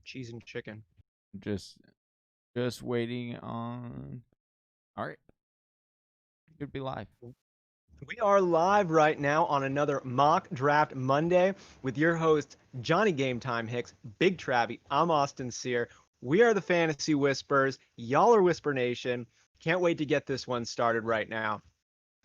cheese and chicken. Just waiting on. All right. Could be live. We are live right now on another Mock Draft Monday with your hosts, Johnny Game Time Hicks, Big Travie. I'm Austin Sear. We are the Fantasy Whispers. Y'all are Whisper Nation. Can't wait to get this one started right now.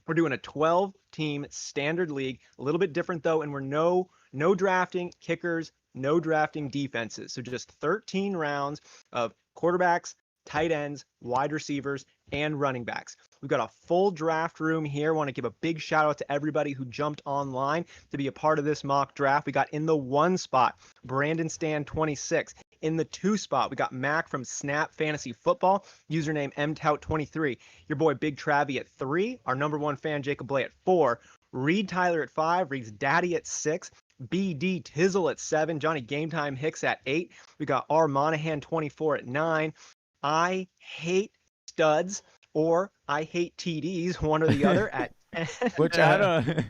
We're doing a 12-team standard league, a little bit different though, and we're no drafting kickers, no drafting defenses. So just 13 rounds of quarterbacks, tight ends, wide receivers, and running backs. We've got a full draft room here. I want to give a big shout out to everybody who jumped online to be a part of this mock draft. We got in the 1 spot, Brandon Stan 26. In the 2 spot, we got Mac from Snap Fantasy Football, username mtout23. Your boy Big Travie at 3, our number 1 fan Jacob Bley at 4, Reed Tyler at 5, Reed's Daddy at 6, BD Tizzle at 7, Johnny Game Time Hicks at 8. We got R Monahan 24 at 9. I Hate Studs or I Hate TDs, one or the other at 10. Which I don't.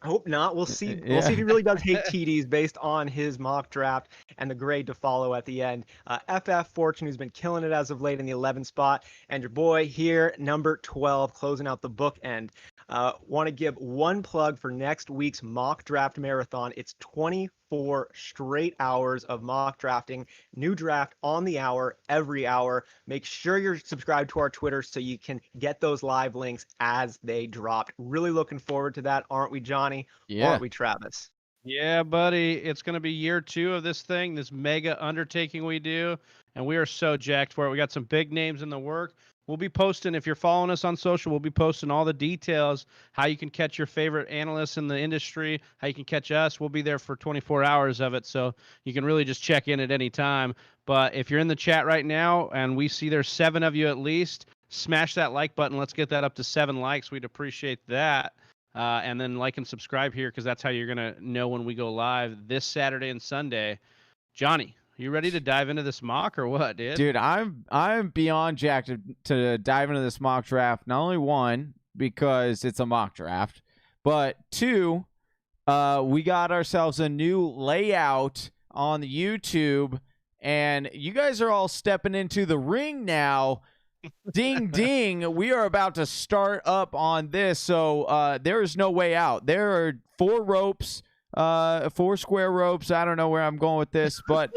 I hope not. We'll see. We'll see if he really does hate TDs based on his mock draft and the grade to follow at the end. FF Fortune, who's been killing it as of late in the 11 spot, and your boy here, number 12, closing out the bookend. Want to give one plug for next week's mock draft marathon. It's 24 straight hours of mock drafting. New draft on the hour, every hour. Make sure you're subscribed to our Twitter so you can get those live links as they drop. Really looking forward to that, aren't we, Johnny? Yeah. Aren't we, Travis? Yeah, buddy. It's going to be year 2 of this thing, this mega undertaking we do, and we are so jacked for it. We got some big names in the work. We'll be posting, if you're following us on social, we'll be posting all the details, how you can catch your favorite analysts in the industry, how you can catch us. We'll be there for 24 hours of it, so you can really just check in at any time. But if you're in the chat right now and we see there's 7 of you at least, smash that like button. Let's get that up to 7 likes. We'd appreciate that. And then like and subscribe here because that's how you're going to know when we go live this Saturday and Sunday. Johnny, you ready to dive into this mock or what, dude? Dude, I'm beyond jacked to dive into this mock draft. Not only 1, because it's a mock draft, but 2, we got ourselves a new layout on the YouTube, and you guys are all stepping into the ring now. Ding, ding. We are about to start up on this, so there is no way out. There are 4 ropes. 4 square ropes. I don't know where I'm going with this, but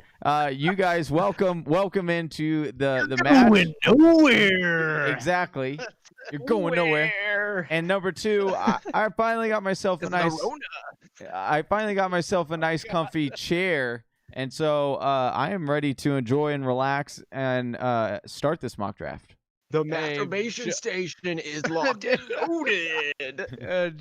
you guys welcome into the match. Going nowhere. Exactly. You're going nowhere. And number 2, I finally got myself a nice comfy chair. And so I am ready to enjoy and relax and start this mock draft. The masturbation station is locked and loaded.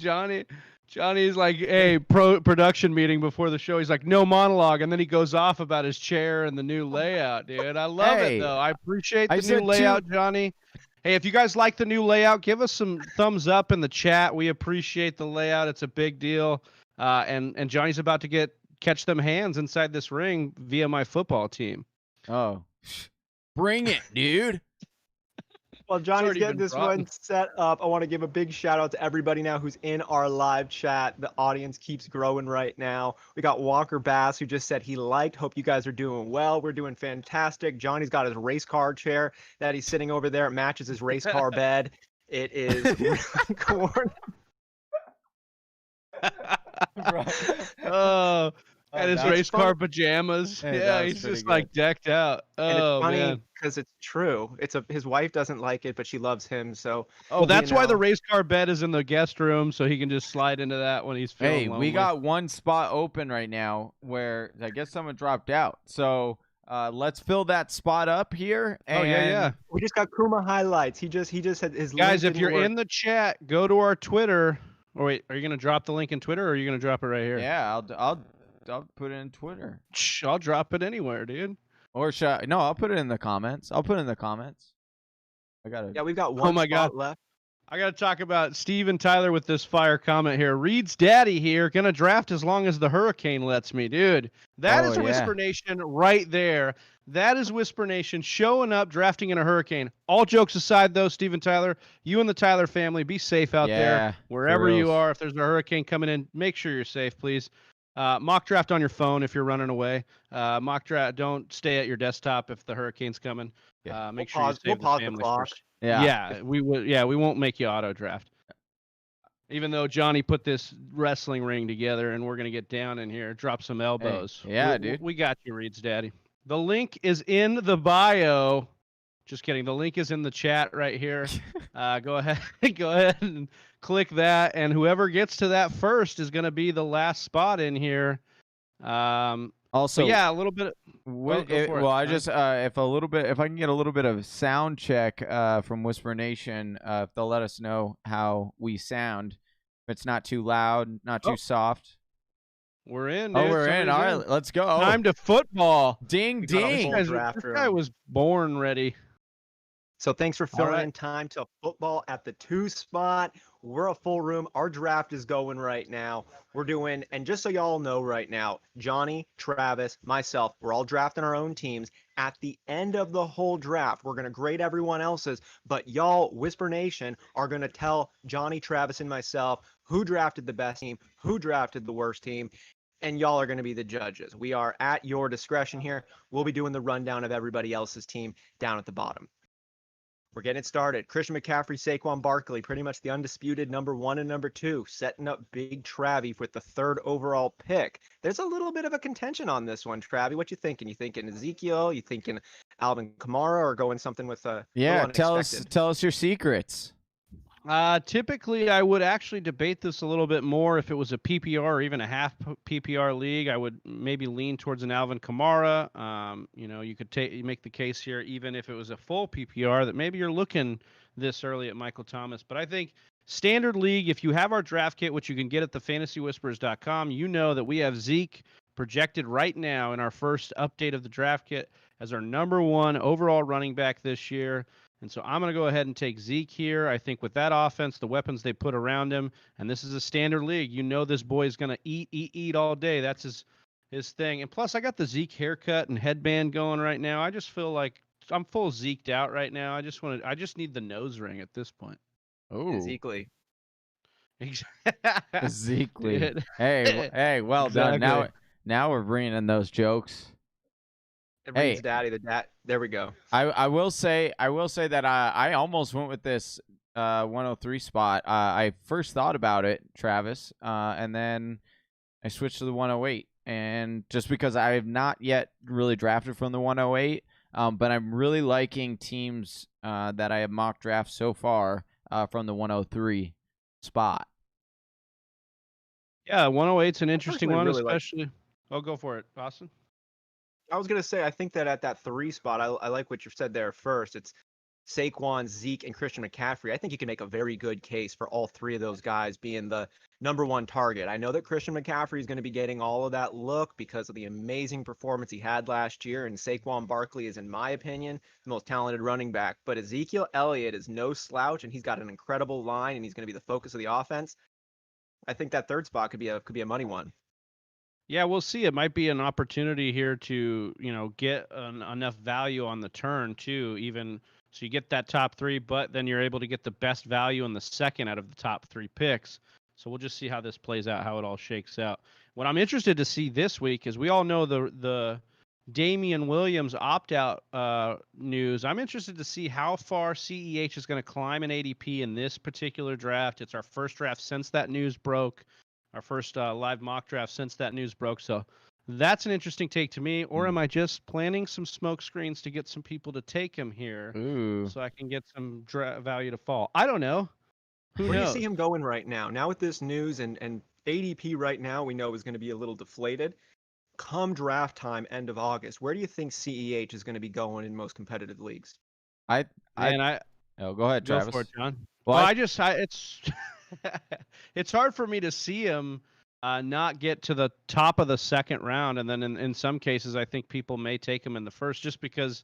Johnny's like, hey, production meeting before the show. He's like, no monologue. And then he goes off about his chair and the new layout, dude. I love it, though. I appreciate the new layout, Johnny. Hey, if you guys like the new layout, give us some thumbs up in the chat. We appreciate the layout. It's a big deal. And Johnny's about to catch them hands inside this ring via my football team. Oh, bring it, dude. While Johnny's getting this one set up, I want to give a big shout out to everybody now who's in our live chat. The audience keeps growing right now. We got Walker Bass, who just said he liked. Hope you guys are doing well. We're doing fantastic. Johnny's got his race car chair that he's sitting over there. It matches his race car bed. It is really corn. Oh, and his race car pajamas. Hey, yeah, he's just like decked out. And it's funny man. because it's true. His wife doesn't like it, but she loves him. So well, that's why the race car bed is in the guest room, so he can just slide into that when he's feeling lonely. We got 1 spot open right now where I guess someone dropped out. So let's fill that spot up here. And yeah. We just got Kuma highlights. He just had his guys. If you're in the chat, go to our Twitter. Or wait, are you gonna drop the link in Twitter, or are you gonna drop it right here? Yeah, I'll put it in Twitter. I'll drop it anywhere, dude. Or no, I'll put it in the comments. I got it. Yeah, we've got 1 spot left. I got to talk about Steve and Tyler with this fire comment here. Reed's daddy here, going to draft as long as the hurricane lets me, dude. That is Whisper Nation right there. That is Whisper Nation showing up, drafting in a hurricane. All jokes aside, though, Steve and Tyler, you and the Tyler family, be safe out there. Wherever you are, if there's a hurricane coming in, make sure you're safe, please. Mock draft on your phone if you're running away. Mock draft. Don't stay at your desktop if the hurricane's coming. Yeah. Make sure you We'll save the pause the family clock. first. Yeah. Yeah, we will. Yeah, we won't make you auto draft. Even though Johnny put this wrestling ring together, and we're gonna get down in here, drop some elbows. yeah, dude. We got you, Reed's daddy. The link is in the bio. Just kidding. The link is in the chat right here. Go ahead, go ahead and click that, and whoever gets to that first is going to be the last spot in here. Also, yeah, a little bit. Well, go for it. I just if I can get a little bit of sound check from Whisper Nation, if they'll let us know how we sound, if it's not too loud, not too soft. We're in. Oh, dude. we're in. All right, let's go. Time to football. Ding ding. This guy was born ready. So thanks for filling in time to football at the 2 spot. We're a full room. Our draft is going right now. We're doing, and just so y'all know right now, Johnny, Travis, myself, we're all drafting our own teams. At the end of the whole draft, we're going to grade everyone else's, but y'all, Whisper Nation, are going to tell Johnny, Travis, and myself who drafted the best team, who drafted the worst team, and y'all are going to be the judges. We are at your discretion here. We'll be doing the rundown of everybody else's team down at the bottom. We're getting it started. Christian McCaffrey, Saquon Barkley, pretty much the undisputed number 1 and number 2, setting up Big Travie with the 3rd overall pick. There's a little bit of a contention on this one, Travie. What you thinking? You thinking Ezekiel? You thinking Alvin Kamara, or going something with a tell us your secrets. Typically, I would actually debate this a little bit more if it was a PPR or even a half PPR league. I would maybe lean towards an Alvin Kamara. You could make the case here, even if it was a full PPR, that maybe you're looking this early at Michael Thomas. But I think standard league, if you have our draft kit, which you can get at thefantasywhispers.com, you know that we have Zeke projected right now in our first update of the draft kit as our number 1 overall running back this year. And so I'm going to go ahead and take Zeke here. I think with that offense, the weapons they put around him, and this is a standard league, you know this boy is going to eat all day. That's his thing. And plus, I got the Zeke haircut and headband going right now. I just feel like I'm full Zeked out right now. I just need the nose ring at this point. Oh, Ezekiel. Ezekiel. Hey, well done. Now we're bringing in those jokes. Reed's daddy, there we go. I will say that I almost went with this 103 spot. I first thought about it, Travis, and then I switched to the 108. And just because I have not yet really drafted from the 108, but I'm really liking teams that I have mock draft so far from the 103 spot. Yeah, 108's an interesting one, really especially. Go for it, Austin. I was going to say, I think that at that 3 spot, I like what you said there first. It's Saquon, Zeke, and Christian McCaffrey. I think you can make a very good case for all 3 of those guys being the number 1 target. I know that Christian McCaffrey is going to be getting all of that look because of the amazing performance he had last year, and Saquon Barkley is, in my opinion, the most talented running back. But Ezekiel Elliott is no slouch, and he's got an incredible line, and he's going to be the focus of the offense. I think that 3rd spot could be a money one. Yeah, we'll see. It might be an opportunity here to, get enough value on the turn too, even so you get that top 3, but then you're able to get the best value in the second out of the top 3 picks. So we'll just see how this plays out, how it all shakes out. What I'm interested to see this week is we all know the Damian Williams opt-out news. I'm interested to see how far CEH is going to climb in ADP in this particular draft. It's our first draft since that news broke. Our first live mock draft since that news broke. So that's an interesting take to me. Or am I just planning some smoke screens to get some people to take him here so I can get some value to fall? I don't know. Who knows? Where do you see him going right now? Now with this news and ADP right now, we know is going to be a little deflated. Come draft time, end of August, where do you think CEH is going to be going in most competitive leagues? Go ahead, Travis. Go for it, John. It's it's hard for me to see him not get to the top of the 2nd round, and then in some cases, I think people may take him in the 1st, just because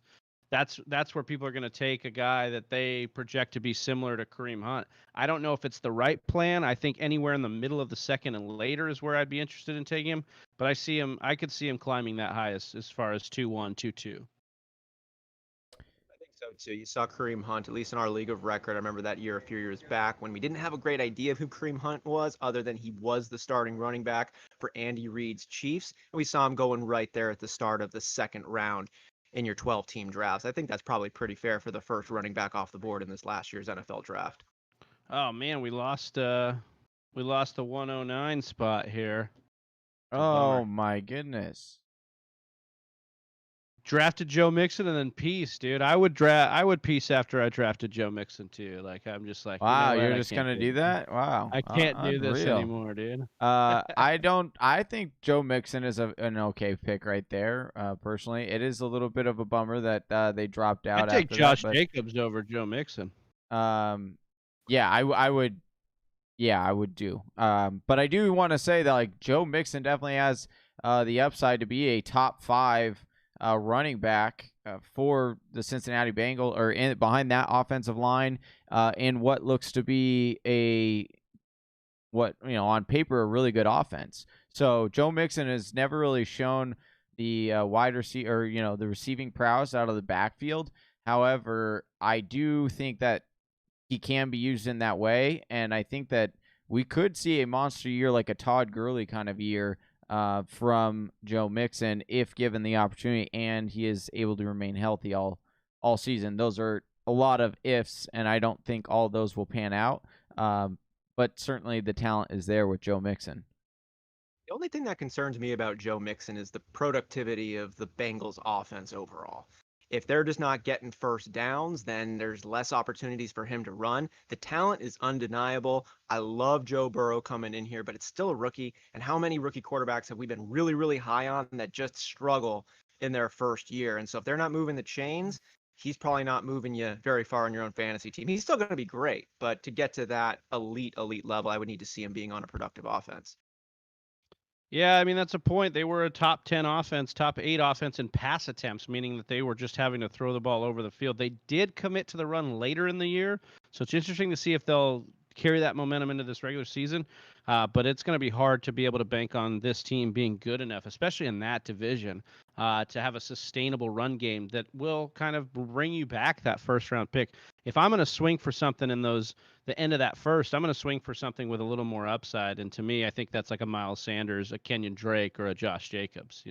that's where people are going to take a guy that they project to be similar to Kareem Hunt. I don't know if it's the right plan. I think anywhere in the middle of the 2nd and later is where I'd be interested in taking him. But I could see him climbing that high as far as 2-1, 2-2. So too. You saw Kareem Hunt, at least in our league of record. I remember that year a few years back when we didn't have a great idea of who Kareem Hunt was, other than he was the starting running back for Andy Reid's Chiefs. And we saw him going right there at the start of the second round in your 12-team drafts. I think that's probably pretty fair for the first running back off the board in this last year's NFL draft. Oh man, we lost the 109 spot here. Oh my goodness. Drafted Joe Mixon and then peace, dude. I would peace after I drafted Joe Mixon too. Like I'm just like, wow, you know you're just gonna do that? Wow, I can't do this unreal. anymore, dude. I think Joe Mixon is an okay pick right there. Personally, it is a little bit of a bummer that they dropped out. I take after Josh that, Jacobs over Joe Mixon. Yeah, I would. Yeah, I would do. But I do want to say that like Joe Mixon definitely has the upside to be a top 5 running back for the Cincinnati Bengals, or behind that offensive line, in what looks to be on paper a really good offense. So Joe Mixon has never really shown the wide receiver, or the receiving prowess out of the backfield. However, I do think that he can be used in that way, and I think that we could see a monster year, like a Todd Gurley kind of year, from Joe Mixon if given the opportunity and he is able to remain healthy all season. Those are a lot of ifs, and I don't think all those will pan out. But certainly the talent is there with Joe Mixon. The only thing that concerns me about Joe Mixon is the productivity of the Bengals offense overall. If they're just not getting first downs, then there's less opportunities for him to run. The talent is undeniable. I love Joe Burrow coming in here, but it's still a rookie. And how many rookie quarterbacks have we been really, really high on that just struggle in their first year? And so if they're not moving the chains, he's probably not moving you very far in your own fantasy team. He's still going to be great, but to get to that elite level, I would need to see him being on a productive offense. Yeah, I mean, that's a point. They were a top 10 offense, top 8 offense in pass attempts, meaning that they were just having to throw the ball over the field. They did commit to the run later in the year, so it's interesting to see if they'll carry that momentum into this regular season. But it's going to be hard to be able to bank on this team being good enough, especially in that division, to have a sustainable run game that will kind of bring you back that first-round pick. If I'm going to swing for something in the end of that first, I'm going to swing for something with a little more upside. And to me, I think that's like a Miles Sanders, a Kenyon Drake, or a Josh Jacobs,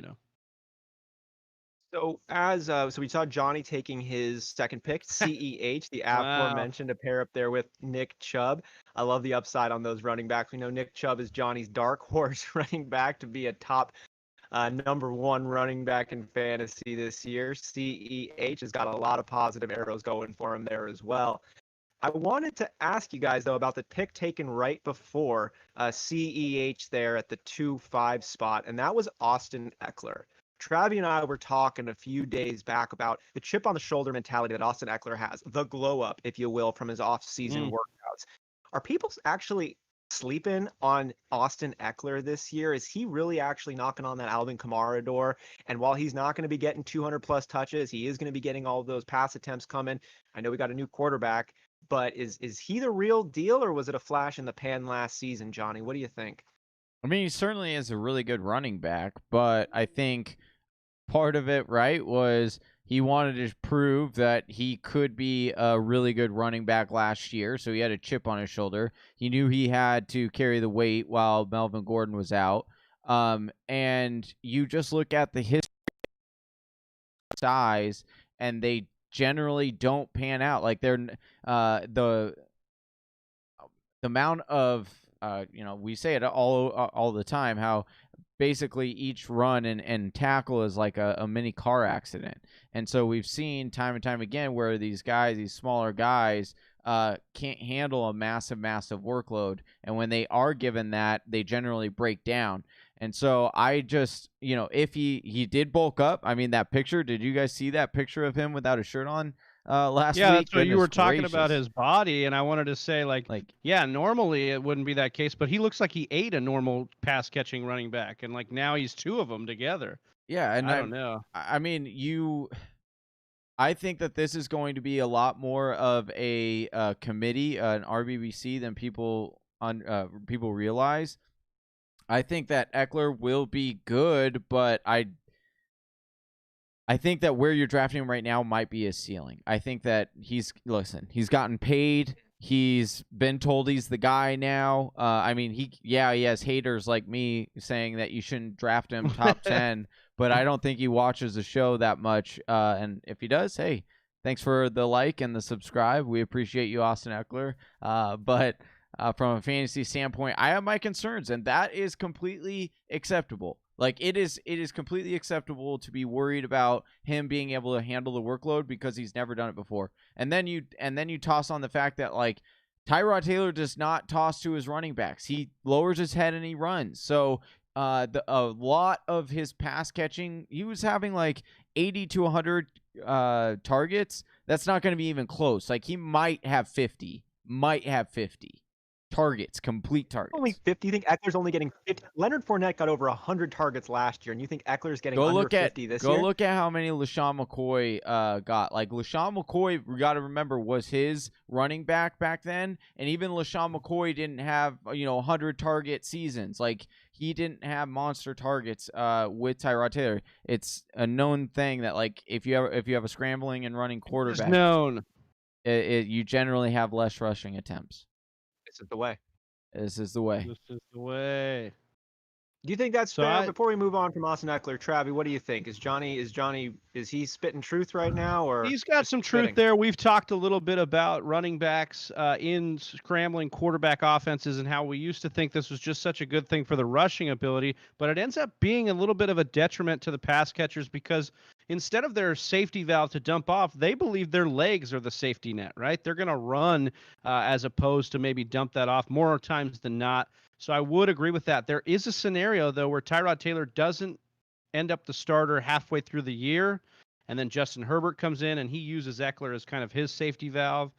So so we saw Johnny taking his second pick, CEH, the aforementioned, to pair up there with Nick Chubb. I love the upside on those running backs. We know Nick Chubb is Johnny's dark horse running back to be a top number 1 running back in fantasy this year. CEH has got a lot of positive arrows going for him there as well. I wanted to ask you guys, though, about the pick taken right before CEH there at the 2-5 spot, and that was Austin Eckler. Travi and I were talking a few days back about the chip on the shoulder mentality that Austin Eckler has, the glow up, if you will, from his off-season workouts. Are people actually sleeping on Austin Eckler this year? Is he really actually knocking on that Alvin Kamara door? And while he's not going to be getting 200 plus touches, he is going to be getting all of those pass attempts coming. I know we got a new quarterback, but is he the real deal, or was it a flash in the pan last season, Johnny? What do you think? I mean, he certainly is a really good running back, but I think part of it, right, was he wanted to prove that he could be a really good running back last year, so he had a chip on his shoulder. He knew he had to carry the weight while Melvin Gordon was out. And you just look at the history size, and they generally don't pan out. Like they're the amount of we say it all the time, how basically each run and tackle is like a mini car accident. And so we've seen time and time again where these smaller guys can't handle a massive workload, and when they are given that, they generally break down. And so I just, if he did bulk up, I mean, that picture, did you guys see that picture of him without a shirt on last week? Yeah, that's what you were Goodness talking gracious. about, his body, and I wanted to say, yeah, normally it wouldn't be that case, but he looks like he ate a normal pass-catching running back, and now he's 2 of them together. Yeah, and I don't know. I mean, I think that this is going to be a lot more of a committee, an RBBC, than people realize. I think that Eckler will be good, but I think that where you're drafting him right now might be his ceiling. I think that he's gotten paid He's been told he's the guy now. I mean, he has haters like me saying that you shouldn't draft him top 10, but I don't think he watches the show that much. And if he does, hey, thanks for the like and the subscribe. We appreciate you, Austin Eckler. But from a fantasy standpoint, I have my concerns, and that is completely acceptable. Like it is completely acceptable to be worried about him being able to handle the workload because he's never done it before. And then you toss on the fact that like Tyrod Taylor does not toss to his running backs. He lowers his head and he runs. So a lot of his pass catching, he was having like 80 to 100 targets. That's not going to be even close. Like he might have 50 targets, complete targets. Only 50. You think Eckler's only getting 50? Leonard Fournette got over 100 targets last year, and you think Eckler's getting under 50 this year? Go look at how many LaShawn McCoy got. Like LaShawn McCoy, we got to remember, was his running back then, and even LaShawn McCoy didn't have 100 target seasons. Like he didn't have monster targets with Tyrod Taylor. It's a known thing that like if you have a scrambling and running quarterback, it's known. You generally have less rushing attempts. This is the way. This is the way. This is the way. Do you think that's fair? Before we move on from Austin Eckler, Travi, what do you think? Is he spitting truth right now, or he's got some truth there? We've talked a little bit about running backs in scrambling quarterback offenses and how we used to think this was just such a good thing for the rushing ability, but it ends up being a little bit of a detriment to the pass catchers because instead of their safety valve to dump off, they believe their legs are the safety net, right? They're going to run as opposed to maybe dump that off more times than not. So I would agree with that. There is a scenario, though, where Tyrod Taylor doesn't end up the starter halfway through the year, and then Justin Herbert comes in, and he uses Eckler as kind of his safety valve.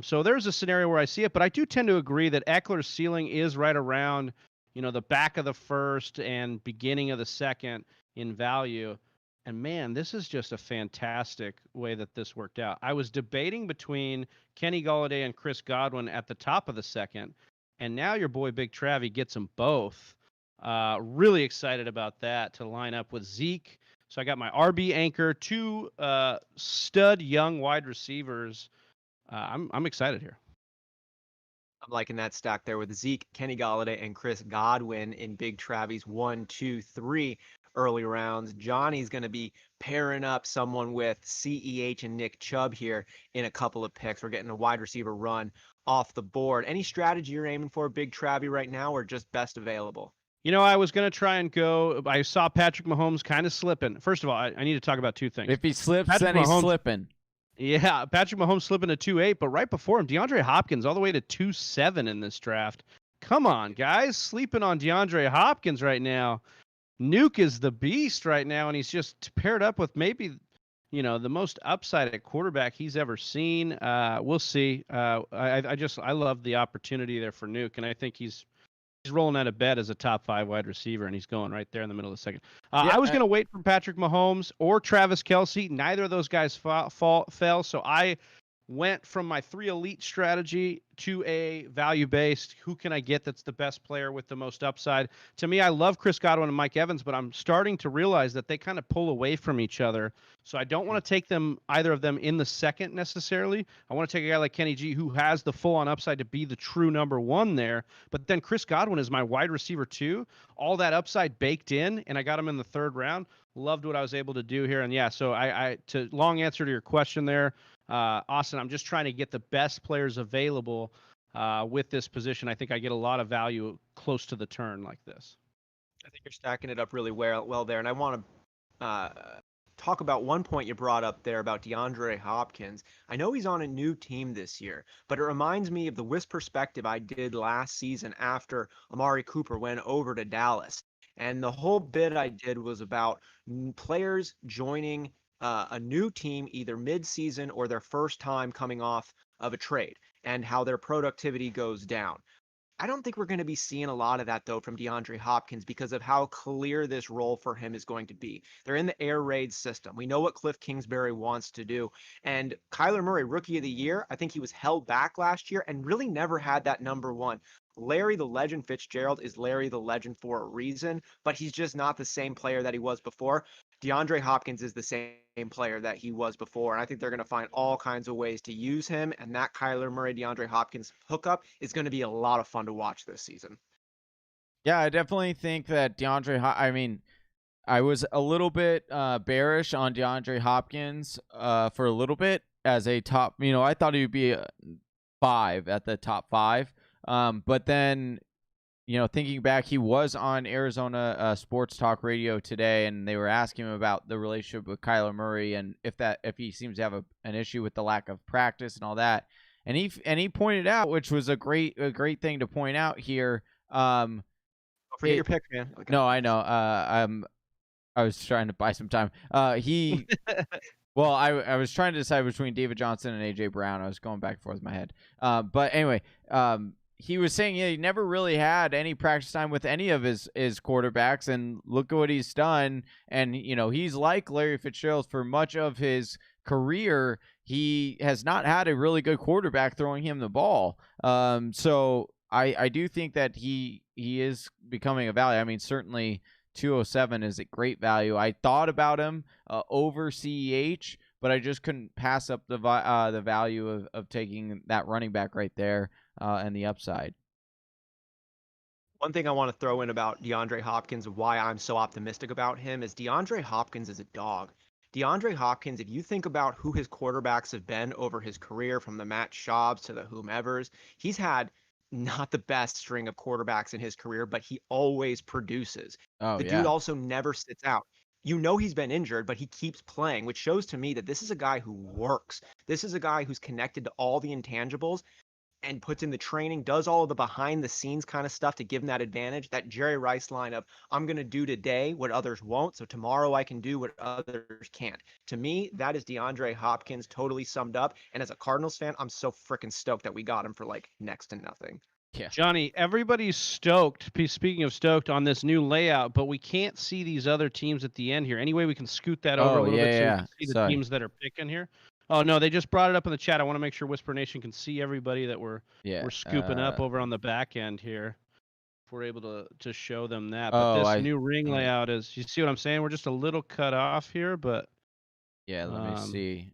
So there's a scenario where I see it, but I do tend to agree that Eckler's ceiling is right around, the back of the first and beginning of the second in value. And, man, this is just a fantastic way that this worked out. I was debating between Kenny Golladay and Chris Godwin at the top of the second, and now your boy Big Travie gets them both. Really excited about that to line up with Zeke. So I got my RB anchor, two stud young wide receivers. I'm excited here. I'm liking that stack there with Zeke, Kenny Golladay, and Chris Godwin in Big Travie's 1, 2, 3 early rounds. Johnny's going to be pairing up someone with CEH and Nick Chubb here in a couple of picks. We're getting a wide receiver run off the board. Any strategy you're aiming for, Big Travie, right now, or just best available? I was going to try and go. I saw Patrick Mahomes kind of slipping. First of all, I need to talk about two things. If he slips, then he's slipping. Yeah, Patrick Mahomes slipping to 2.8, but right before him, DeAndre Hopkins all the way to 2.7 in this draft. Come on, guys. Sleeping on DeAndre Hopkins right now. Nuke is the beast right now, and he's just paired up with maybe the most upside at quarterback he's ever seen. We'll see. I love the opportunity there for Nuke, and I think he's rolling out of bed as a top 5 wide receiver, and he's going right there in the middle of the second. I was going to wait for Patrick Mahomes or Travis Kelce. Neither of those guys fell, so I went from my 3 elite strategy to a value-based. Who can I get that's the best player with the most upside? To me, I love Chris Godwin and Mike Evans, but I'm starting to realize that they kind of pull away from each other. So I don't want to take either of them in the second necessarily. I want to take a guy like Kenny G who has the full-on upside to be the true number 1 there. But then Chris Godwin is my wide receiver too. All that upside baked in, and I got him in the 3rd round. Loved what I was able to do here. And yeah, so to long answer to your question there, Austin, I'm just trying to get the best players available with this position. I think I get a lot of value close to the turn like this. I think you're stacking it up really well there. And I want to talk about one point you brought up there about DeAndre Hopkins. I know he's on a new team this year, but it reminds me of the Wisp perspective I did last season after Amari Cooper went over to Dallas. And the whole bit I did was about players joining a new team either mid-season or their first time coming off of a trade and how their productivity goes down. I don't think we're going to be seeing a lot of that, though, from DeAndre Hopkins because of how clear this role for him is going to be. They're in the air raid system. We know what Cliff Kingsbury wants to do. And Kyler Murray, Rookie of the Year, I think he was held back last year and really never had that number 1. Larry the Legend Fitzgerald is Larry the Legend for a reason, but he's just not the same player that he was before. DeAndre Hopkins is the same player that he was before, and I think they're going to find all kinds of ways to use him, and that Kyler Murray, DeAndre Hopkins hookup is going to be a lot of fun to watch this season. Yeah, I definitely think that I mean, I was a little bit bearish on DeAndre Hopkins for a little bit as a top. I thought he would be 5 at the top 5. But then, thinking back, he was on Arizona Sports Talk Radio today, and they were asking him about the relationship with Kyler Murray and if he seems to have an issue with the lack of practice and all that. And he pointed out, which was a great thing to point out here. Don't forget your pick, man. Okay. No, I know. I was trying to buy some time. Well, I was trying to decide between David Johnson and A.J. Brown. I was going back and forth in my head. But anyway, he was saying he never really had any practice time with any of his quarterbacks, and look at what he's done. And, he's like Larry Fitzgerald for much of his career. He has not had a really good quarterback throwing him the ball. So I do think that he is becoming a value. I mean, certainly 207 is a great value. I thought about him over CEH, but I just couldn't pass up the value of taking that running back right there and the upside. One thing I want to throw in about DeAndre Hopkins, why I'm so optimistic about him, is DeAndre Hopkins is a dog. DeAndre Hopkins, if you think about who his quarterbacks have been over his career, from the Matt Schaubs to the whomevers, he's had not the best string of quarterbacks in his career, but he always produces. The dude also never sits out. He's been injured, but he keeps playing, which shows to me that this is a guy who works. This is a guy who's connected to all the intangibles and puts in the training, does all of the behind the scenes kind of stuff to give him that advantage. That Jerry Rice line of, I'm going to do today what others won't, so tomorrow I can do what others can't. To me, that is DeAndre Hopkins totally summed up. And as a Cardinals fan, I'm so freaking stoked that we got him for like next to nothing. Yeah. Johnny, everybody's stoked. Speaking of stoked, on this new layout, but we can't see these other teams at the end here. Anyway, we can scoot that over a little bit so we can see the teams that are picking here. Oh no, they just brought it up in the chat. I want to make sure Whisper Nation can see everybody that we're scooping up over on the back end here. If we're able to show them that. But this new ring layout is, you see what I'm saying? We're just a little cut off here, but yeah, let me see.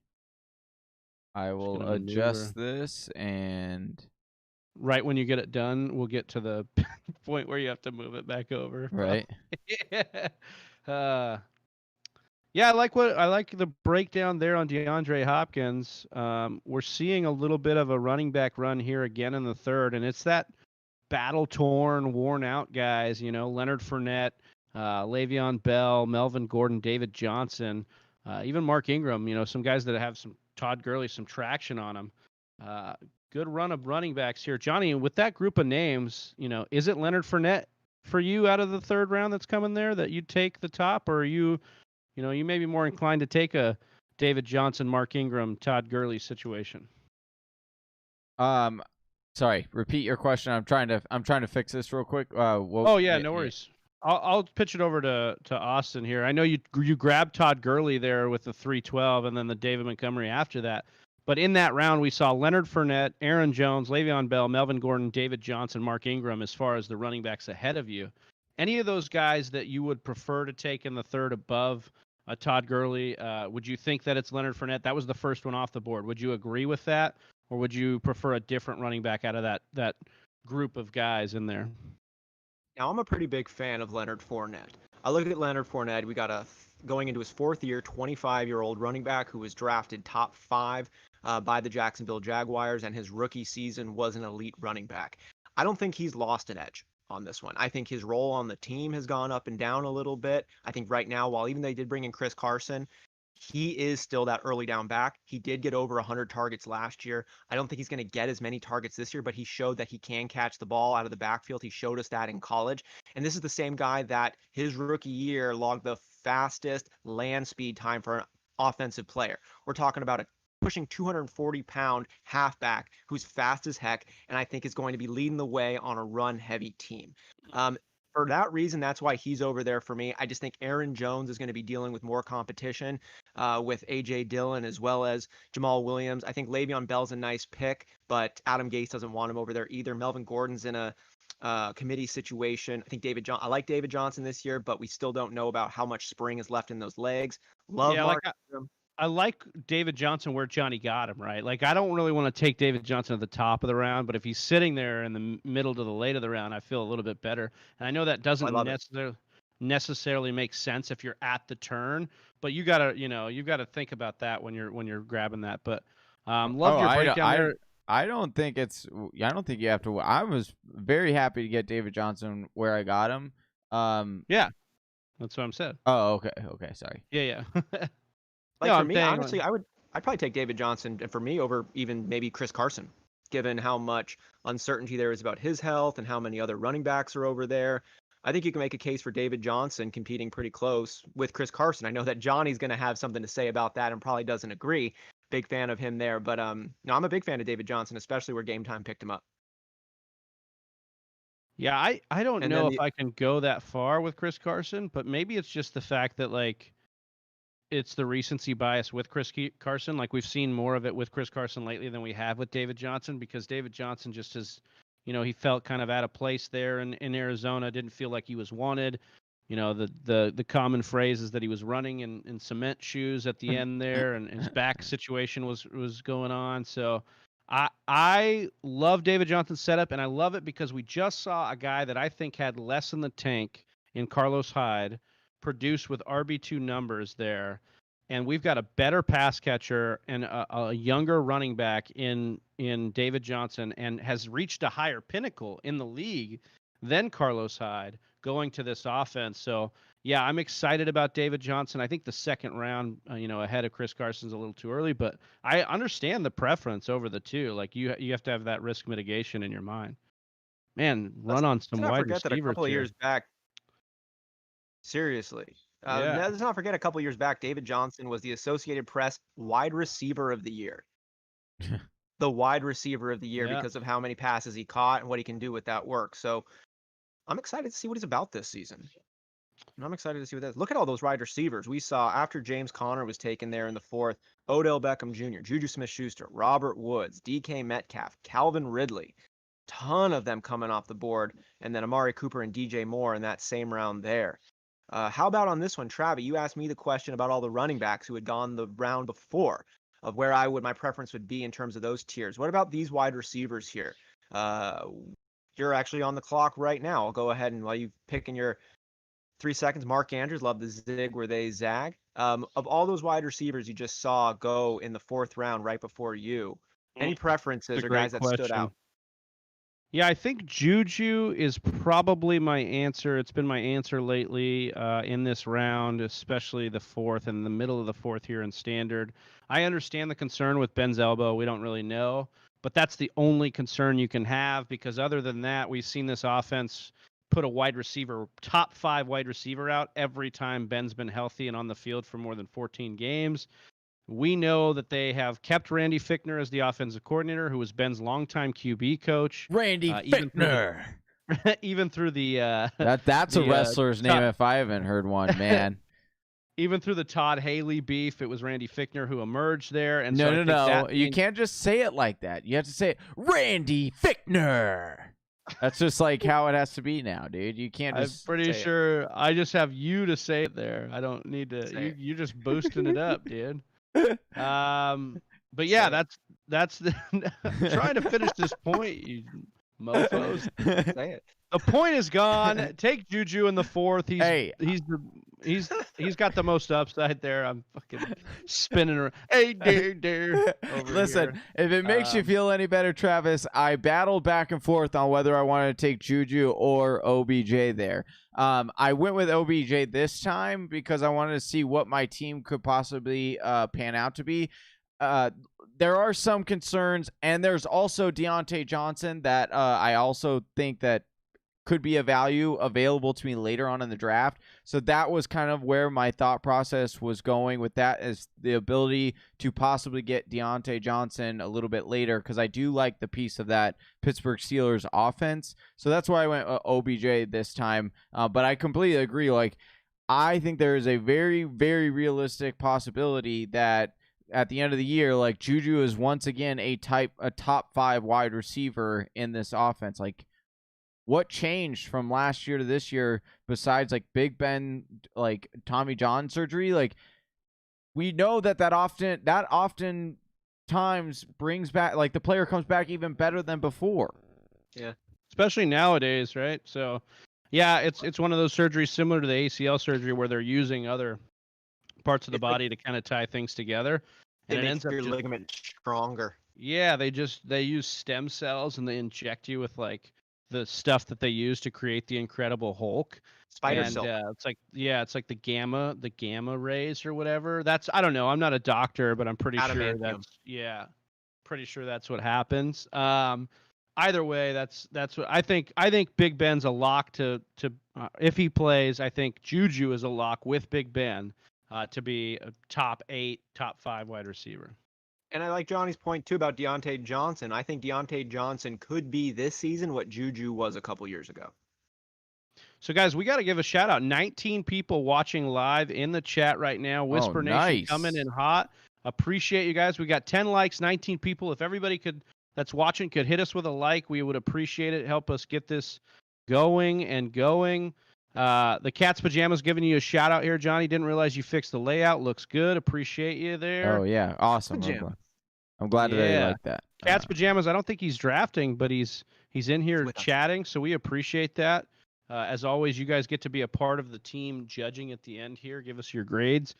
I will adjust this, and right when you get it done, we'll get to the point where you have to move it back over. Right. Yeah, I like the breakdown there on DeAndre Hopkins. We're seeing a little bit of a running back run here again in the third, and it's that battle-torn, worn-out guys, Leonard Fournette, Le'Veon Bell, Melvin Gordon, David Johnson, even Mark Ingram, some guys that have some Todd Gurley, some traction on them. Good run of running backs here. Johnny, with that group of names, is it Leonard Fournette for you out of the third round that's coming there that you'd take the top, or are you may be more inclined to take a David Johnson, Mark Ingram, Todd Gurley situation? Sorry, repeat your question. I'm trying to fix this real quick. No worries. I'll pitch it over to Austin here. I know you grabbed Todd Gurley there with the 312 and then the David Montgomery after that. But in that round, we saw Leonard Fournette, Aaron Jones, Le'Veon Bell, Melvin Gordon, David Johnson, Mark Ingram as far as the running backs ahead of you. Any of those guys that you would prefer to take in the third above Todd Gurley, would you think that it's Leonard Fournette? That was the first one off the board. Would you agree with that? Or would you prefer a different running back out of that group of guys in there? Now, I'm a pretty big fan of Leonard Fournette. I look at Leonard Fournette. We got going into his fourth year, 25-year-old running back who was drafted top 5 by the Jacksonville Jaguars, and his rookie season was an elite running back. I don't think he's lost an edge on this one. I think his role on the team has gone up and down a little bit. I think right now, while even they did bring in Chris Carson, he is still that early down back. He did get over 100 targets last year. I don't think he's going to get as many targets this year, but he showed that he can catch the ball out of the backfield. He showed us that in college. And this is the same guy that his rookie year logged the fastest land speed time for an offensive player. We're talking about a pushing 240-pound halfback who's fast as heck, and I think is going to be leading the way on a run-heavy team. for that reason, that's why he's over there for me. I just think Aaron Jones is going to be dealing with more competition with A.J. Dillon as well as Jamal Williams. I think Le'Veon Bell's a nice pick, but Adam Gase doesn't want him over there either. Melvin Gordon's in a committee situation. I think I like David Johnson this year, but we still don't know about how much spring is left in those legs. Love Mark. I like David Johnson where Johnny got him, right? Like, I don't really want to take David Johnson at the top of the round, but if he's sitting there in the middle to the late of the round, I feel a little bit better. And I know that doesn't necessarily make sense if you're at the turn, but you gotta, you've got to think about that when you're grabbing that. But love your breakdown there. I don't think you have to. I was very happy to get David Johnson where I got him. Yeah, that's what I'm saying. Oh, okay, sorry. Yeah. For me, honestly, I'd probably take David Johnson, and for me, over even maybe Chris Carson, given how much uncertainty there is about his health and how many other running backs are over there. I think you can make a case for David Johnson competing pretty close with Chris Carson. I know that Johnny's going to have something to say about that and probably doesn't agree. Big fan of him there, but no, I'm a big fan of David Johnson, especially where Game Time picked him up. Yeah, I don't know if I can go that far with Chris Carson, but maybe it's just the fact that, like, it's the recency bias with Chris Carson. Like, we've seen more of it with Chris Carson lately than we have with David Johnson, because David Johnson just has, he felt kind of out of place there in Arizona, didn't feel like he was wanted. The common phrase is that he was running in cement shoes at the end there, and his back situation was going on. So I love David Johnson's setup, and I love it because we just saw a guy that I think had less in the tank in Carlos Hyde produce with RB2 numbers there, and we've got a better pass catcher and a younger running back in David Johnson, and has reached a higher pinnacle in the league than Carlos Hyde going to this offense. So yeah, I'm excited about David Johnson. I think the second round, ahead of Chris Carson's a little too early, but I understand the preference over the two. Like, you have to have that risk mitigation in your mind. Man, run on some wide receivers. That a couple of years back. Seriously. Let's not forget a couple years back, David Johnson was the Associated Press wide receiver of the year. The wide receiver of the year because of how many passes he caught and what he can do with that work. So I'm excited to see what he's about this season. And I'm excited to see what that is. Look at all those wide receivers we saw after James Conner was taken there in the 4th. Odell Beckham Jr., Juju Smith-Schuster, Robert Woods, DK Metcalf, Calvin Ridley. Ton of them coming off the board. And then Amari Cooper and DJ Moore in that same round there. How about on this one, Travis? You asked me the question about all the running backs who had gone the round before, of where my preference would be in terms of those tiers. What about these wide receivers here? You're actually on the clock right now. I'll go ahead and while you pick in your 3 seconds, Mark Andrews, love the zig where they zag. Of all those wide receivers you just saw go in the 4th round right before you, any preferences or guys that stood out? Yeah, I think Juju is probably my answer. It's been my answer lately in this round, especially the 4th and the middle of the 4th here in standard. I understand the concern with Ben's elbow. We don't really know, but that's the only concern you can have, because other than that, we've seen this offense put a top 5 wide receiver out every time Ben's been healthy and on the field for more than 14 games. We know that they have kept Randy Fichtner as the offensive coordinator, who was Ben's longtime QB coach. Randy Fichtner. Even through the that's a wrestler's name if I haven't heard one, man. Even through the Todd Haley beef, it was Randy Fichtner who emerged there. And no. You can't just say it like that. You have to say it, Randy Fichtner. That's just like how it has to be now, dude. You can't just. I'm pretty sure I just have you to say it there. I don't need to. You're just boosting it up, dude. But yeah, that's the trying to finish this point, you mofos. Say it. The point is gone. Take Juju in the 4th. He's got the most upside there. I'm fucking spinning around. Hey, dare. Listen, if it makes you feel any better, Travis, I battled back and forth on whether I wanted to take Juju or OBJ there. I went with OBJ this time because I wanted to see what my team could possibly pan out to be. There are some concerns, and there's also Deontay Johnson that I also think that could be a value available to me later on in the draft. So that was kind of where my thought process was going with that, as the ability to possibly get Deontay Johnson a little bit later, because I do like the piece of that Pittsburgh Steelers offense. So that's why I went OBJ this time. But I completely agree. Like, I think there is a very, very realistic possibility that at the end of the year, like, Juju is once again a top 5 wide receiver in this offense. Like, what changed from last year to this year besides like Big Ben, like Tommy John surgery? Like, we know that often times brings back, like, the player comes back even better than before. Yeah, especially nowadays, right? So, yeah, it's one of those surgeries similar to the ACL surgery where they're using other parts of the body to kind of tie things together, and it ends up your ligament stronger. Yeah, they use stem cells and they inject you with like the stuff that they use to create the Incredible Hulk. Spider silk. It's like the gamma rays or whatever. I don't know. I'm not a doctor, but I'm pretty sure that's what happens. Either way, that's what I think. I think Big Ben's a lock to if he plays. I think Juju is a lock with Big Ben to be a top 8, top 5 wide receiver. And I like Johnny's point too about Deontay Johnson. I think Deontay Johnson could be this season what Juju was a couple years ago. So, guys, we got to give a shout out. 19 people watching live in the chat right now. Whisper Nation coming in hot. Appreciate you guys. We got 10 likes, 19 people. If everybody that's watching could hit us with a like, we would appreciate it. Help us get this going and going. The Cat's Pajamas giving you a shout out here, Johnny. Didn't realize you fixed the layout. Looks good. Appreciate you there. Oh yeah, awesome. I'm glad that they like that. Cat's Pajamas. I don't think he's drafting, but he's in here chatting, so we appreciate that. As always, you guys get to be a part of the team judging at the end here. Give us your grades.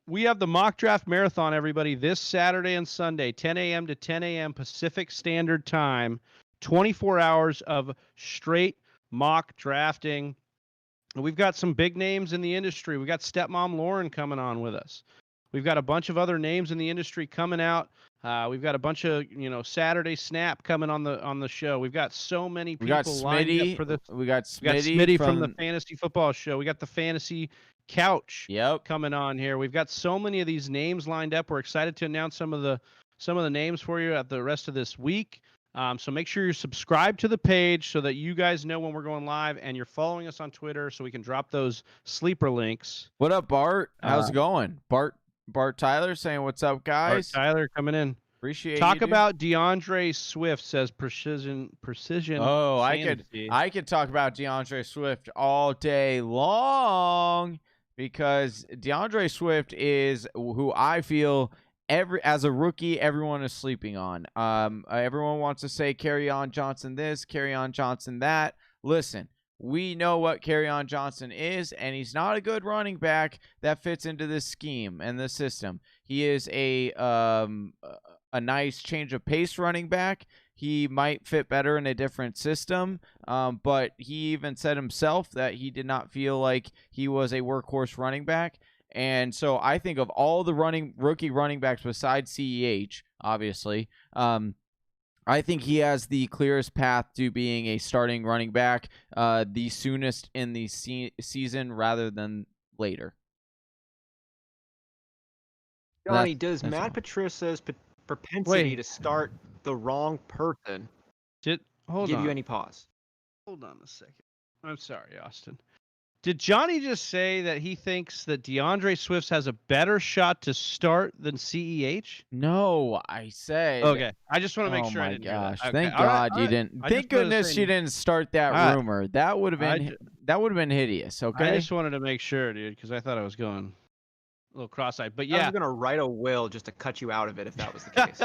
We have the mock draft marathon, everybody, this Saturday and Sunday, 10 a.m. to 10 a.m. Pacific Standard Time. 24 hours of straight mock drafting. We've got some big names in the industry. We got Stepmom Lauren coming on with us. We've got a bunch of other names in the industry coming out. We've got a bunch of Saturday Snap coming on the show. We've got so many people lined up for this. We got Smitty from the Fantasy Football Show. We got the Fantasy Couch coming on here. We've got so many of these names lined up. We're excited to announce some of the names for you at the rest of this week. So make sure you're subscribed to the page so that you guys know when we're going live, and you're following us on Twitter so we can drop those sleeper links. What up, Bart? How's it going? Bart Tyler saying, what's up, guys? Bart Tyler coming in. Appreciate Talk you, dude. about Deandre Swift, says precision. Oh, I could talk about Deandre Swift all day long, because Deandre Swift is who I feel as a rookie, everyone is sleeping on. Everyone wants to say Kerryon Johnson this, Kerryon Johnson that. Listen, we know what Kerryon Johnson is, and he's not a good running back that fits into this scheme and this system. He is a nice change of pace running back. He might fit better in a different system, but he even said himself that he did not feel like he was a workhorse running back. And so I think of all the rookie running backs besides CEH, obviously, I think he has the clearest path to being a starting running back the soonest in the season rather than later. Johnny, does Matt Patricia's propensity to start the wrong person give you any pause? Hold on a second. I'm sorry, Austin. Did Johnny just say that he thinks that Deandre Swift has a better shot to start than CEH? No, I said. Okay, I just want to make sure I didn't hear that. Okay. Thank God you didn't. Thank goodness you didn't start that rumor. That would have been hideous. Okay. I just wanted to make sure, dude, because I thought I was going a little cross-eyed. But yeah, I was gonna write a will just to cut you out of it if that was the case.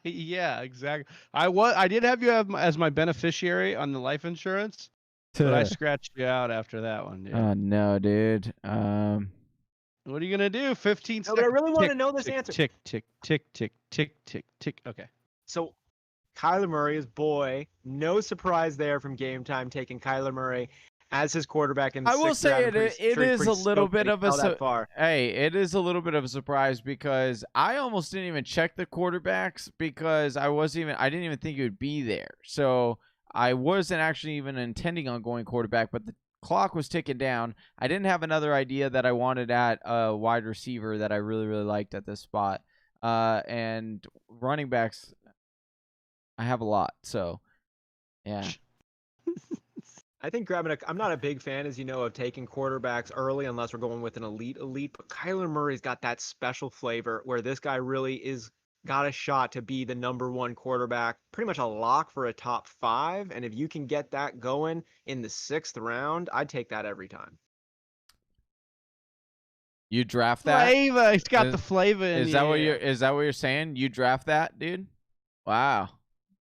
Yeah, exactly. I did have you as my beneficiary on the life insurance. But I scratched you out after that one, dude. Oh, no, dude. What are you going to do? 15 seconds. But I really want to know this answer. Tick, tick, tick, tick, tick, tick, tick. Okay. So, Kyler Murray is boy. No surprise there from Game Time taking Kyler Murray as his quarterback in the I will say it is a little bit of it is a little bit of a surprise, because I almost didn't even check the quarterbacks because I didn't even think he would be there. So I wasn't actually even intending on going quarterback, but the clock was ticking down. I didn't have another idea that I wanted at a wide receiver that I really, really liked at this spot. And running backs, I have a lot. So, yeah. I think I'm not a big fan, as you know, of taking quarterbacks early unless we're going with an elite. But Kyler Murray's got that special flavor where this guy really is got a shot to be the number one quarterback, pretty much a lock for a top 5. And if you can get that going in the 6th round, I'd take that every time. You draft that? Flavor. He's got the flavor in Is that what you're saying? You draft that, dude? Wow.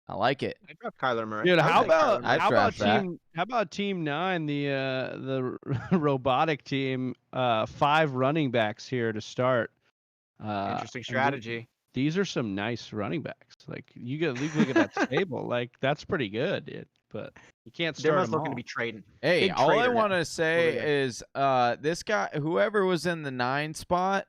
I like it. I draft Kyler Murray. Dude, how about team 9, the robotic team, 5 running backs here to start. Interesting strategy. These are some nice running backs. Like you look at that stable, like that's pretty good, dude. But you can't start They're them looking all. to be trading. Hey, Big all I trader want now. to say is this guy, whoever was in the 9 spot,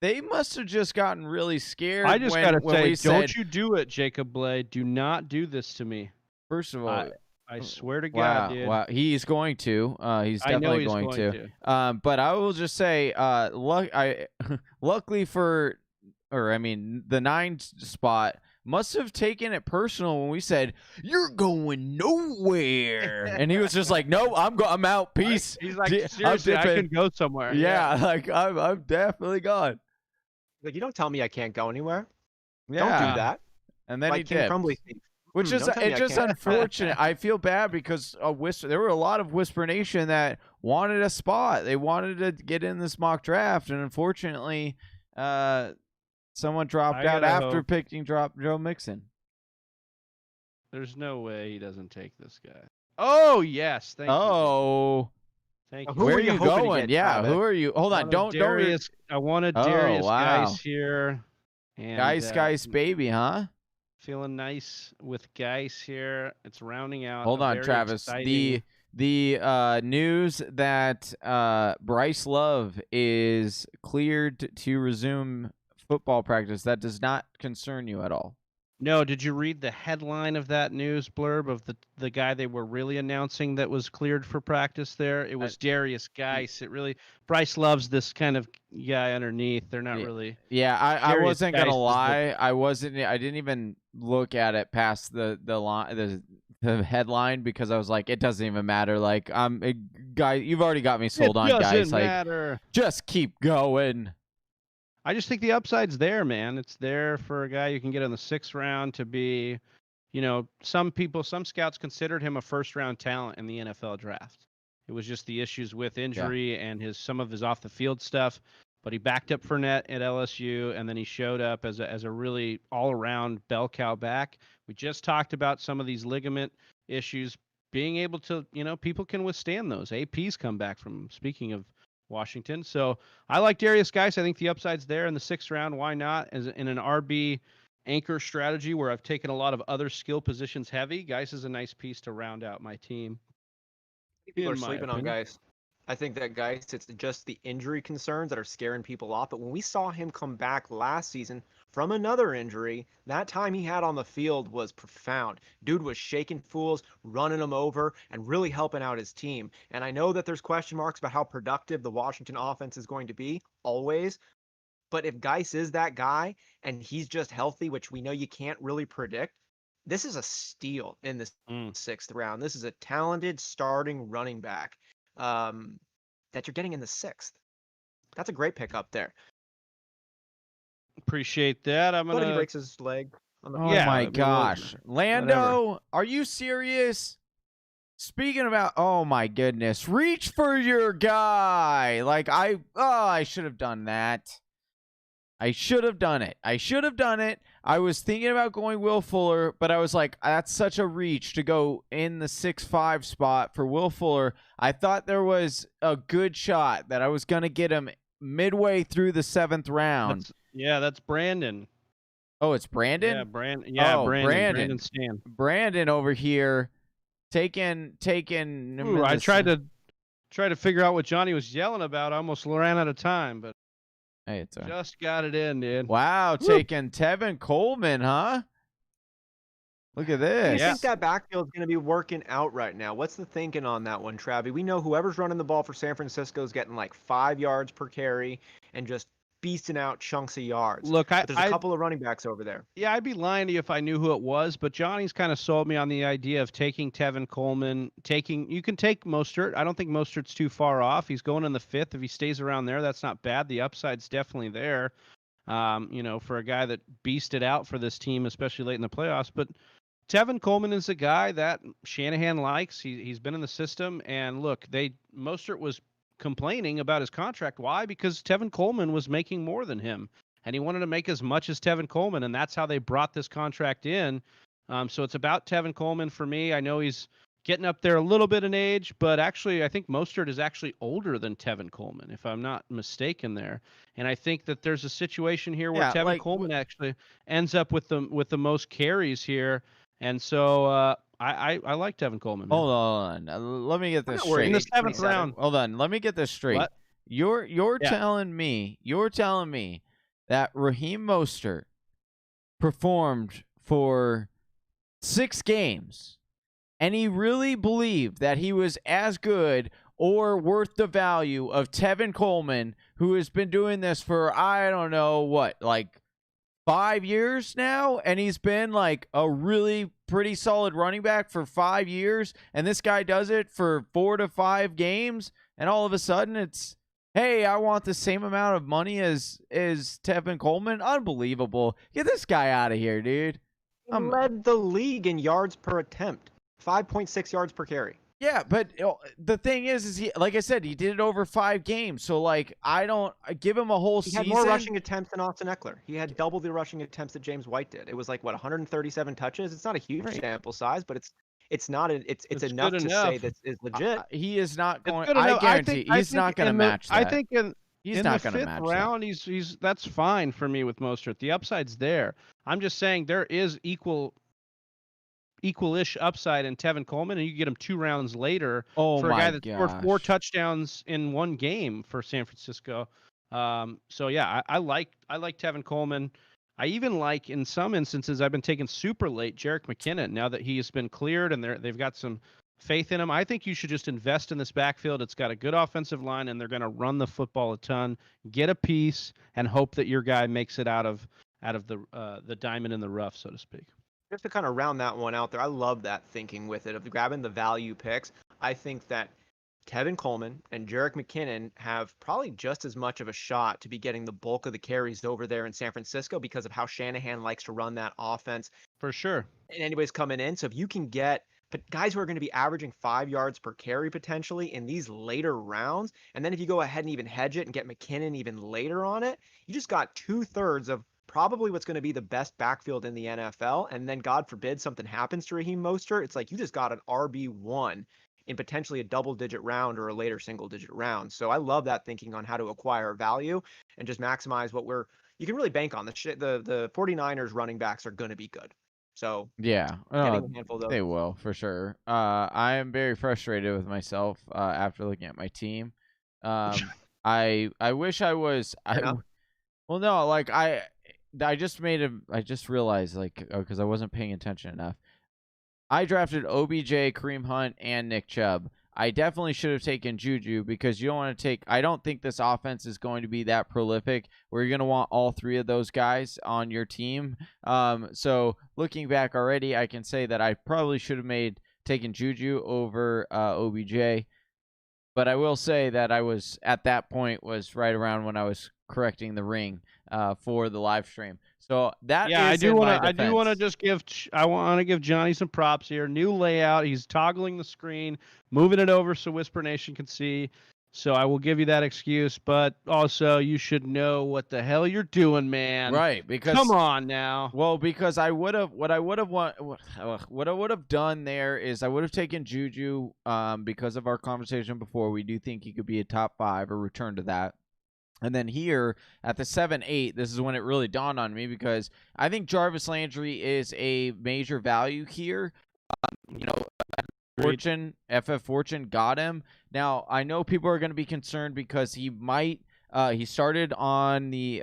they must have just gotten really scared. I just gotta say, don't you do it, Jacob Bley. Do not do this to me. First of all, I swear to God, dude. Wow, he's going to. He's definitely going to. But I will just say, luckily for, the 9 spot must have taken it personal when we said you're going nowhere, and he was just like, "No, I'm out. Peace." He's like, seriously, I can go somewhere. Yeah, like I'm definitely gone. Like, you don't tell me I can't go anywhere. Yeah. Don't do that. And then like he King did. Crumbly. Which is it's just unfortunate. I feel bad because there were a lot of Whisper Nation that wanted a spot. They wanted to get in this mock draft, and unfortunately, someone dropped out after picking Joe Mixon. There's no way he doesn't take this guy. Oh yes, thank you. Oh. Thank you. Who Where are are you you hoping to going? get, Yeah, Travis? who are you? Hold on, don't. I wanted Darius wow. Geis here. And, Geis, baby, huh? Feeling nice with Geis here. It's rounding out. Hold on, Travis. Exciting... The news that Bryce Love is cleared to resume football practice, that does not concern you at all. No, did you read the headline of that news blurb of the guy they were really announcing that was cleared for practice there? It was Darius Geis. Bryce loves this kind of guy underneath. They're not really. Yeah, I wasn't Geis gonna lie. I didn't even look at it past the headline because I was like, it doesn't even matter. Like, guy, you've already got me sold on Geis. Doesn't matter. Like, just keep going. I just think the upside's there, man. It's there for a guy you can get in the 6th round to be, some scouts considered him a 1st-round talent in the NFL draft. It was just the issues with injury and some of his off-the-field stuff. But he backed up Fournette at LSU, and then he showed up as a really all-around bell cow back. We just talked about some of these ligament issues. Being able to, people can withstand those. AP's come back from, speaking of Washington. So I like Darius Geis. I think the upside's there in the 6th round. Why not? As in an RB anchor strategy where I've taken a lot of other skill positions heavy, Geis is a nice piece to round out my team. People are sleeping on Geis. I think that Geis, it's just the injury concerns that are scaring people off. But when we saw him come back last season from another injury, that time he had on the field was profound. Dude was shaking fools, running them over, and really helping out his team. And I know that there's question marks about how productive the Washington offense is going to be, always. But if Geis is that guy, and he's just healthy, which we know you can't really predict, this is a steal in the 6th round. This is a talented starting running back that you're getting in the 6th. That's a great pickup there. Appreciate that. But he breaks his leg. Oh my gosh. Lando, are you serious? Speaking about, oh my goodness, reach for your guy. Like, I should have done that. I should have done it. I was thinking about going Will Fuller, but I was like, that's such a reach to go in the 6'5" spot for Will Fuller. I thought there was a good shot that I was going to get him midway through the 7th round. That's Brandon. Oh, it's Brandon? Yeah, Brandon. Brandon Stan. Brandon over here taking. Ooh, I tried to figure out what Johnny was yelling about. I almost ran out of time, but hey, it's just got it in, dude. Wow, taking Tevin Coleman, huh? Look at Do you this. think that backfield is going to be working out right now? What's the thinking on that one, Travi? We know whoever's running the ball for San Francisco is getting like 5 yards per carry and just beasting out chunks of yards. Look, But there's a couple of running backs over there. Yeah, I'd be lying to you if I knew who it was, but Johnny's kind of sold me on the idea of taking Tevin Coleman. You can take Mostert. I don't think Mostert's too far off. He's going in the 5th. If he stays around there, that's not bad. The upside's definitely there. For a guy that beasted out for this team, especially late in the playoffs. But Tevin Coleman is a guy that Shanahan likes. He's been in the system, and look, Mostert was complaining about his contract. Why? Because Tevin Coleman was making more than him, and he wanted to make as much as Tevin Coleman, and that's how they brought this contract in. So it's about Tevin Coleman for me. I know he's getting up there a little bit in age, but actually I think Mostert is actually older than Tevin Coleman, if I'm not mistaken there. And I think that there's a situation here where Tevin Coleman actually ends up with the most carries here. And so I like Tevin Coleman. Man. Hold on. Let me get this straight. In the 7th round. Hold on. Let me get this straight. What? You're telling me that Raheem Mostert performed for 6 games and he really believed that he was as good or worth the value of Tevin Coleman, who has been doing this for, I don't know what, like 5 years now, and he's been like a really pretty solid running back for 5 years, and this guy does it for 4 to 5 games, and all of a sudden it's, hey, I want the same amount of money as Tevin Coleman? Unbelievable. Get this guy out of here, dude. He led the league in yards per attempt, 5.6 yards per carry. Yeah, but the thing is he, like I said, he did it over 5 games. So, like, I don't give him a whole season. He had more rushing attempts than Austin Eckler. He had double the rushing attempts that James White did. It was like, what, 137 touches? It's not a huge sample size, but it's enough to say that it's legit. He is not going. I guarantee he's not going to match that. I think he's in not the going to 5th match round, he's that's fine for me with Mostert. The upside's there. I'm just saying there is equal-ish upside in Tevin Coleman, and you get him 2 rounds later for a guy that scored 4 touchdowns in 1 game for San Francisco. So yeah, I like Tevin Coleman. I even like, in some instances, I've been taking super late Jerick McKinnon now that he has been cleared and they've got some faith in him. I think you should just invest in this backfield. It's got a good offensive line, and they're going to run the football a ton. Get a piece and hope that your guy makes it out of the diamond in the rough, so to speak. Just to kind of round that one out there, I love that thinking with it of grabbing the value picks. I think that Tevin Coleman and Jerick McKinnon have probably just as much of a shot to be getting the bulk of the carries over there in San Francisco because of how Shanahan likes to run that offense. For sure. And anybody's coming in. So if you can get guys who are going to be averaging 5 yards per carry potentially in these later rounds, and then if you go ahead and even hedge it and get McKinnon even later on it, you just got 2/3 of probably what's going to be the best backfield in the NFL. And then God forbid something happens to Raheem Mostert. It's like you just got an RB1 in potentially a double-digit round or a later single-digit round. So I love that thinking on how to acquire value and just maximize what you can really bank on. The 49ers running backs are going to be good. So yeah, they will for sure. I am very frustrated with myself after looking at my team. I wish I was. Well, no, like I just realized, like, because I wasn't paying attention enough. I drafted OBJ, Kareem Hunt, and Nick Chubb. I definitely should have taken Juju because you don't want to take. I don't think this offense is going to be that prolific where you're going to want all 3 of those guys on your team. So looking back already, I can say that I probably should have taken Juju over OBJ. But I will say that I was at that point was right around when I was correcting the ring for the live stream. So that I do want to give Johnny some props here. New layout. He's toggling the screen, moving it over so Whisper Nation can see. So I will give you that excuse, but also you should know what the hell you're doing, man. Right? Because come on now. Well, because what I would have done there is I would have taken Juju because of our conversation before. We do think he could be a top 5 or return to that. And then here at the 7-8, this is when it really dawned on me because I think Jarvis Landry is a major value here. FF Fortune got him. Now, I know people are going to be concerned because he started on the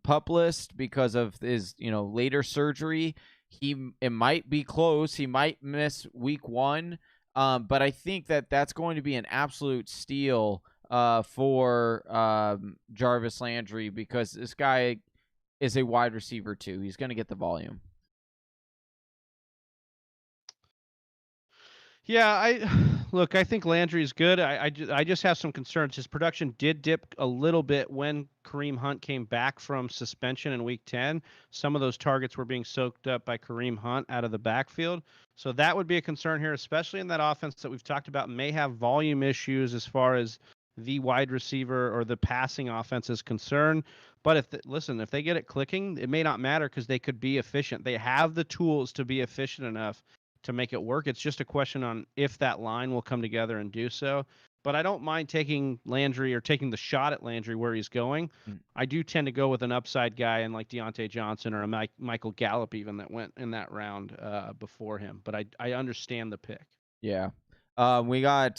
PUP list because of his, later surgery. it might be close. He might miss week 1. But I think that's going to be an absolute steal for Jarvis Landry, because this guy is a wide receiver too. He's going to get the volume. Yeah, I think Landry's good. I just have some concerns. His production did dip a little bit when Kareem Hunt came back from suspension in week 10. Some of those targets were being soaked up by Kareem Hunt out of the backfield. So that would be a concern here, especially in that offense that we've talked about may have volume issues as far as the wide receiver or the passing offense is concerned. But if they get it clicking, it may not matter because they could be efficient. They have the tools to be efficient enough to make it work. It's just a question on if that line will come together and do so. But I don't mind taking Landry or taking the shot at Landry where he's going. I do tend to go with an upside guy in like Deontay Johnson or a Michael Gallup even that went in that round before him. But I understand the pick. Yeah. We got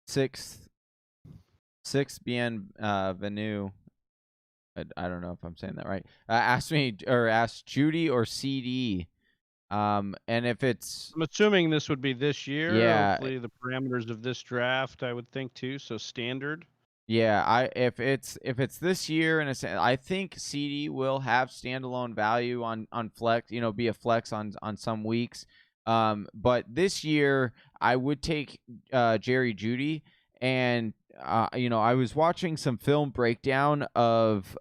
sixth Bien Venu. I don't know if I'm saying that right. Asked Judy or CD. And if it's, I'm assuming this would be this year. Yeah. Hopefully the parameters of this draft, I would think too. So standard. Yeah, if it's this year, and I think CD will have standalone value on flex, be a flex on some weeks. But this year I would take Jerry Jeudy, and I was watching some film breakdown of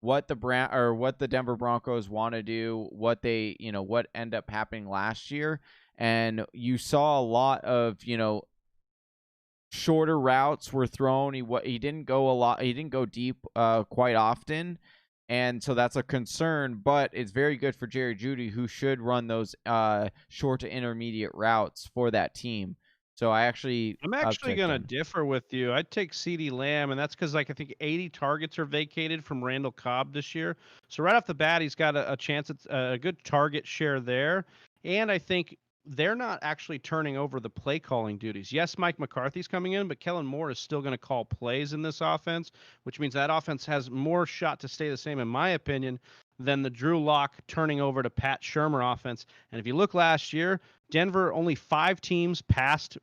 what the Denver Broncos want to do, what they what ended up happening last year, and you saw a lot of shorter routes were thrown. He didn't go a lot. He didn't go deep quite often, and so that's a concern. But it's very good for Jerry Jeudy, who should run those short to intermediate routes for that team. So I'm actually going to differ with you. I'd take CeeDee Lamb, and that's because I think 80 targets are vacated from Randall Cobb this year. So right off the bat, he's got a chance at a good target share there. And I think they're not actually turning over the play calling duties. Yes, Mike McCarthy's coming in, but Kellen Moore is still going to call plays in this offense, which means that offense has more shot to stay the same, in my opinion, than the Drew Lock turning over to Pat Shurmur offense. And if you look last year, Denver, only 5 teams passed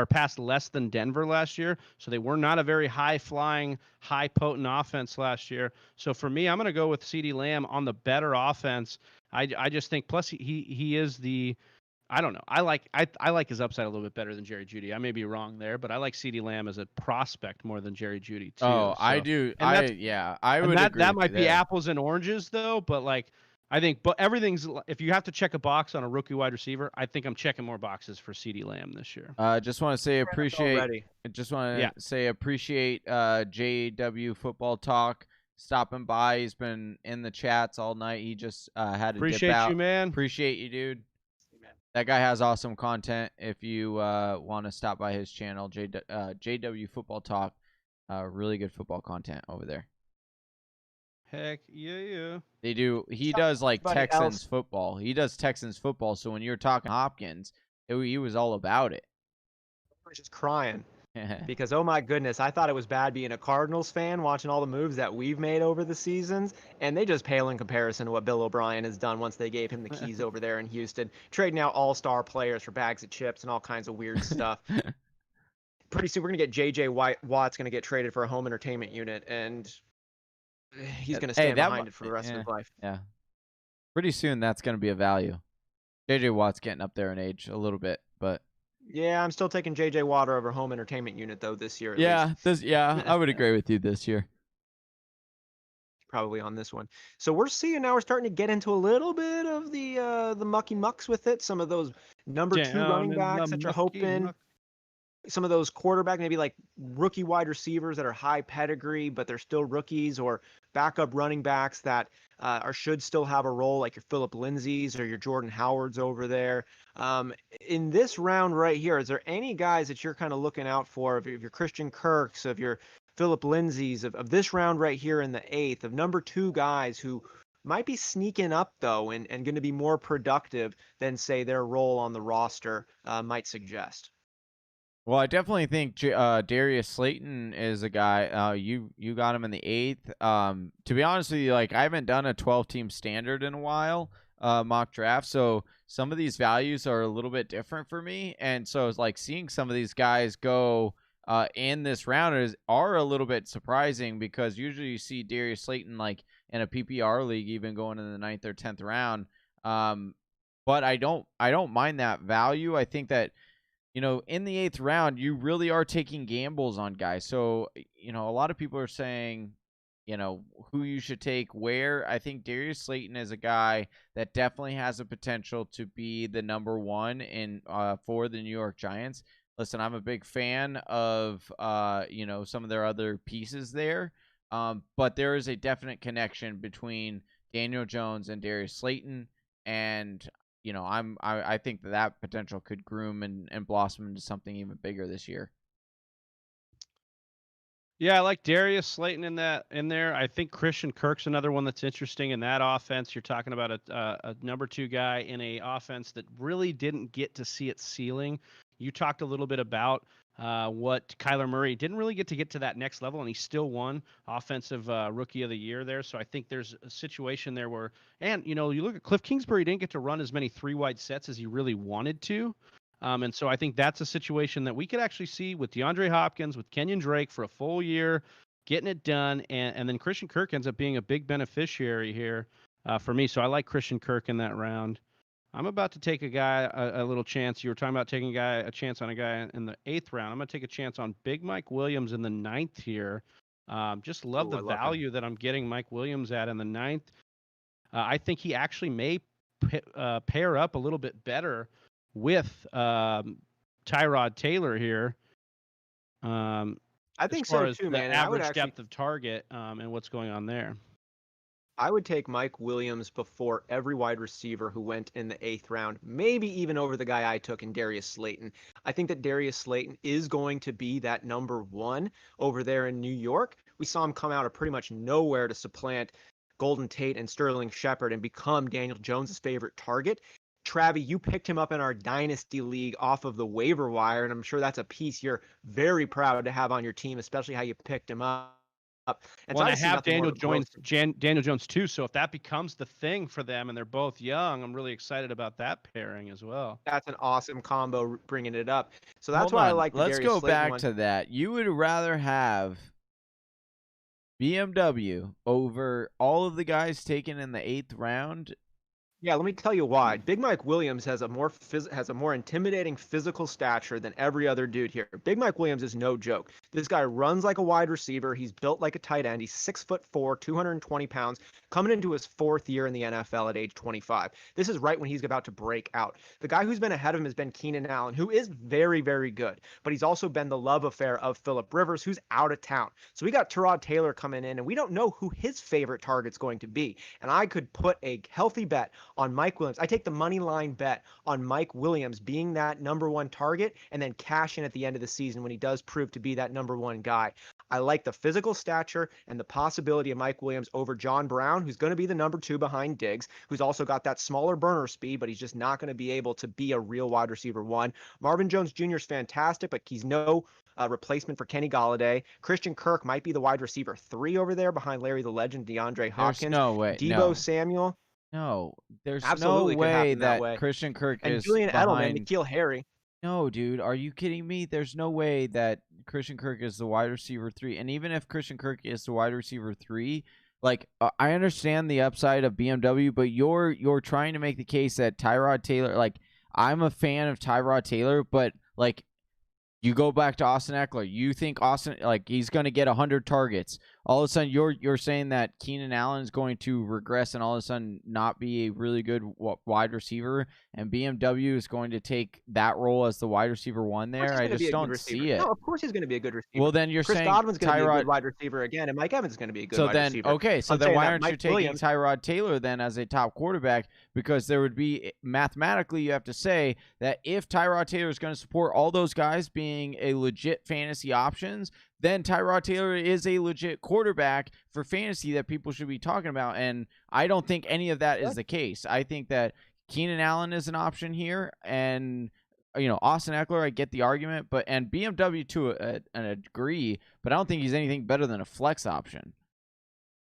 passed less than Denver last year. So they were not a very high flying, high potent offense last year. So for me, I'm going to go with CeeDee Lamb on the better offense. I just think, plus he is the, I don't know. I like his upside a little bit better than Jerry Jeudy. I may be wrong there, but I like CeeDee Lamb as a prospect more than Jerry Jeudy too. Oh, so, I do. I would agree. That might be apples and oranges though, but I think, but everything's, if you have to check a box on a rookie wide receiver, I think I'm checking more boxes for CeeDee Lamb this year. Just want to say appreciate JW Football Talk stopping by. He's been in the chats all night. He just had to appreciate dip out. You, man. Appreciate you, dude. That guy has awesome content. If you want to stop by his channel, JW Football Talk, really good football content over there. Heck yeah. They do. He does like Texans football. He does Texans football. So when you're talking Hopkins, he was all about it. I was just crying because, oh my goodness, I thought it was bad being a Cardinals fan watching all the moves that we've made over the seasons, and they just pale in comparison to what Bill O'Brien has done once they gave him the keys over there in Houston, trading out all-star players for bags of chips and all kinds of weird stuff. Pretty soon we're going to get J.J. Watt's going to get traded for a home entertainment unit, and he's going to stand behind it for the rest of his life. Yeah. Pretty soon that's going to be a value. J.J. Watt's getting up there in age a little bit, but yeah, I'm still taking J.J. Watt over home entertainment unit though this year. I would agree with you this year. Probably on this one. So we're starting to get into a little bit of the mucky mucks with it. Some of those number 2 running backs that you're hoping. Some of those quarterback, maybe like rookie wide receivers that are high pedigree, but they're still rookies, or backup running backs that should still have a role, like your Phillip Lindsays or your Jordan Howards over there. In this round right here, is there any guys that you're kind of looking out for, of your Christian Kirks, of your Phillip Lindsays, of this round right here in the 8th, of number 2 guys who might be sneaking up though and going to be more productive than, say, their role on the roster might suggest? Well, I definitely think Darius Slayton is a guy. You got him in the 8th. To be honest with you, like I haven't done a 12-team standard in a while, mock draft. So some of these values are a little bit different for me, and so it's like seeing some of these guys go in this round are a little bit surprising because usually you see Darius Slayton like in a PPR league even going in the 9th or 10th round. But I don't mind that value. I think that in the 8th round, you really are taking gambles on guys. So, a lot of people are saying, who you should take where. I think Darius Slayton is a guy that definitely has a potential to be the number 1 for the New York Giants. Listen, I'm a big fan of, some of their other pieces there. But there is a definite connection between Daniel Jones and Darius Slayton. And I think that potential could groom and blossom into something even bigger this year. Yeah, I like Darius Slayton in there. I think Christian Kirk's another one that's interesting in that offense. You're talking about a number 2 guy in a offense that really didn't get to see its ceiling. You talked a little bit about what Kyler Murray didn't really get to that next level, and he still won Offensive Rookie of the Year there. So I think there's a situation there where, and you look at Cliff Kingsbury didn't get to run as many 3-wide sets as he really wanted to. And so I think that's a situation that we could actually see with DeAndre Hopkins, with Kenyon Drake for a full year, getting it done. And then Christian Kirk ends up being a big beneficiary here for me. So I like Christian Kirk in that round. I'm about to take a guy a little chance. You were talking about taking a chance on a guy in the 8th round. I'm going to take a chance on Big Mike Williams in the 9th here. Just love the value that I'm getting Mike Williams at in the 9th. I think he actually may pair up a little bit better with Tyrod Taylor here. I think so too, man. The average depth of target and what's going on there. I would take Mike Williams before every wide receiver who went in the 8th round, maybe even over the guy I took in Darius Slayton. I think that Darius Slayton is going to be that number 1 over there in New York. We saw him come out of pretty much nowhere to supplant Golden Tate and Sterling Shepard and become Daniel Jones's favorite target. Travi, you picked him up in our Dynasty League off of the waiver wire, and I'm sure that's a piece you're very proud to have on your team, especially how you picked him up. And well, I have Daniel Jones too, so if that becomes the thing for them and they're both young, I'm really excited about that pairing as well. That's an awesome combo, bringing it up. So that's why I like the Let's Darius go Slayton back one. to that. You would rather have BMW over all of the guys taken in the 8th round? Yeah, let me tell you why. Big Mike Williams has a more intimidating physical stature than every other dude here. Big Mike Williams is no joke. This guy runs like a wide receiver. He's built like a tight end. He's 6'4", 220 pounds, coming into his 4th year in the NFL at age 25. This is right when he's about to break out. The guy who's been ahead of him has been Keenan Allen, who is very, very good, but he's also been the love affair of Phillip Rivers, who's out of town. So we got Tyrod Taylor coming in, and we don't know who his favorite target's going to be. And I could put a healthy bet on Mike Williams. I take the money line bet on Mike Williams being that number 1 target and then cash in at the end of the season when he does prove to be that number 1 guy. I like the physical stature and the possibility of Mike Williams over John Brown, who's going to be the number 2 behind Diggs, who's also got that smaller burner speed, but he's just not going to be able to be a real wide receiver 1. Marvin Jones Jr. is fantastic, but he's no replacement for Kenny Golladay. Christian Kirk might be the wide receiver 3 over there behind Larry the Legend, DeAndre Hopkins. There's no way. Deebo Samuel. No, there's Absolutely no way that Christian Kirk and is Julian behind... Edelman, N'Keal Harry. No, dude, are you kidding me? There's no way that Christian Kirk is the wide receiver 3. And even if Christian Kirk is the wide receiver 3, like I understand the upside of BMW, but you're trying to make the case that Tyrod Taylor, like I'm a fan of Tyrod Taylor, but like you go back to Austin Eckler, you think Austin, like he's going to get 100 targets. All of a sudden, you're saying that Keenan Allen is going to regress and all of a sudden not be a really good wide receiver, and BMW is going to take that role as the wide receiver 1 there. I just don't see it. No, of course he's going to be a good receiver. Well, then you're Chris saying Godwin's going to be a Tyrod... good wide receiver again, and Mike Evans is going to be a good wide receiver. Okay, so I'm then why that aren't Mike you taking Williams... Tyrod Taylor then as a top quarterback? Because there would be, mathematically, you have to say that if Tyrod Taylor is going to support all those guys being a legit fantasy options, then Tyrod Taylor is a legit quarterback for fantasy that people should be talking about. And I don't think any of that is the case. I think that Keenan Allen is an option here, and Austin Eckler, I get the argument, and BMW to a degree, but I don't think he's anything better than a flex option.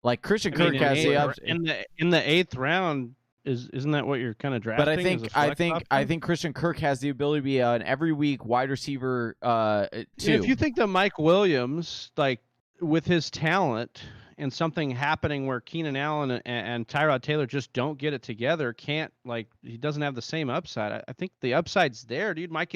Like Christian Kirk has in the 8th round. Isn't that what you're kind of drafting? But I think Christian Kirk has the ability to be an every week wide receiver too. If you think that Mike Williams, like with his talent and something happening where Keenan Allen and Tyrod Taylor just don't get it together, he doesn't have the same upside. I think the upside's there, dude. Mike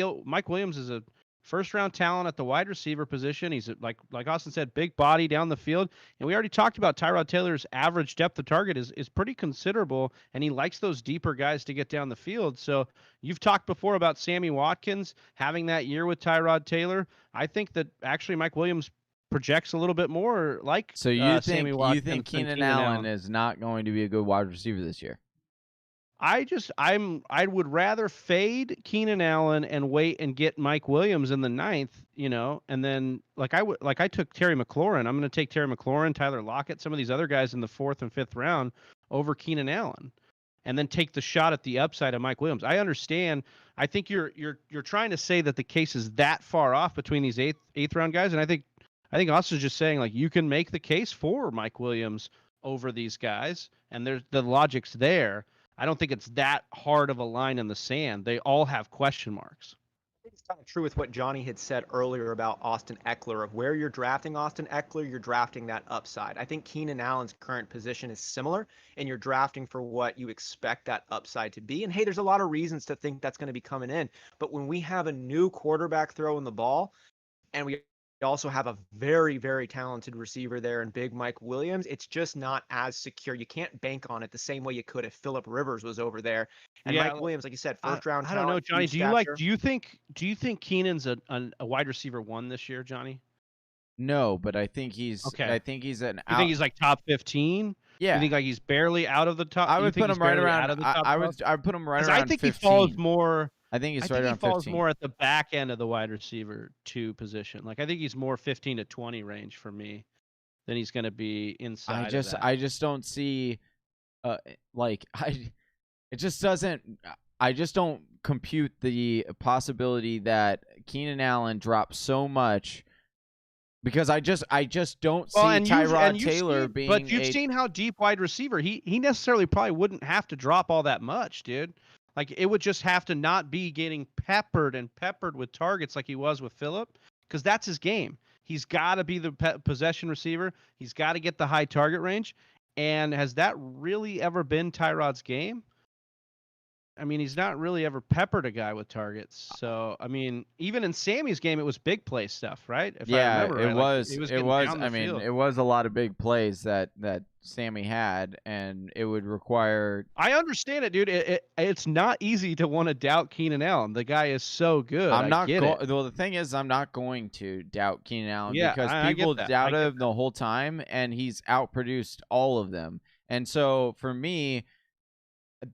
Williams is a first-round talent at the wide receiver position. He's like Austin said, big body down the field. And we already talked about Tyrod Taylor's average depth of target is pretty considerable, and he likes those deeper guys to get down the field. So you've talked before about Sammy Watkins having that year with Tyrod Taylor. I think that actually Mike Williams projects a little bit more like So you Sammy Watkins. You think Keenan Allen is not going to be a good wide receiver this year? I would rather fade Keenan Allen and wait and get Mike Williams in the 9th, and then I took Terry McLaurin. I'm going to take Terry McLaurin, Tyler Lockett, some of these other guys in the 4th and 5th round over Keenan Allen, and then take the shot at the upside of Mike Williams. I understand. I think you're trying to say that the case is that far off between these 8th round guys, and I think Austin's just saying like you can make the case for Mike Williams over these guys, and the logic's there. I don't think it's that hard of a line in the sand. They all have question marks. I think it's kind of true with what Johnny had said earlier about Austin Eckler, of where you're drafting Austin Eckler, you're drafting that upside. I think Keenan Allen's current position is similar, and you're drafting for what you expect that upside to be. And hey, there's a lot of reasons to think that's going to be coming in. But when we have a new quarterback throwing the ball, and we also have a very, very talented receiver there in Big Mike Williams, it's just not as secure. You can't bank on it the same way you could if Phillip Rivers was over there. And Mike Williams, like you said, first round talent. I don't know, Johnny. Do you think Keenan's a wide receiver 1 this year, Johnny? No, but I think he's okay. I think he's an. You think he's like top 15? Yeah. You think like he's barely out of the top? I would put him right around. I would put him right around. I think 15. he falls more. I think he's right around 15. He falls 15. more at the back end of the wide receiver 2 position. Like I think he's more 15 to 20 range for me than he's going to be inside. I just don't see, it just doesn't. I just don't compute the possibility that Keenan Allen drops so much. Because I just don't see Tyrod Taylor being. But you've seen how deep wide receiver he necessarily probably wouldn't have to drop all that much, dude. Like it would just have to not be getting peppered with targets like he was with Phillip, because that's his game. He's got to be the possession receiver. He's got to get the high target range. And has that really ever been Tyrod's game? I mean, he's not really ever peppered a guy with targets. So, I mean, even in Sammy's game, it was big play stuff, right? It was. I mean, it was a lot of big plays that Sammy had, and it would require. I understand it, dude. It's not easy to want to doubt Keenan Allen. The guy is so good. Well, the thing is, I'm not going to doubt Keenan Allen because people doubted him the whole time, and he's outproduced all of them. And so, for me,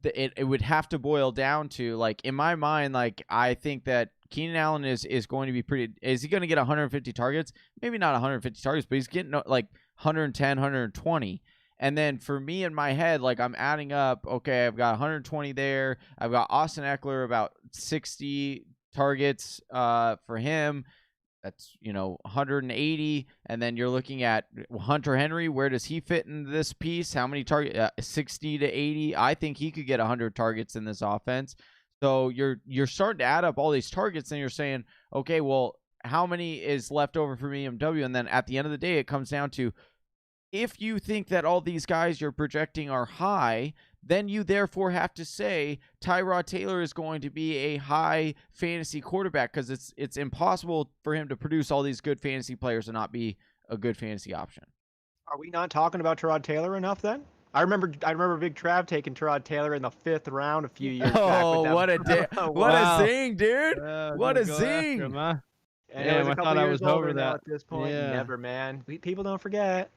it would have to boil down to, like, in my mind, like, I think that Keenan Allen is going to be pretty. Is he going to get 150 targets? Maybe not 150 targets, but he's getting like 110, 120. And then for me in my head, like, I'm adding up, okay, I've got 120 there. I've got Austin Eckler, about 60 targets for him. That's, 180. And then you're looking at Hunter Henry. Where does he fit in this piece? How many targets? 60 to 80. I think he could get 100 targets in this offense. So you're starting to add up all these targets, and you're saying, okay, well, how many is left over for BMW? And then at the end of the day, it comes down to, if you think that all these guys you're projecting are high, then you therefore have to say Tyrod Taylor is going to be a high fantasy quarterback, because it's impossible for him to produce all these good fantasy players and not be a good fantasy option. Are we not talking about Tyrod Taylor enough then? I remember Big Trav taking Tyrod Taylor in the 5th round a few years back. Oh, what a zing, dude! What a zing! And it was a couple years over that at this point. Yeah. Never, man. People don't forget.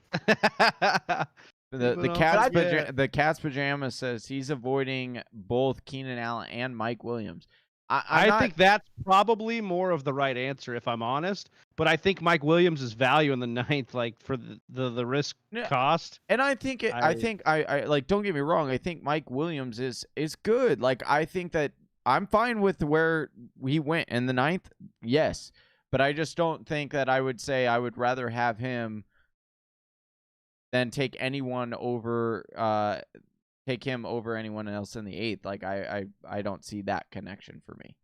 The cat's pajamas says he's avoiding both Keenan Allen and Mike Williams. I think that's probably more of the right answer, if I'm honest. But I think Mike Williams' value in the 9th, like, for the risk cost. And I think I like, don't get me wrong, I think Mike Williams is good. Like, I think that I'm fine with where he went in the 9th. Yes. But I just don't think that I would say I would rather have him than take anyone over, take him over anyone else in the 8th. Like I don't see that connection for me.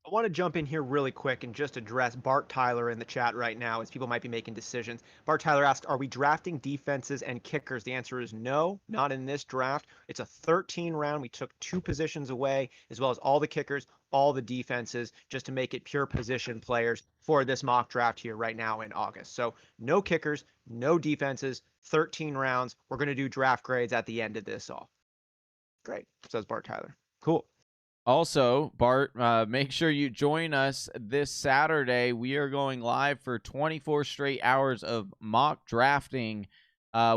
I want to jump in here really quick and just address Bart Tyler in the chat right now as people might be making decisions. Bart Tyler asked, are we drafting defenses and kickers? The answer is no, not in this draft. It's a 13 round. We took 2 positions away, as well as all the kickers, all the defenses, just to make it pure position players for this mock draft here right now in August. So no kickers, no defenses, 13 rounds. We're going to do draft grades at the end of this all. Great, says Bart Tyler. Cool. Also, Bart, make sure you join us this Saturday. We are going live for 24 straight hours of mock drafting,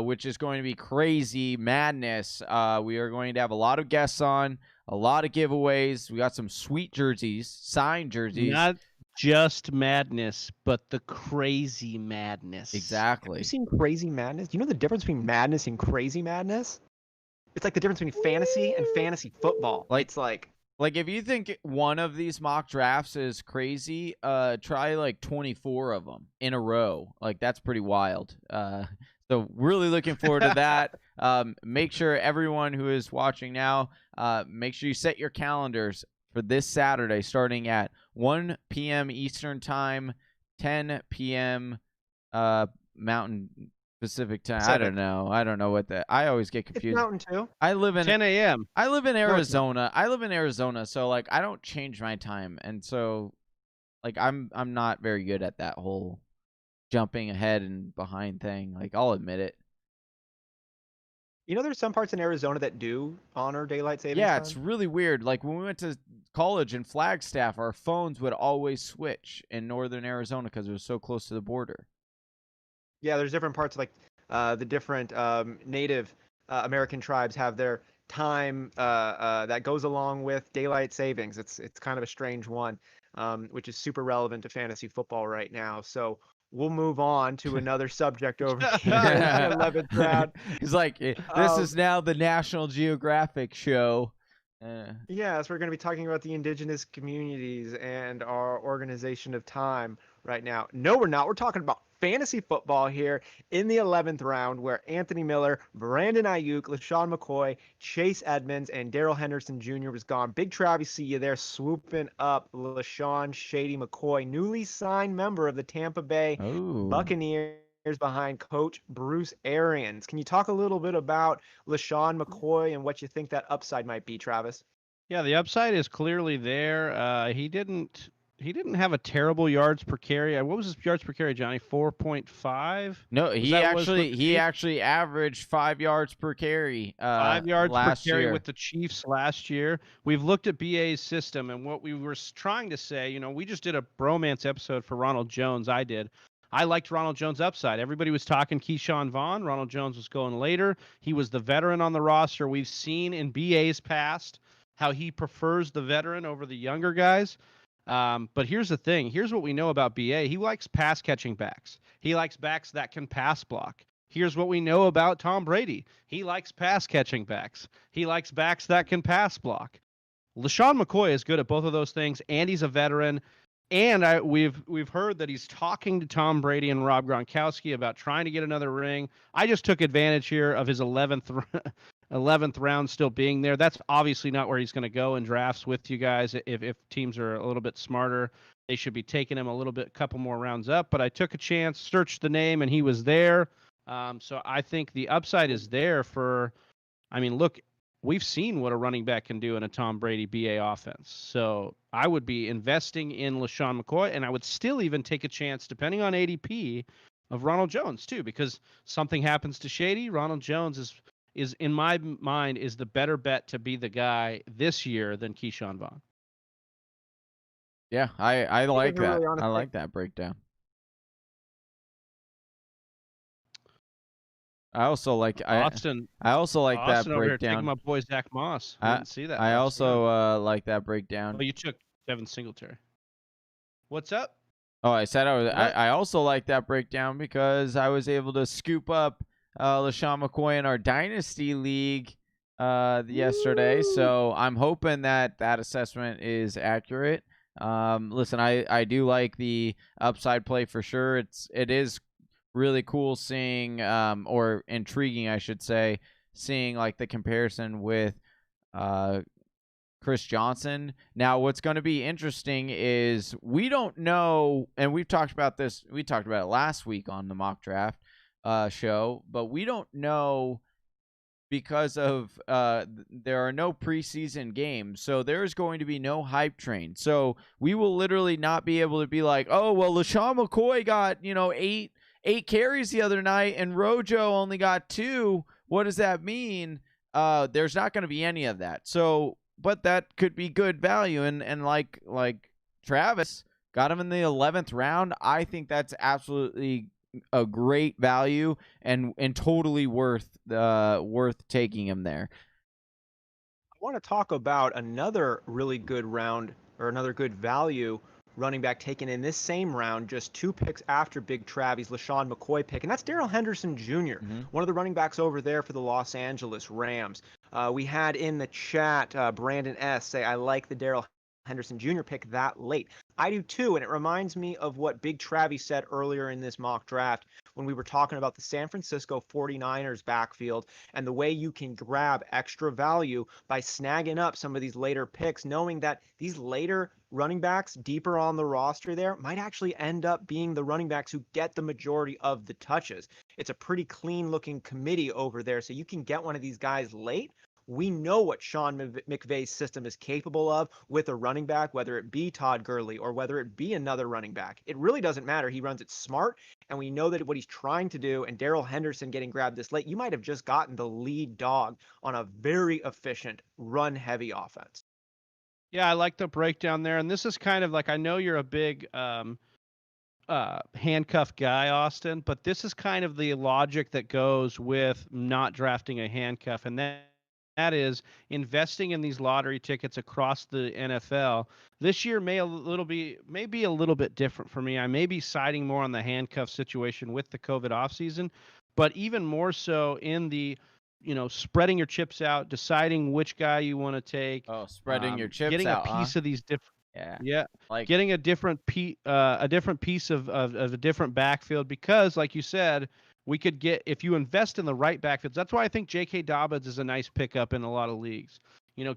which is going to be crazy madness. We are going to have a lot of guests on, a lot of giveaways. We got some sweet jerseys, signed jerseys. Not just madness, but the crazy madness. Exactly. Have you seen Crazy Madness? Do you know the difference between madness and crazy madness? It's like the difference between fantasy and fantasy football. It's like if you think one of these mock drafts is crazy, try like 24 of them in a row. Like that's pretty wild. So really looking forward to that. Make sure everyone who is watching now, make sure you set your calendars for this Saturday, starting at 1 p.m. Eastern time, 10 p.m. Mountain Pacific time. Pacific. I don't know what that. I always get it's confused. Mountain too. I live in 10 a.m. I live in it's not. Arizona. So like I don't change my time, and so like I'm not very good at that whole jumping ahead and behind thing. Like I'll admit it. You know, there's some parts in Arizona that do honor daylight savings Yeah, time? it's really weird. Like when we went to college in Flagstaff, our phones would always switch in northern Arizona because it was so close to the border. Yeah, there's different parts, like the different Native American tribes have their time that goes along with daylight savings. It's kind of a strange one, which is super relevant to fantasy football right now. So we'll move on to another subject over here. 11th round. He's like, this is now the National Geographic show. Yes, we're going to be talking about the indigenous communities and our organization of time right now. No, we're not. We're talking about fantasy football here in the 11th round, where Anthony Miller, Brandon Ayuk, LaShawn McCoy, Chase Edmonds, and Daryl Henderson Jr. was gone. Big Travis, see you there swooping up LaShawn Shady McCoy, newly signed member of the Tampa Bay Buccaneers behind Coach Bruce Arians. Can you talk a little bit about LaShawn McCoy and what you think that upside might be, Travis? Yeah, the upside is clearly there. He didn't have a terrible yards per carry. What was his yards per carry, Johnny? 4.5? No, he actually averaged 5 yards per carry. 5 yards per carry year with the Chiefs last year. We've looked at BA's system, and what we were trying to say, you know, we just did a bromance episode for Ronald Jones. I liked Ronald Jones' upside. Everybody was talking Keyshawn Vaughn. Ronald Jones was going later. He was the veteran on the roster. We've seen in BA's past how he prefers the veteran over the younger guys. But here's the thing. Here's what we know about BA. He likes pass catching backs. He likes backs that can pass block. Here's what we know about Tom Brady. He likes pass catching backs. He likes backs that can pass block. LaShawn McCoy is good at both of those things, and he's a veteran. And we've heard that he's talking to Tom Brady and Rob Gronkowski about trying to get another ring. I just took advantage here of his 11th round still being there. That's obviously not where he's going to go in drafts with you guys. If teams are a little bit smarter, they should be taking him a couple more rounds up. But I took a chance, searched the name, and he was there. So I think the upside is there look, we've seen what a running back can do in a Tom Brady BA offense. So I would be investing in LaShawn McCoy, and I would still even take a chance, depending on ADP, of Ronald Jones too, because something happens to Shady. Ronald Jones is in my mind is the better bet to be the guy this year than Keyshawn Vaughn. Yeah, I like that. Really I like that breakdown. I also like Austin that over here breakdown. taking my boy Zach Moss. I didn't see that. I also like that breakdown. Oh, you took Devin Singletary. What's up? Oh, I said I also like that breakdown because I was able to scoop up LaShawn McCoy in our Dynasty League yesterday, Woo! so I'm hoping that that assessment is accurate. Listen, I do like the upside play for sure. It is really cool seeing or intriguing, I should say, seeing like the comparison with Chris Johnson. Now, what's going to be interesting is we don't know, and we've talked about this. We talked about it last week on the mock draft show, but we don't know because of there are no preseason games, so there's going to be no hype train. So we will literally not be able to be like, oh well, LaShawn McCoy got eight carries the other night, and Rojo only got 2. What does that mean? There's not going to be any of that. So, but that could be good value, and like Travis got him in the 11th round. I think that's absolutely a great value and totally worth taking him there. I want to talk about another really good round or another good value running back taken in this same round, just 2 picks after Big Travis LaShawn McCoy pick, and that's Daryl Henderson Jr., one of the running backs over there for the Los Angeles Rams. We had in the chat Brandon S. say, I like the Daryl Henderson Jr. pick that late. I do too, and it reminds me of what Big Travis said earlier in this mock draft when we were talking about the San Francisco 49ers backfield and the way you can grab extra value by snagging up some of these later picks, knowing that these later running backs deeper on the roster there might actually end up being the running backs who get the majority of the touches. It's a pretty clean looking committee over there, so you can get one of these guys late. We know what Sean McVay's system is capable of with a running back, whether it be Todd Gurley or whether it be another running back. It really doesn't matter. He runs it smart, and we know that what he's trying to do, and Daryl Henderson getting grabbed this late, you might have just gotten the lead dog on a very efficient, run-heavy offense. Yeah, I like the breakdown there. And this is kind of like, I know you're a big handcuff guy, Austin, but this is kind of the logic that goes with not drafting a handcuff. And that is investing in these lottery tickets across the NFL. This year may be a little bit different for me. I may be siding more on the handcuff situation with the COVID offseason, but even more so in the spreading your chips out, deciding which guy you want to take. Oh, spreading your chips getting out, a piece of these different. Yeah, like getting a different piece of a different backfield, because, like you said, we could get, if you invest in the right backfields. That's why I think J.K. Dobbins is a nice pickup in a lot of leagues.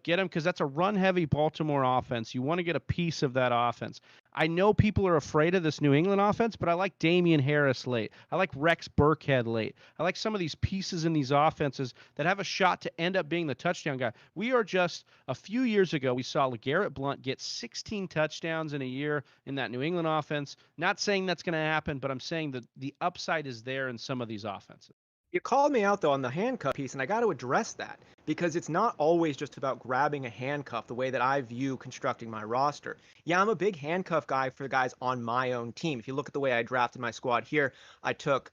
Get him because that's a run-heavy Baltimore offense. You want to get a piece of that offense. I know people are afraid of this New England offense, but I like Damian Harris late. I like Rex Burkhead late. I like some of these pieces in these offenses that have a shot to end up being the touchdown guy. We are just a few years ago, we saw LeGarrette Blount get 16 touchdowns in a year in that New England offense. Not saying that's going to happen, but I'm saying that the upside is there in some of these offenses. You called me out, though, on the handcuff piece, and I got to address that because it's not always just about grabbing a handcuff the way that I view constructing my roster. Yeah, I'm a big handcuff guy for the guys on my own team. If you look at the way I drafted my squad here, I took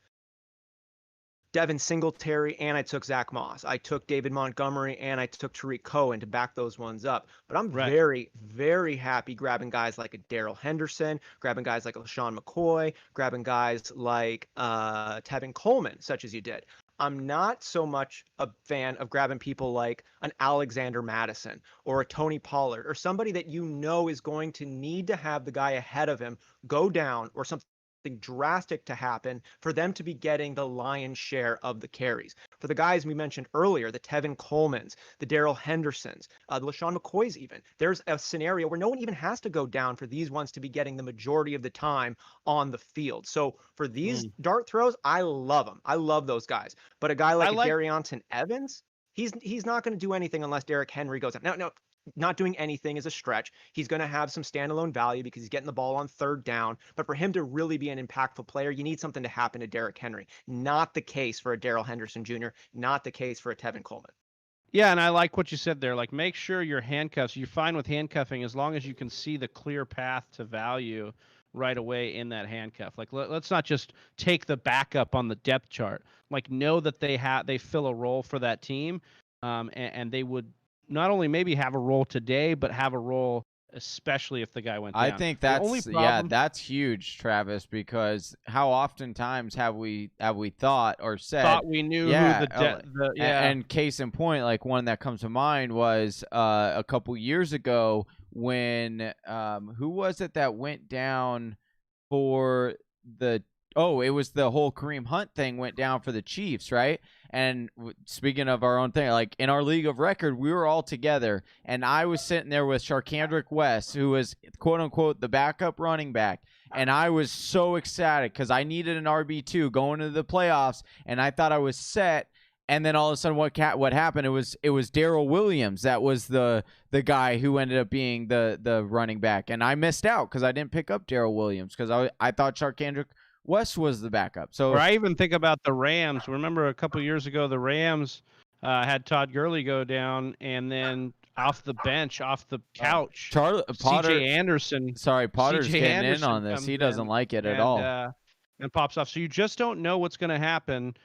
Devin Singletary and I took Zach Moss. I took David Montgomery and I took Tariq Cohen to back those ones up. But I'm very, very happy grabbing guys like a Daryl Henderson, grabbing guys like LaShawn McCoy, grabbing guys like Tevin Coleman, such as you did. I'm not so much a fan of grabbing people like an Alexander Madison or a Tony Pollard or somebody that you know is going to need to have the guy ahead of him go down or something drastic to happen for them to be getting the lion's share of the carries. For the guys we mentioned earlier, the Tevin Colemans, the Daryl Hendersons, the LaShawn McCoys even, there's a scenario where no one even has to go down for these ones to be getting the majority of the time on the field. So for these dart throws, I love them. I love those guys. But a guy like Darrionton Evans, he's not going to do anything unless Derrick Henry goes out. No, not doing anything is a stretch. He's going to have some standalone value because he's getting the ball on third down. But for him to really be an impactful player, you need something to happen to Derrick Henry. Not the case for a Daryl Henderson Jr., not the case for a Tevin Coleman. Yeah, and I like what you said there. Like, make sure your handcuffs, you're fine with handcuffing as long as you can see the clear path to value right away in that handcuff. Like, let's not just take the backup on the depth chart. Like, know that they fill a role for that team, and they would not only maybe have a role today, but have a role especially if the guy went down. I think that's huge, Travis, because how oftentimes have we thought or said we knew who and case in point, like one that comes to mind was a couple years ago when who was it that went down for it was the whole Kareem Hunt thing went down for the Chiefs, right? And speaking of our own thing, like in our league of record, we were all together, and I was sitting there with Sharkandrick West, who was quote unquote the backup running back, and I was so excited because I needed an RB2 going into the playoffs, and I thought I was set. And then all of a sudden, what happened? It was Daryl Williams that was the guy who ended up being the running back, and I missed out because I didn't pick up Daryl Williams because I thought Sharkandrick West was the backup. So, or I even think about the Rams. Remember a couple years ago, the Rams had Todd Gurley go down, and then off the bench, off the couch, Potter, C.J. Anderson. Sorry, Potter's C.J. getting Anderson in on this. He doesn't like it at all. And pops off. So you just don't know what's going to happen.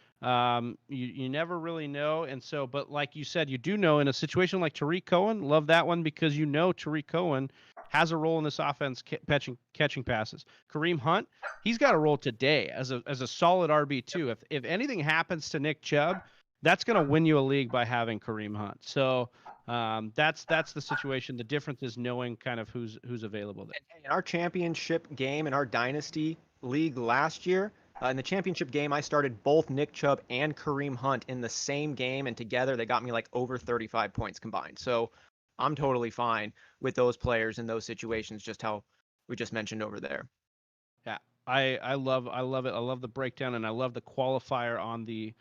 You never really know. And so, but like you said, you do know in a situation like Tariq Cohen. Love that one because you know Tariq Cohen has a role in this offense catching passes. Kareem Hunt, he's got a role today as a solid RB2. If anything happens to Nick Chubb, that's going to win you a league by having Kareem Hunt. So that's the situation. The difference is knowing kind of who's available there. In our championship game in our dynasty league last year, in the championship game, I started both Nick Chubb and Kareem Hunt in the same game, and together they got me like over 35 points combined. So I'm totally fine with those players in those situations, just how we just mentioned over there. Yeah, I love it. I love the breakdown, and I love the qualifier on the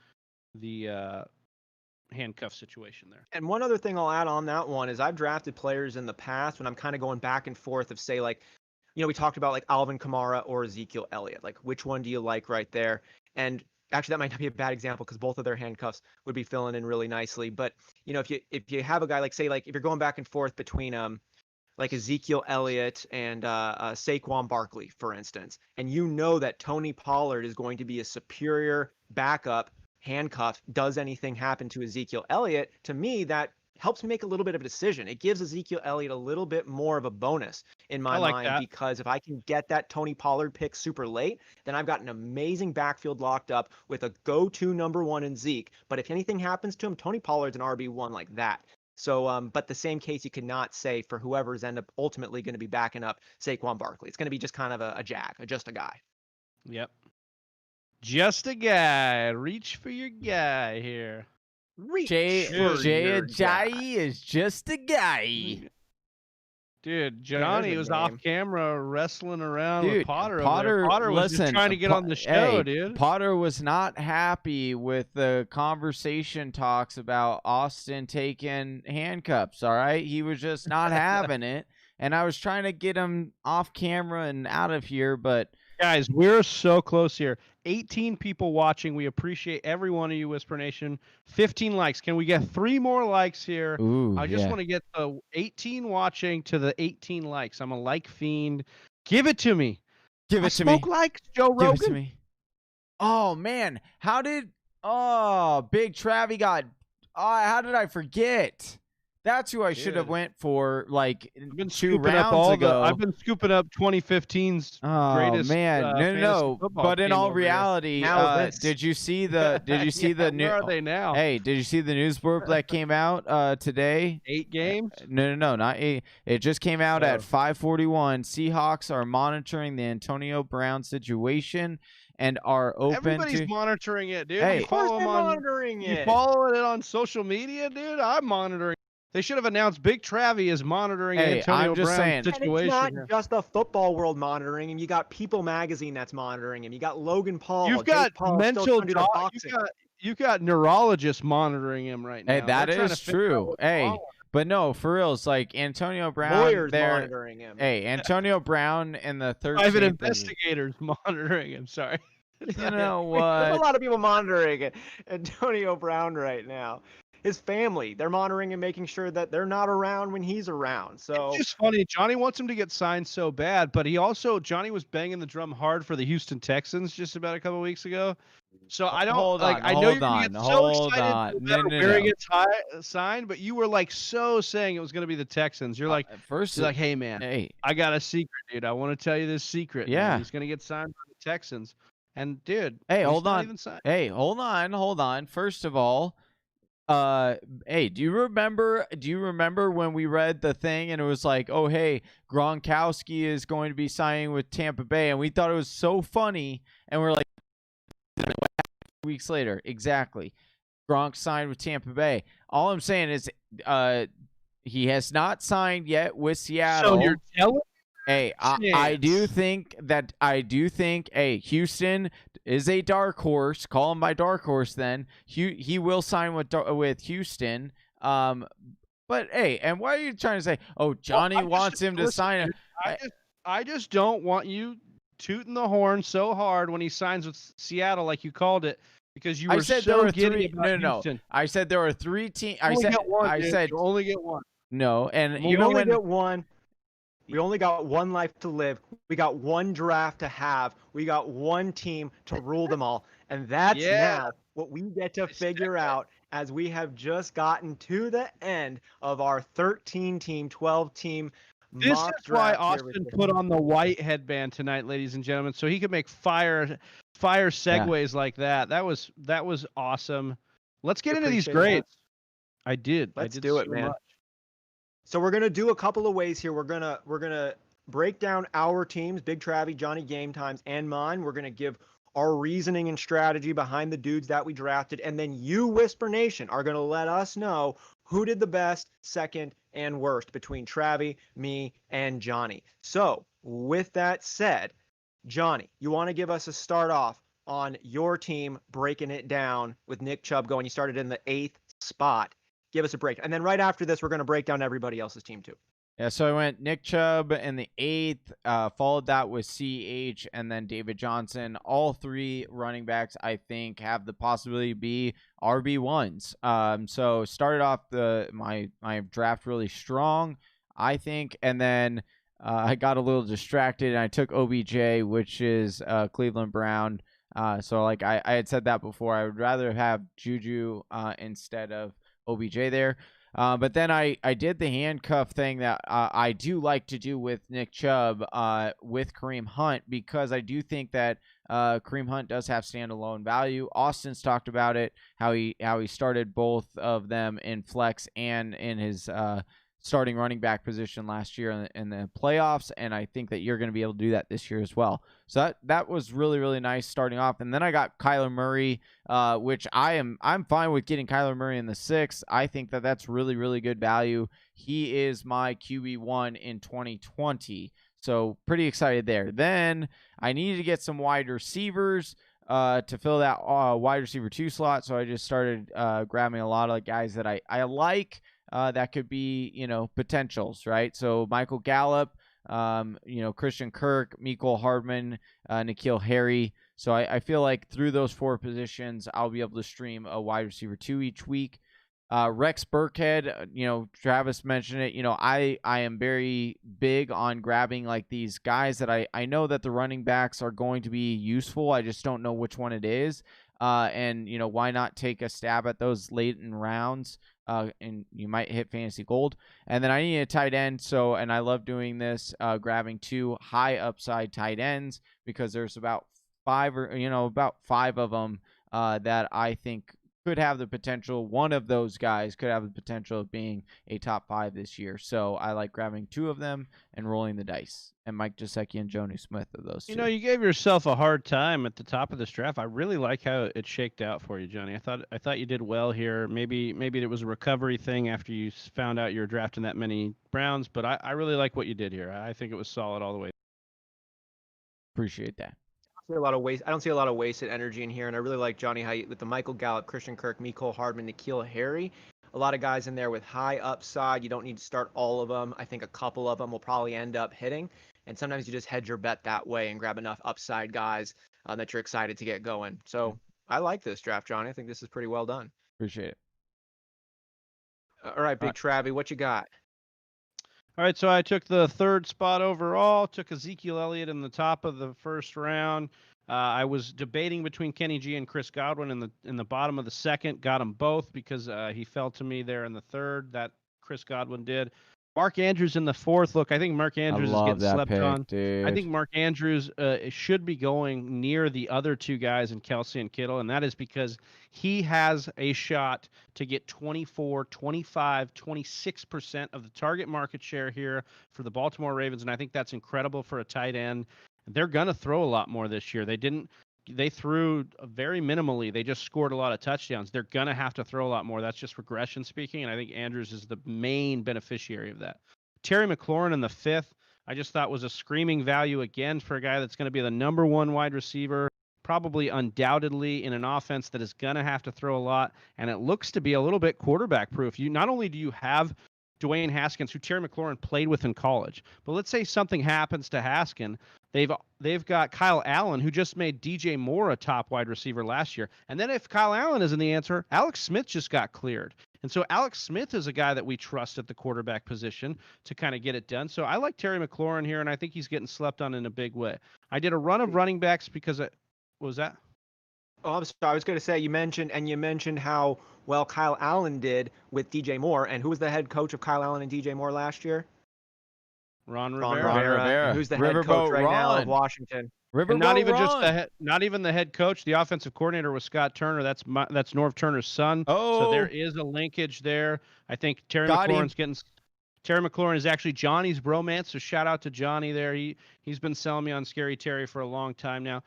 handcuff situation there. And one other thing I'll add on that one is I've drafted players in the past when I'm kind of going back and forth of, say, like, we talked about like Alvin Kamara or Ezekiel Elliott. Like, which one do you like right there? And actually, that might not be a bad example because both of their handcuffs would be filling in really nicely. But if you have a guy like, say, like if you're going back and forth between like Ezekiel Elliott and Saquon Barkley, for instance, and you know that Tony Pollard is going to be a superior backup handcuff. Does anything happen to Ezekiel Elliott? To me, that helps me make a little bit of a decision. It gives Ezekiel Elliott a little bit more of a bonus in my mind because if I can get that Tony Pollard pick super late, then I've got an amazing backfield locked up with a go-to number one in Zeke. But if anything happens to him, Tony Pollard's an RB1 like that. So, but the same case you cannot say for whoever's ultimately going to be backing up Saquon Barkley. It's going to be just kind of a just a guy. Yep. Just a guy. Reach for your guy here. Jay Ajayi is just a guy. Dude, Johnny was off camera wrestling around with Potter. Potter was just trying to get on the show, dude. Potter was not happy with the conversation talks about Austin taking handcuffs, all right? He was just not having it. And I was trying to get him off camera and out of here, but... Guys, we're so close here. 18 people watching. We appreciate every one of you, Whisper Nation. 15 likes. Can we get 3 more likes here? Ooh, I just want to get the 18 watching to the 18 likes. I'm a like fiend. Give it to me. Give it to me. Smoke likes, Joe Rogan. Give it to me. Oh, man. Big Travie got... how did I forget? That's who I should have went for like 2 rounds ago. I've been scooping up 2015's greatest. Oh man, no. But in all reality, did you see the new? Where are they now? Hey, did you see the news blurb that came out today? 8 games? No, not 8. It just came out at 5:41. Seahawks are monitoring the Antonio Brown situation and are open Everybody's monitoring it, dude. Hey, you follow them monitoring it. You following it on social media, dude? I'm monitoring. They should have announced Big Travie is monitoring Antonio Brown's situation. And it's not just the football world monitoring him. You got People Magazine that's monitoring him. You got Logan Paul. You've got you've got neurologists monitoring him right now. Hey, that is true. Hey, but no, for real, it's like Antonio Brown. Lawyers monitoring him. Hey, Antonio Brown in the 13th. Private investigators monitoring him. Sorry. You know what? There's a lot of people monitoring Antonio Brown right now. His family, they're monitoring and making sure that they're not around when he's around. So it's just funny. Johnny wants him to get signed so bad, but Johnny was banging the drum hard for the Houston Texans just about a couple weeks ago. So I don't Hold like. on, I know hold you're gonna on, get so hold excited on. no No, matter no, where no. he gets signed, but you were like so saying it was gonna be the Texans. You're like, First, hey man, hey, I got a secret, dude. I want to tell you this secret, man. yeah. He's gonna get signed by the Texans, and dude, Hey, he's hold not on. even signed. Hey, hold on. First of all, hey, do you remember when we read the thing and it was like, oh hey, Gronkowski is going to be signing with Tampa Bay, and we thought it was so funny, and we're like, weeks later, exactly, Gronk signed with Tampa Bay. All I'm saying is, he has not signed yet with Seattle. So you're telling? Hey, I do think, hey, Houston is a dark horse. Call him my dark horse then. He will sign with Houston. But hey, and why are you trying to say, oh, Johnny wants him to sign? I just don't want you tooting the horn so hard when he signs with Seattle, like you called it, because you were so giddy about Houston. I said there were 3 teams. I said you only get one. No, and you only get one. We only got one life to live. We got one draft to have. We got one team to rule them all. And that's now what we get to figure out as we have just gotten to the end of our 13-team, 12-team This mock is why draft Austin put on the white headband tonight, ladies and gentlemen, so he could make fire segues like that. That was awesome. Let's get into these grades. I did. Let's do it, man. So we're gonna do a couple of ways here. We're gonna break down our teams, Big Travie, Johnny Game Times, and mine. We're gonna give our reasoning and strategy behind the dudes that we drafted, and then you, Whisper Nation, are gonna let us know who did the best, second, and worst between Travie, me, and Johnny. So with that said, Johnny, you want to give us a start off on your team breaking it down with Nick Chubb going? You started in the 8th spot. Give us a break. And then right after this, we're going to break down everybody else's team too. Yeah, so I went Nick Chubb in the 8th, followed that with CH, and then David Johnson. All 3 running backs, I think, have the possibility to be RB1s. So started off my draft really strong, I think, and then I got a little distracted, and I took OBJ, which is Cleveland Brown. So like I had said that before, I would rather have Juju instead of OBJ there. But then I did the handcuff thing that I do like to do with Nick Chubb with Kareem Hunt, because I do think that Kareem Hunt does have standalone value. Austin's talked about it, how he started both of them in flex and in his starting running back position last year in the playoffs, and I think that you're going to be able to do that this year as well. So that was really, really nice starting off. And then I got Kyler Murray, which I'm fine with getting Kyler Murray in the 6th. I think that that's really, really good value. He is my QB1 in 2020, so pretty excited there. Then I needed to get some wide receivers to fill that wide receiver 2 slot, so I just started grabbing a lot of guys that I like. That could be, potentials, right? So Michael Gallup, Christian Kirk, Mecole Hardman, N'Keal Harry. So I feel like through those 4 positions, I'll be able to stream a wide receiver 2 each week. Rex Burkhead, Travis mentioned it. I am very big on grabbing like these guys that I know that the running backs are going to be useful. I just don't know which one it is. And why not take a stab at those late in rounds? And you might hit fantasy gold. And then I need a tight end. And I love doing this, grabbing 2 high upside tight ends, because there's about 5 of them that I think could have the potential. One of those guys could have the potential of being a top 5 this year. So I like grabbing 2 of them and rolling the dice. And Mike Gesicki and Jonnu Smith are those 2. You gave yourself a hard time at the top of this draft. I really like how it shaked out for you, Johnny. I thought you did well here. Maybe it was a recovery thing after you found out you were drafting that many Browns, but I really like what you did here. I think it was solid all the way. Appreciate that. I don't see a lot of wasted energy in here, and I really like, Johnny, how with the Michael Gallup, Christian Kirk, Mecole Hardman, N'Keal Harry, a lot of guys in there with high upside. You don't need to start all of them. I think a couple of them will probably end up hitting, and sometimes you just hedge your bet that way and grab enough upside guys that you're excited to get going. So I like this draft, Johnny. I think this is pretty well done. Appreciate it. All right, Big Travie, what you got? All right, so I took the 3rd spot overall, took Ezekiel Elliott in the top of the 1st round. I was debating between Kenny G and Chris Godwin in the bottom of the second. Got them both because he fell to me there in the third. That Chris Godwin did. Mark Andrews in the fourth. Look, I think Mark Andrews is love getting that slept pick, on. dude. I think Mark Andrews should be going near the other two guys in Kelsey and Kittle, and that is because he has a shot to get 24, 25, 26% of the target market share here for the Baltimore Ravens, and I think that's incredible for a tight end. They're going to throw a lot more this year. They threw very minimally. They just scored a lot of touchdowns. They're going to have to throw a lot more. That's just regression speaking, and I think Andrews is the main beneficiary of that. Terry McLaurin in the fifth, I just thought was a screaming value again for a guy that's going to be the number one wide receiver, probably undoubtedly in an offense that is going to have to throw a lot, and it looks to be a little bit quarterback proof. Not only do you have Dwayne Haskins, who Terry McLaurin played with in college, but let's say something happens to Haskins. They've got Kyle Allen, who just made DJ Moore a top wide receiver last year. And then if Kyle Allen isn't the answer, Alex Smith just got cleared. And so Alex Smith is a guy that we trust at the quarterback position to kind of get it done. So I like Terry McLaurin here, and I think he's getting slept on in a big way. I did a run of running backs because what was that? Oh, I'm sorry. I was going to say you mentioned how well Kyle Allen did with DJ Moore, and who was the head coach of Kyle Allen and DJ Moore last year? Ron Ron Rivera. Rivera. Who's the head coach right now of Washington? And not even the head coach. The offensive coordinator was Scott Turner. That's Norv Turner's son. Oh, so there is a linkage there. I think Terry McLaurin is actually Johnny's bromance. So shout out to Johnny there. He's been selling me on Scary Terry for a long time now.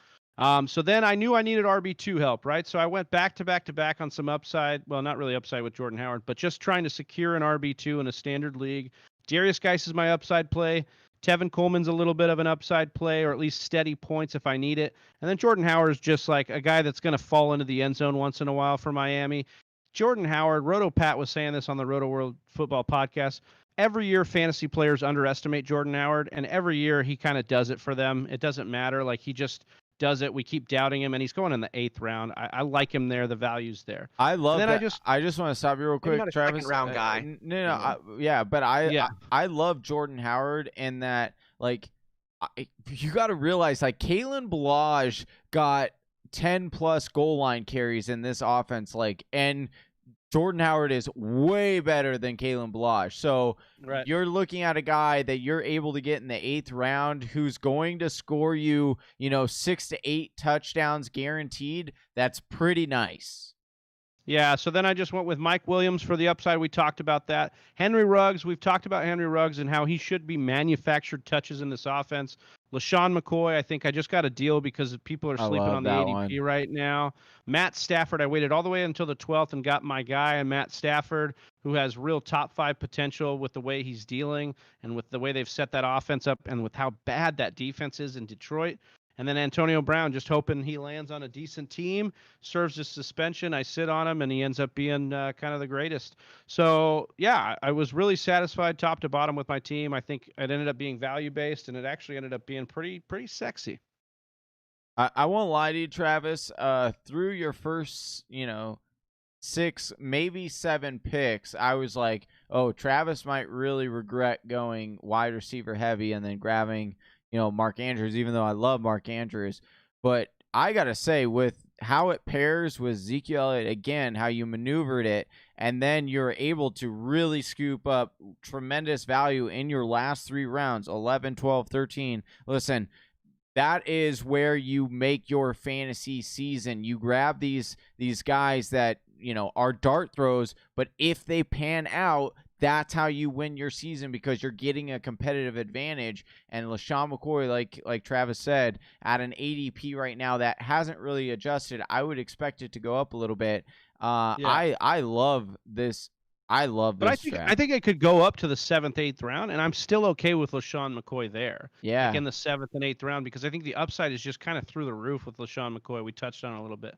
So then I knew I needed RB2 help, right? So I went back to back on some upside. Well, not really upside with Jordan Howard, but just trying to secure an RB2 in a standard league. Darius Geis is my upside play. Tevin Coleman's a little bit of an upside play, or at least steady points if I need it. And then Jordan Howard is just like a guy that's going to fall into the end zone once in a while for Miami. Jordan Howard, Roto Pat was saying this on the Roto World Football podcast. Every year, fantasy players underestimate Jordan Howard, and every year he kind of does it for them. It doesn't matter. Like, he just does it. We keep doubting him, and he's going in the 8th round. I like him there. The value's there. I love that. I just want to stop you real quick, Travis. Second-round guy. I love Jordan Howard in that, like, you got to realize, like, Kalen Ballage got 10-plus goal line carries in this offense, like, and Jordan Howard is way better than Kalen Ballage. So You're looking at a guy that you're able to get in the 8th round who's going to score you, 6 to 8 touchdowns guaranteed. That's pretty nice. Yeah, so then I just went with Mike Williams for the upside. We talked about that. Henry Ruggs, we've talked about Henry Ruggs and how he should be manufactured touches in this offense. LaShawn McCoy, I think I just got a deal because people are sleeping on the ADP right now. Matt Stafford, I waited all the way until the 12th and got my guy, and Matt Stafford, who has real top 5 potential with the way he's dealing and with the way they've set that offense up and with how bad that defense is in Detroit. And then Antonio Brown, just hoping he lands on a decent team, serves his suspension. I sit on him, and he ends up being kind of the greatest. So, yeah, I was really satisfied top to bottom with my team. I think it ended up being value-based, and it actually ended up being pretty sexy. I won't lie to you, Travis. Through your first, 6, maybe 7 picks, I was like, oh, Travis might really regret going wide receiver heavy and then grabbing – Mark Andrews, even though I love Mark Andrews. But I got to say, with how it pairs with Ezekiel Elliott, again, how you maneuvered it, and then you're able to really scoop up tremendous value in your last 3 rounds, 11, 12, 13. Listen, that is where you make your fantasy season. You grab these guys that, are dart throws, but if they pan out, that's how you win your season because you're getting a competitive advantage. And LaShawn McCoy, like Travis said, at an ADP right now that hasn't really adjusted, I would expect it to go up a little bit. I love this. I think it could go up to the 7th, 8th round, and I'm still okay with LaShawn McCoy there. Yeah. Like in the 7th and 8th round, because I think the upside is just kind of through the roof with LaShawn McCoy. We touched on it a little bit.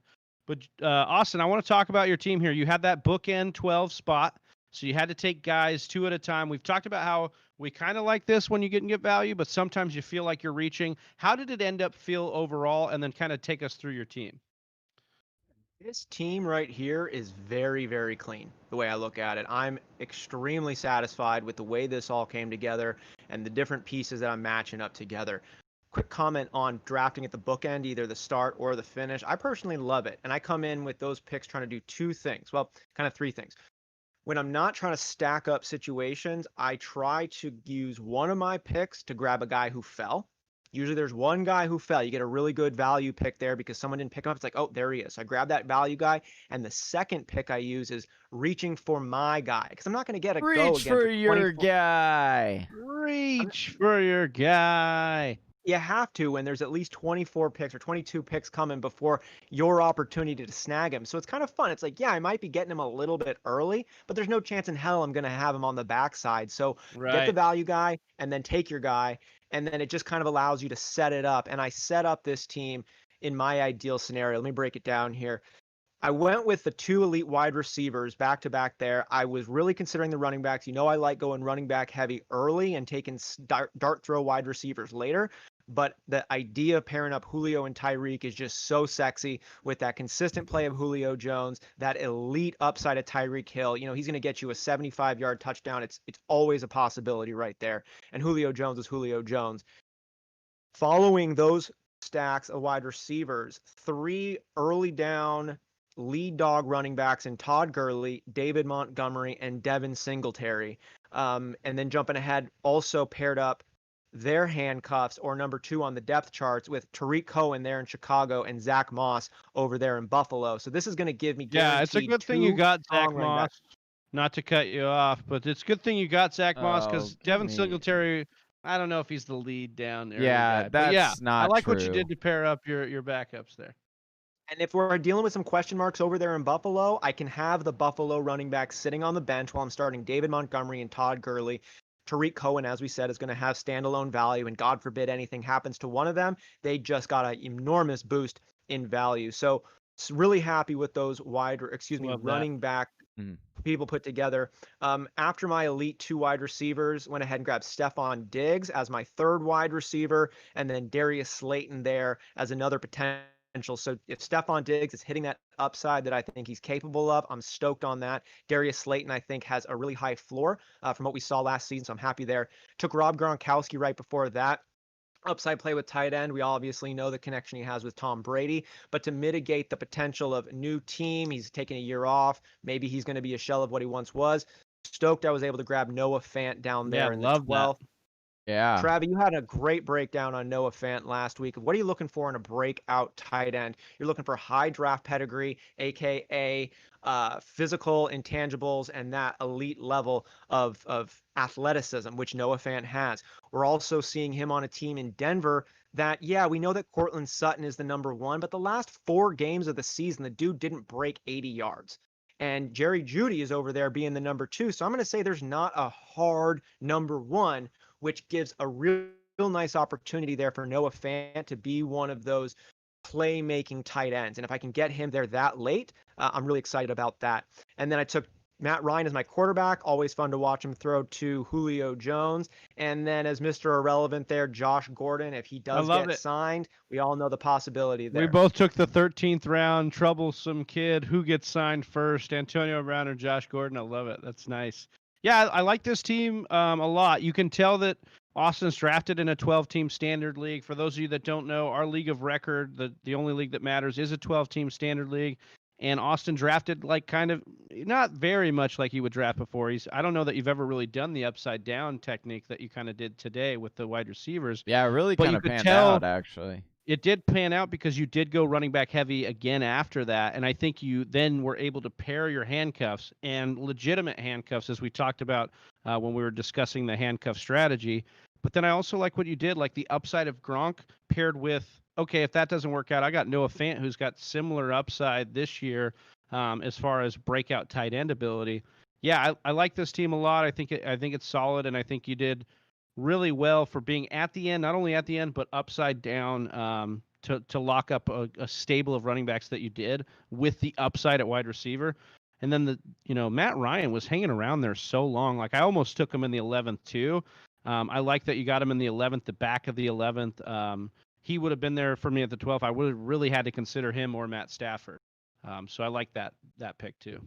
But Austin, I want to talk about your team here. You had that bookend 12 spot. So you had to take guys 2 at a time. We've talked about how we kind of like this when you get value, but sometimes you feel like you're reaching. How did it end up feel overall? And then kind of take us through your team. This team right here is very, very clean, the way I look at it. I'm extremely satisfied with the way this all came together and the different pieces that I'm matching up together. quick comment on drafting at the bookend, either the start or the finish. I personally love it. And I come in with those picks trying to do two things. Well, kind of three things. When I'm not trying to stack up situations, I try to use one of my picks to grab a guy who fell. Usually there's one guy who fell. You get a really good value pick there because someone didn't pick him up. It's like, oh, there he is. So I grab that value guy. And the second pick I use is reaching for my guy because I'm not going to get a go again Reach for your 24 guy. Reach for your guy. You have to when there's at least 24 picks or 22 picks coming before your opportunity to snag him. So it's kind of fun. It's like, yeah, I might be getting him a little bit early, but there's no chance in hell I'm going to have him on the backside. So get the value guy and then take your guy. And then it just kind of allows you to set it up. And I set up this team in my ideal scenario. Let me break it down here. I went with the two elite wide receivers back to back there. I was really considering the running backs. You know, I like going running back heavy early and taking dart throw wide receivers later. But the idea of pairing up Julio and Tyreek is just so sexy with that consistent play of Julio Jones, that elite upside of Tyreek Hill. You know, he's going to get you a 75-yard touchdown. It's always a possibility right there. And Julio Jones is Julio Jones. Following those stacks of wide receivers, three early down lead dog running backs in Todd Gurley, David Montgomery, and Devin Singletary. And then jumping ahead, also paired up their handcuffs or number two on the depth charts with Tariq Cohen there in Chicago and Zach Moss over there in Buffalo. So this is going to give me it's a good thing you got Zach Moss. Not to cut you off, but it's a good thing you got Zach Moss because Devin Singletary, I don't know if he's the lead down there. Yeah, that's not I like true. what you did to pair up your backups there. And if we're dealing with some question marks over there in Buffalo, I can have the Buffalo running back sitting on the bench while I'm starting David Montgomery and Todd Gurley. Tariq Cohen, as we said, is going to have standalone value, and God forbid anything happens to one of them, they just got an enormous boost in value. So really happy with those running back people put together. After my elite two wide receivers, went ahead and grabbed Stephon Diggs as my third wide receiver, and then Darius Slayton there as another potential. So if Stephon Diggs is hitting that upside that I think he's capable of, I'm stoked on that. Darius Slayton, I think, has a really high floor from what we saw last season, so I'm happy there. Took Rob Gronkowski right before that. Upside play with tight end. We obviously know the connection he has with Tom Brady, but to mitigate the potential of new team, he's taking a year off. Maybe he's going to be a shell of what he once was. Stoked I was able to grab Noah Fant down there in the 12th. Yeah. Travis, you had a great breakdown on Noah Fant last week. What are you looking for in a breakout tight end? You're looking for high draft pedigree, aka physical intangibles, and that elite level of athleticism, which Noah Fant has. We're also seeing him on a team in Denver that, yeah, we know that Cortland Sutton is the number one, but the last 4 games of the season, the dude didn't break 80 yards. And Jerry Jeudy is over there being the number 2. So I'm going to say there's not a hard number 1, which gives a real nice opportunity there for Noah Fant to be one of those playmaking tight ends. And if I can get him there that late, I'm really excited about that. And then I took Matt Ryan as my quarterback. Always fun to watch him throw to Julio Jones. And then as Mr. Irrelevant there, Josh Gordon. If he does get signed, we all know the possibility there. We both took the 13th round, troublesome kid. Who gets signed first, Antonio Brown or Josh Gordon? I love it. That's nice. Yeah, I like this team a lot. You can tell that Austin's drafted in a 12-team standard league. For those of you that don't know, our league of record, the only league that matters, is a 12-team standard league. And Austin drafted like kind of not very much like he would draft before. I don't know that you've ever really done the upside down technique that you kind of did today with the wide receivers. Yeah, it really kind of panned out, actually. It did pan out because you did go running back heavy again after that. And I think you then were able to pair your handcuffs and legitimate handcuffs, as we talked about when we were discussing the handcuff strategy. But then I also like what you did, like the upside of Gronk paired with, okay, if that doesn't work out, I got Noah Fant, who's got similar upside this year as far as breakout tight end ability. Yeah, I like this team a lot. I think it's solid, and I think you did really well for being at the end, not only at the end, but upside down to lock up a stable of running backs that you did with the upside at wide receiver. And then Matt Ryan was hanging around there so long. Like I almost took him in the 11th too. I like that you got him in the 11th, the back of the 11th. He would have been there for me at the 12th. I would have really had to consider him or Matt Stafford. So I like that pick too.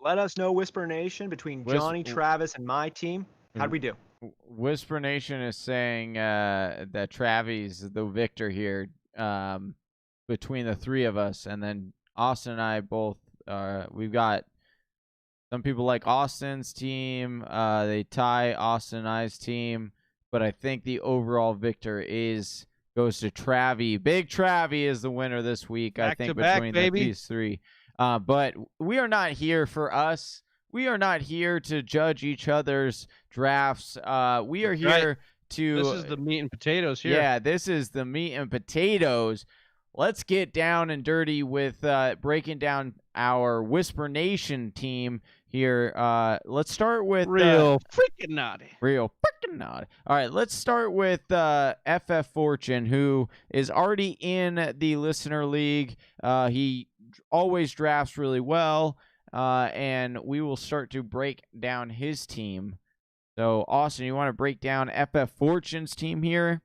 Let us know, Whisper Nation, between Johnny, Travis, and my team. How'd we do? Whisper Nation is saying that Travi's the victor here between the three of us, and then Austin and I both. We've got some people like Austin's team. They tie Austin and I's team, but I think the overall victor goes to Travi. Big Travi is the winner this week. I think between these three. But we are not here for us. We are not here to judge each other's drafts. We are here to. This is the meat and potatoes here. Yeah, this is the meat and potatoes. Let's get down and dirty with breaking down our Whisper Nation team here. Let's start with real freaking naughty. All right, let's start with FF Fortune, who is already in the listener league. He always drafts really well, and we will start to break down his team. So, Austin, you want to break down FF Fortune's team here?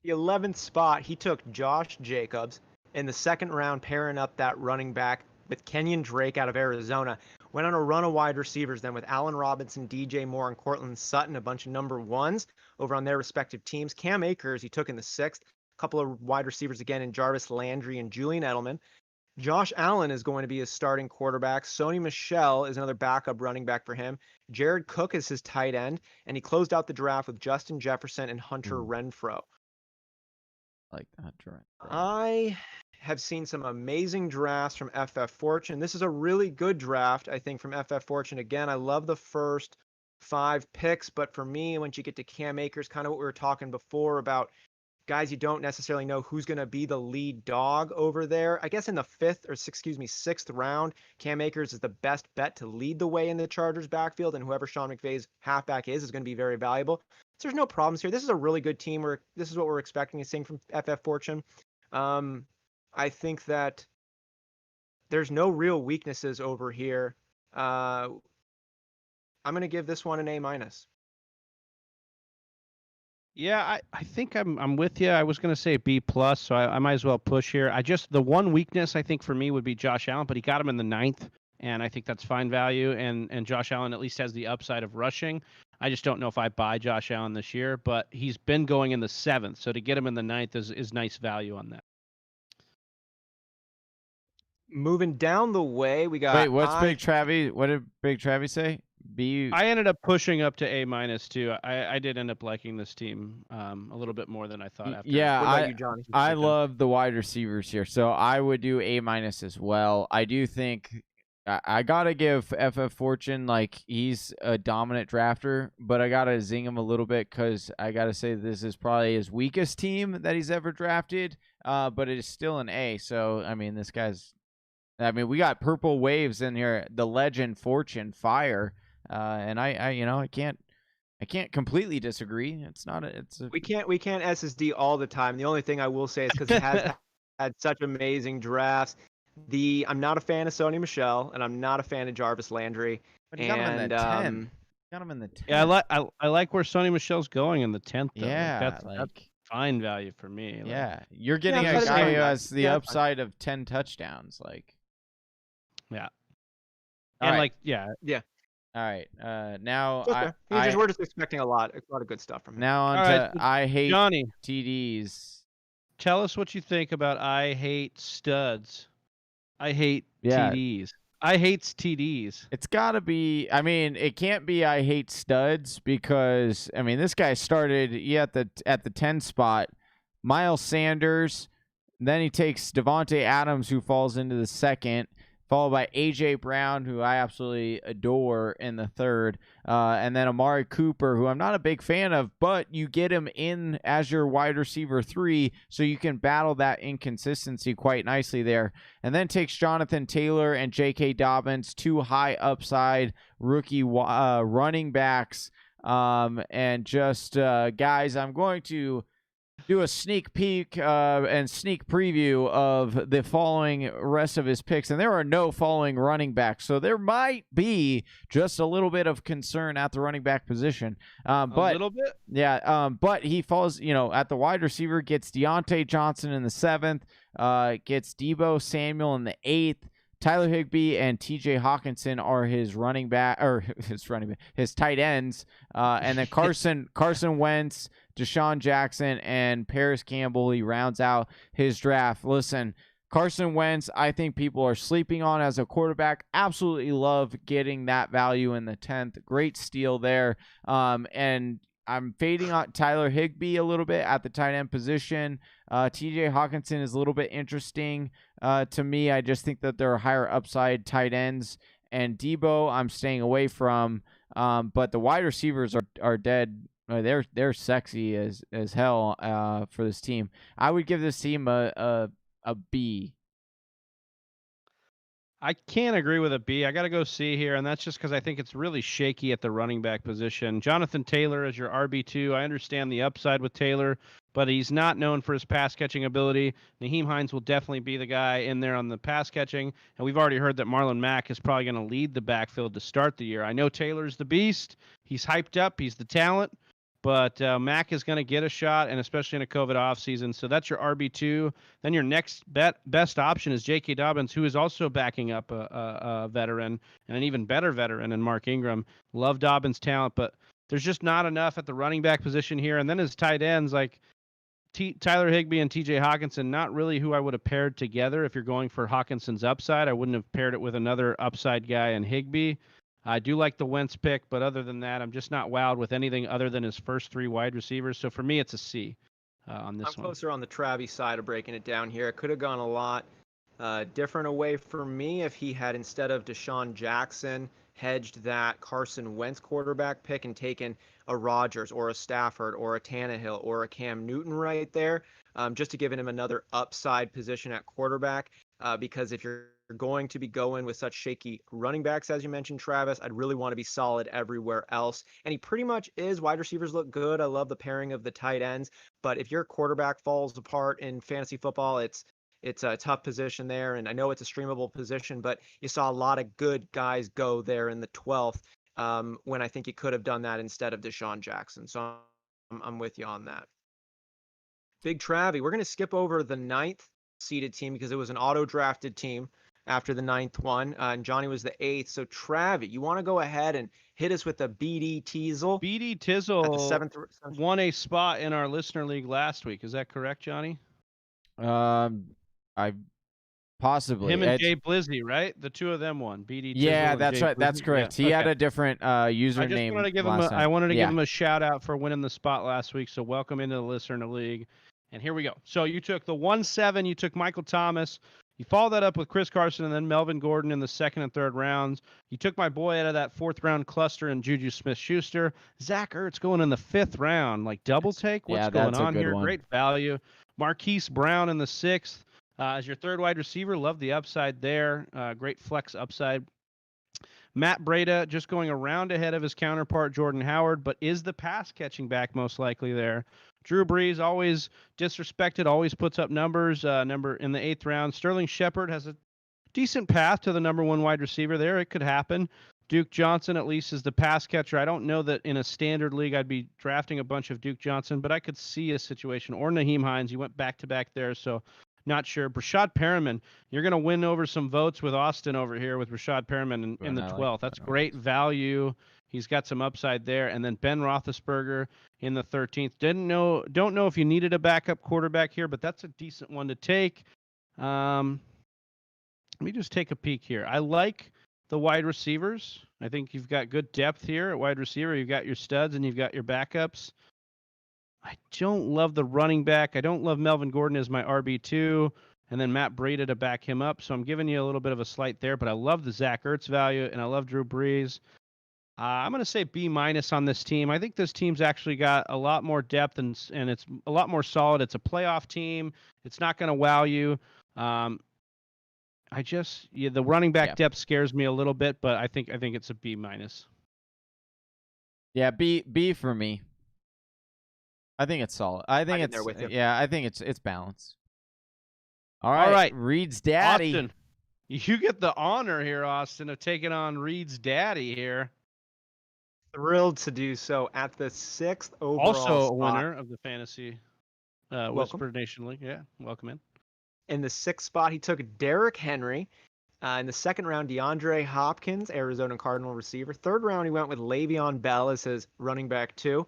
The 11th spot, he took Josh Jacobs in the second round, pairing up that running back with Kenyon Drake out of Arizona. Went on a run of wide receivers then with Allen Robinson, DJ Moore, and Cortland Sutton, a bunch of number ones over on their respective teams. Cam Akers, he took in the 6th. A couple of wide receivers again in Jarvis Landry and Julian Edelman. Josh Allen is going to be his starting quarterback. Sony Michel is another backup running back for him. Jared Cook is his tight end. And he closed out the draft with Justin Jefferson and Hunter Renfrow. Like that draft. I have seen some amazing drafts from FF Fortune. This is a really good draft, I think, from FF Fortune. Again, I love the first 5 picks, but for me, once you get to Cam Akers, kind of what we were talking before about guys you don't necessarily know who's going to be the lead dog over there. I guess in the 6th round, Cam Akers is the best bet to lead the way in the Chargers backfield, and whoever Sean McVay's halfback is going to be very valuable. So there's no problems here. This is a really good team. This is what we're expecting to see from FF Fortune. I think that there's no real weaknesses over here. I'm going to give this one an A-. Yeah, I think I'm with you. I was going to say B+, so I might as well push here. The one weakness I think for me would be Josh Allen, but he got him in the 9th, and I think that's fine value. And Josh Allen at least has the upside of rushing. I just don't know if I buy Josh Allen this year, but he's been going in the 7th, so to get him in the 9th is nice value on that. Moving down the way, we got. Wait, Big Travi? What did Big Travi say? B. I ended up pushing up to A- too. I did end up liking this team a little bit more than I thought. After. Yeah, what about you, Johnny? I love the wide receivers here, so I would do A- as well. I do think I gotta give FF Fortune, like, he's a dominant drafter, but I gotta zing him a little bit because I gotta say this is probably his weakest team that he's ever drafted, but it is still an A. So I mean, we got Purple Waves in here, the legend Fortune Fire, and I can't completely disagree. We can't SSD all the time. The only thing I will say is because he has had such amazing drafts. I'm not a fan of Sony Michel, and I'm not a fan of Jarvis Landry. But he got him in the 10th. Got him in the 10th. Yeah, I like where Sony Michel's going in the 10th. Though. Yeah, that's fine value for me. Yeah, you're getting a guy who has the upside of 10 touchdowns. Yeah. And right. Yeah. All right. Now we're just expecting a lot of good stuff from him. Now on to I hate Johnny. TDs. Tell us what you think about I hate studs. I hate TDs. I hate TDs. It's got to be. I mean, it can't be I hate studs because this guy started at the 10 spot. Miles Sanders, then he takes Devontae Adams, who falls into the 2nd, followed by A.J. Brown, who I absolutely adore, in the 3rd, and then Amari Cooper, who I'm not a big fan of, but you get him in as your wide receiver 3, so you can battle that inconsistency quite nicely there. And then takes Jonathan Taylor and J.K. Dobbins, 2 high upside rookie running backs, and just guys, I'm going to do a sneak peek and sneak preview of the following rest of his picks. And there are no following running backs, so there might be just a little bit of concern at the running back position. A little bit? Yeah, but he falls, at the wide receiver, gets Deontay Johnson in the 7th, gets Deebo Samuel in the 8th, Tyler Higbee and T.J. Hawkinson are his his tight ends, and then Carson Wentz, Deshaun Jackson, and Paris Campbell. He rounds out his draft. Listen, Carson Wentz, I think people are sleeping on as a quarterback. Absolutely love getting that value in the 10th. Great steal there. And I'm fading on Tyler Higbee a little bit at the tight end position. TJ Hawkinson is a little bit interesting to me. I just think that there are higher upside tight ends. And Debo, I'm staying away from. But the wide receivers are dead. They're sexy as hell for this team. I would give this team a B. I can't agree with a B. I got to go C here, and that's just because I think it's really shaky at the running back position. Jonathan Taylor is your RB2. I understand the upside with Taylor, but he's not known for his pass-catching ability. Nyheim Hines will definitely be the guy in there on the pass-catching, and we've already heard that Marlon Mack is probably going to lead the backfield to start the year. I know Taylor's the beast. He's hyped up. He's the talent. But Mack is going to get a shot, and especially in a COVID offseason. So that's your RB2. Then your next best option is J.K. Dobbins, who is also backing up a veteran and an even better veteran in Mark Ingram. Love Dobbins' talent, but there's just not enough at the running back position here. And then his tight ends, like Tyler Higbee and T.J. Hawkinson, not really who I would have paired together. If you're going for Hawkinson's upside, I wouldn't have paired it with another upside guy in Higbee. I do like the Wentz pick, but other than that, I'm just not wowed with anything other than his first 3 wide receivers. So for me, it's a C on this one. I'm closer on the Travis side of breaking it down here. It could have gone a lot different away for me if he had, instead of Deshaun Jackson, hedged that Carson Wentz quarterback pick and taken a Rodgers or a Stafford or a Tannehill or a Cam Newton right there, just to give him another upside position at quarterback. Because if you're going to be going with such shaky running backs, as you mentioned, Travis, I'd really want to be solid everywhere else. And he pretty much is. Wide receivers look good. I love the pairing of the tight ends. But if your quarterback falls apart in fantasy football, it's a tough position there. And I know it's a streamable position, but you saw a lot of good guys go there in the 12th when I think you could have done that instead of Deshaun Jackson. So I'm with you on that. Big Travie, we're going to skip over the 9th seeded team because it was an auto-drafted team after the 9th one, and Johnny was the 8th. So Travie, you want to go ahead and hit us with the BD Teasel? BD Tizzle won a spot in our listener league last week. Is that correct, Johnny? I possibly him and Jay Blizzy, right? The two of them won. BD Tizzle. Yeah, that's right. Blizzy. That's correct. Yeah. He had a different username. I wanted to give him a shout out for winning the spot last week. So welcome into the listener league. And here we go. So you took the 1-7. You took Michael Thomas. You followed that up with Chris Carson and then Melvin Gordon in the 2nd and 3rd rounds. You took my boy out of that 4th round cluster and Juju Smith-Schuster. Zach Ertz going in the 5th round. Like double take? What's going on here? One. Great value. Marquise Brown in the 6th as your 3rd wide receiver. Love the upside there. Great flex upside. Matt Breida just going around ahead of his counterpart, Jordan Howard, but is the pass catching back most likely there. Drew Brees, always disrespected, always puts up numbers, number in the 8th round. Sterling Shepard has a decent path to the number 1 wide receiver there. It could happen. Duke Johnson at least is the pass catcher. I don't know that in a standard league I'd be drafting a bunch of Duke Johnson, but I could see a situation. Or Nyheim Hines. He went back-to-back there, so not sure. Brashad Perriman, you're going to win over some votes with Austin over here with Brashad Perriman in the 12th. That's great value. He's got some upside there. And then Ben Roethlisberger in the 13th. Don't know if you needed a backup quarterback here, but that's a decent one to take. Let me just take a peek here. I like the wide receivers. I think you've got good depth here at wide receiver. You've got your studs and you've got your backups. I don't love the running back. I don't love Melvin Gordon as my RB2, and then Matt Breida to back him up. So I'm giving you a little bit of a slight there, but I love the Zach Ertz value, and I love Drew Brees. I'm going to say B- on this team. I think this team's actually got a lot more depth, and it's a lot more solid. It's a playoff team. It's not going to wow you. The running back depth scares me a little bit, but I think it's a B-. Yeah, B for me. I think it's solid. I think it's balanced. All right. Reed's daddy. Austin, you get the honor here, Austin, of taking on Reed's daddy here. Thrilled to do so at the 6th overall Also a spot. winner of the Fantasy Whisper Nation League. Yeah, welcome in. In the 6th spot, he took Derrick Henry. In the second round, Deandre Hopkins, Arizona Cardinal receiver. Third round, he went with Le'Veon Bell as his running back 2.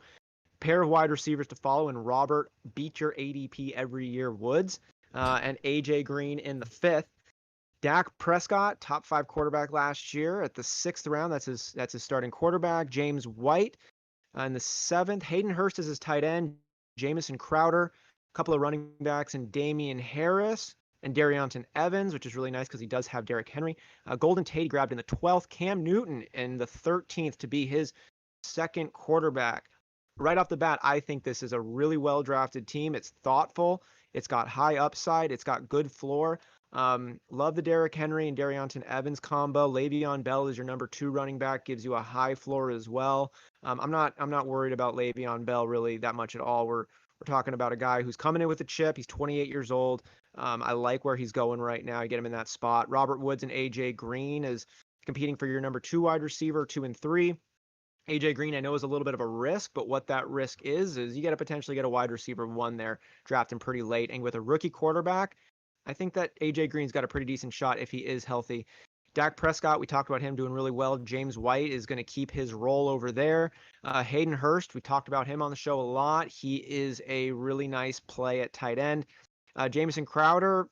Pair of wide receivers to follow in Robert, beat your ADP every year, Woods, and AJ Green in the 5th. Dak Prescott, top 5 quarterback last year at the 6th round. That's his starting quarterback. James White in the 7th. Hayden Hurst is his tight end. Jamison Crowder, a couple of running backs, and Damian Harris and Darrynton Evans, which is really nice because he does have Derrick Henry. Golden Tate grabbed in the 12th. Cam Newton in the 13th to be his second quarterback. Right off the bat, I think this is a really well-drafted team. It's thoughtful. It's got high upside. It's got good floor. Love the Derrick Henry and Darrynton Evans combo. Le'Veon Bell is your number 2 running back, gives you a high floor as well. I'm not worried about Le'Veon Bell really that much at all. We're talking about a guy who's coming in with a chip. He's 28 years old. I like where he's going right now. You get him in that spot. Robert Woods and AJ Green is competing for your number 2 wide receiver, 2 and 3. AJ Green, I know, is a little bit of a risk, but what that risk is you got to potentially get a wide receiver 1 there, draft him pretty late. And with a rookie quarterback, I think that AJ Green's got a pretty decent shot if he is healthy. Dak Prescott, we talked about him doing really well. James White is going to keep his role over there. Hayden Hurst, we talked about him on the show a lot. He is a really nice play at tight end. Jamison Crowder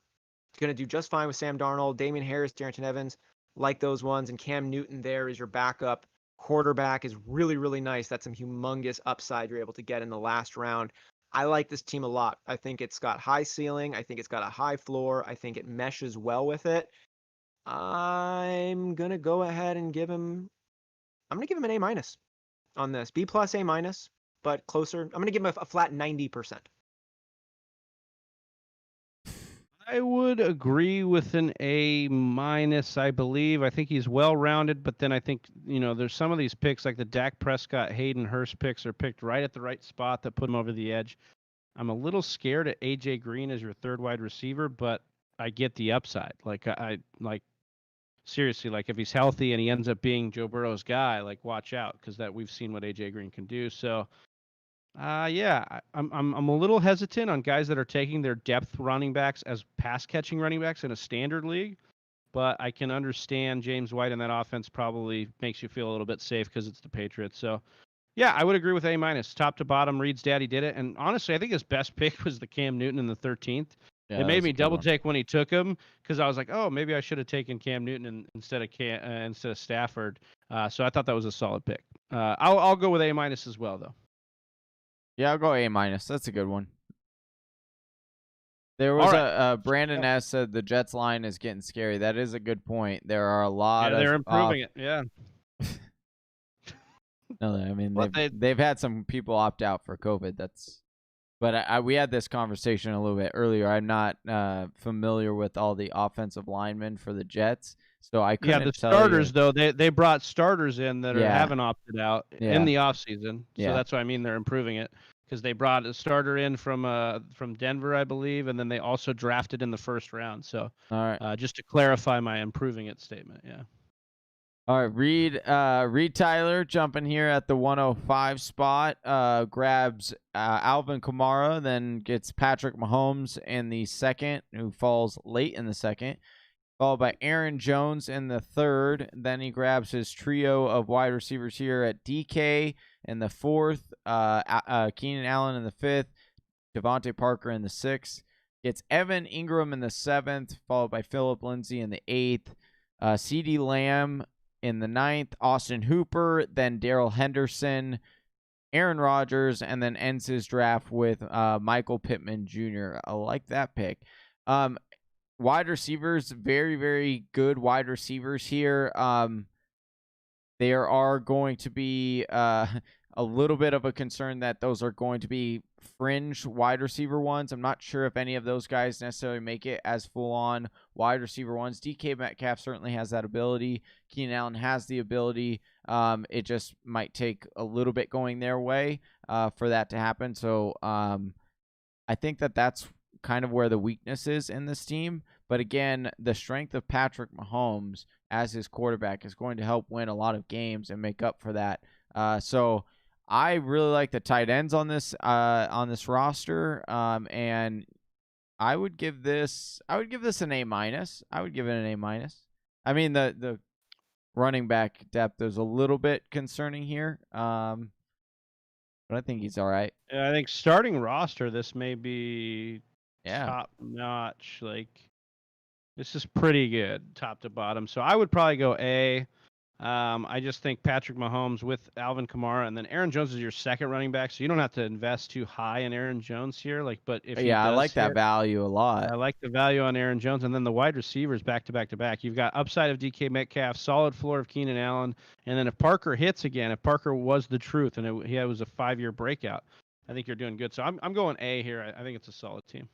is going to do just fine with Sam Darnold. Damian Harris, Darrynton Evans, like those ones. And Cam Newton there is your backup quarterback, is really, really nice. That's some humongous upside you're able to get in the last round. I like this team a lot. I think it's got high ceiling. I think it's got a high floor. I think it meshes well with it. I'm going to go ahead and give him an A- on this. B+, A-, but closer. I'm going to give him a flat 90%. I would agree with an A-, I believe. I think he's well-rounded, but then I think, there's some of these picks, like the Dak Prescott, Hayden Hurst picks are picked right at the right spot that put him over the edge. I'm a little scared at AJ Green as your 3rd wide receiver, but I get the upside. Seriously, if he's healthy and he ends up being Joe Burrow's guy, watch out, because we've seen what AJ Green can do. So, I'm a little hesitant on guys that are taking their depth running backs as pass catching running backs in a standard league, but I can understand James White in that offense probably makes you feel a little bit safe because it's the Patriots. So, yeah, I would agree with A-, top to bottom. Reed's daddy did it, and honestly, I think his best pick was the Cam Newton in the 13th. Yeah, it made me double one. take when he took him because I was like, oh, maybe I should have taken Cam Newton instead of Stafford. So I thought that was a solid pick. I'll go with A- as well, though. Yeah, I'll go A-. That's a good one. There was a Brandon S. said the Jets line is getting scary. That is a good point. There are a lot of... they're improving it, yeah. No, I mean, they've had some people opt out for COVID. But we had this conversation a little bit earlier. I'm not familiar with all the offensive linemen for the Jets, so I couldn't the tell starters, you. though, they brought starters in that haven't opted out in the offseason. So that's what I mean. They're improving it because they brought a starter in from Denver, I believe, and then they also drafted in the 1st round. So all right. Just to clarify my improving it statement, yeah. All right, Reed Tyler jumping here at the 105 spot, grabs Alvin Kamara, then gets Patrick Mahomes in the 2nd, who falls late in the 2nd, followed by Aaron Jones in the 3rd. Then he grabs his trio of wide receivers here at DK in the 4th, Keenan Allen in the 5th, Devontae Parker in the 6th, gets Evan Ingram in the 7th, followed by Phillip Lindsay in the 8th, CeeDee Lamb in the 9th, Austin Hooper, then Daryl Henderson, Aaron Rodgers, and then ends his draft with Michael Pittman Jr. I like that pick. Wide receivers, very, very good wide receivers here. There are going to be a little bit of a concern that those are going to be fringe wide receiver ones. I'm not sure if any of those guys necessarily make it as full-on wide receiver ones. DK Metcalf certainly has that ability. Keenan Allen has the ability. It just might take a little bit going their way for that to happen. So I think that that's kind of where the weakness is in this team. But again, the strength of Patrick Mahomes as his quarterback is going to help win a lot of games and make up for that. So I really like the tight ends on this roster, and I would give this an A-. I would give it an A-. I mean, the running back depth is a little bit concerning here, but I think he's all right. I think starting roster, this may be Yeah. top notch. Like, this is pretty good, top to bottom. So I would probably go A. I just think Patrick Mahomes with Alvin Kamara, and then Aaron Jones is your second running back, so you don't have to invest too high in Aaron Jones here. Like, but if he I does like that hit, value a lot. I like the value on Aaron Jones, and then the wide receivers back to back to back. You've got upside of DK Metcalf, solid floor of Keenan Allen, and then if Parker hits again, if Parker was the truth and he was a 5-year breakout, I think you're doing good. So I'm going A here. I think it's a solid team.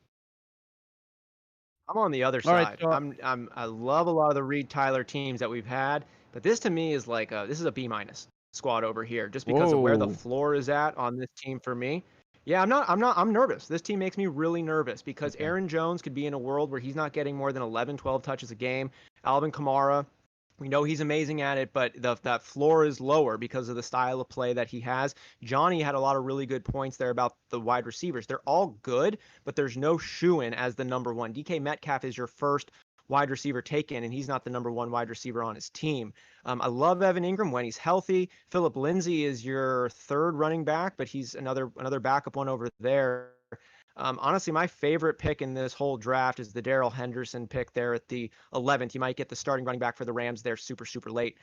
I'm on the other All right, side. so- I love a lot of the Reed Tyler teams that we've had, but this to me is like this is a B- squad over here, just because of where the Whoa. floor is at on this team for me. Yeah, I'm nervous. This team makes me really nervous because Okay. Aaron Jones could be in a world where he's not getting more than 11, 12 touches a game. Alvin Kamara, we know he's amazing at it, but that floor is lower because of the style of play that he has. Johnny had a lot of really good points there about the wide receivers. They're all good, but there's no shoo-in as the number one. DK Metcalf is your first wide receiver taken, and he's not the number one wide receiver on his team. I love Evan Ingram when he's healthy. Philip Lindsay is your third running back, but he's another backup one over there. Honestly, my favorite pick in this whole draft is the Daryl Henderson pick there at the 11th. You might get the starting running back for the Rams there super, super late.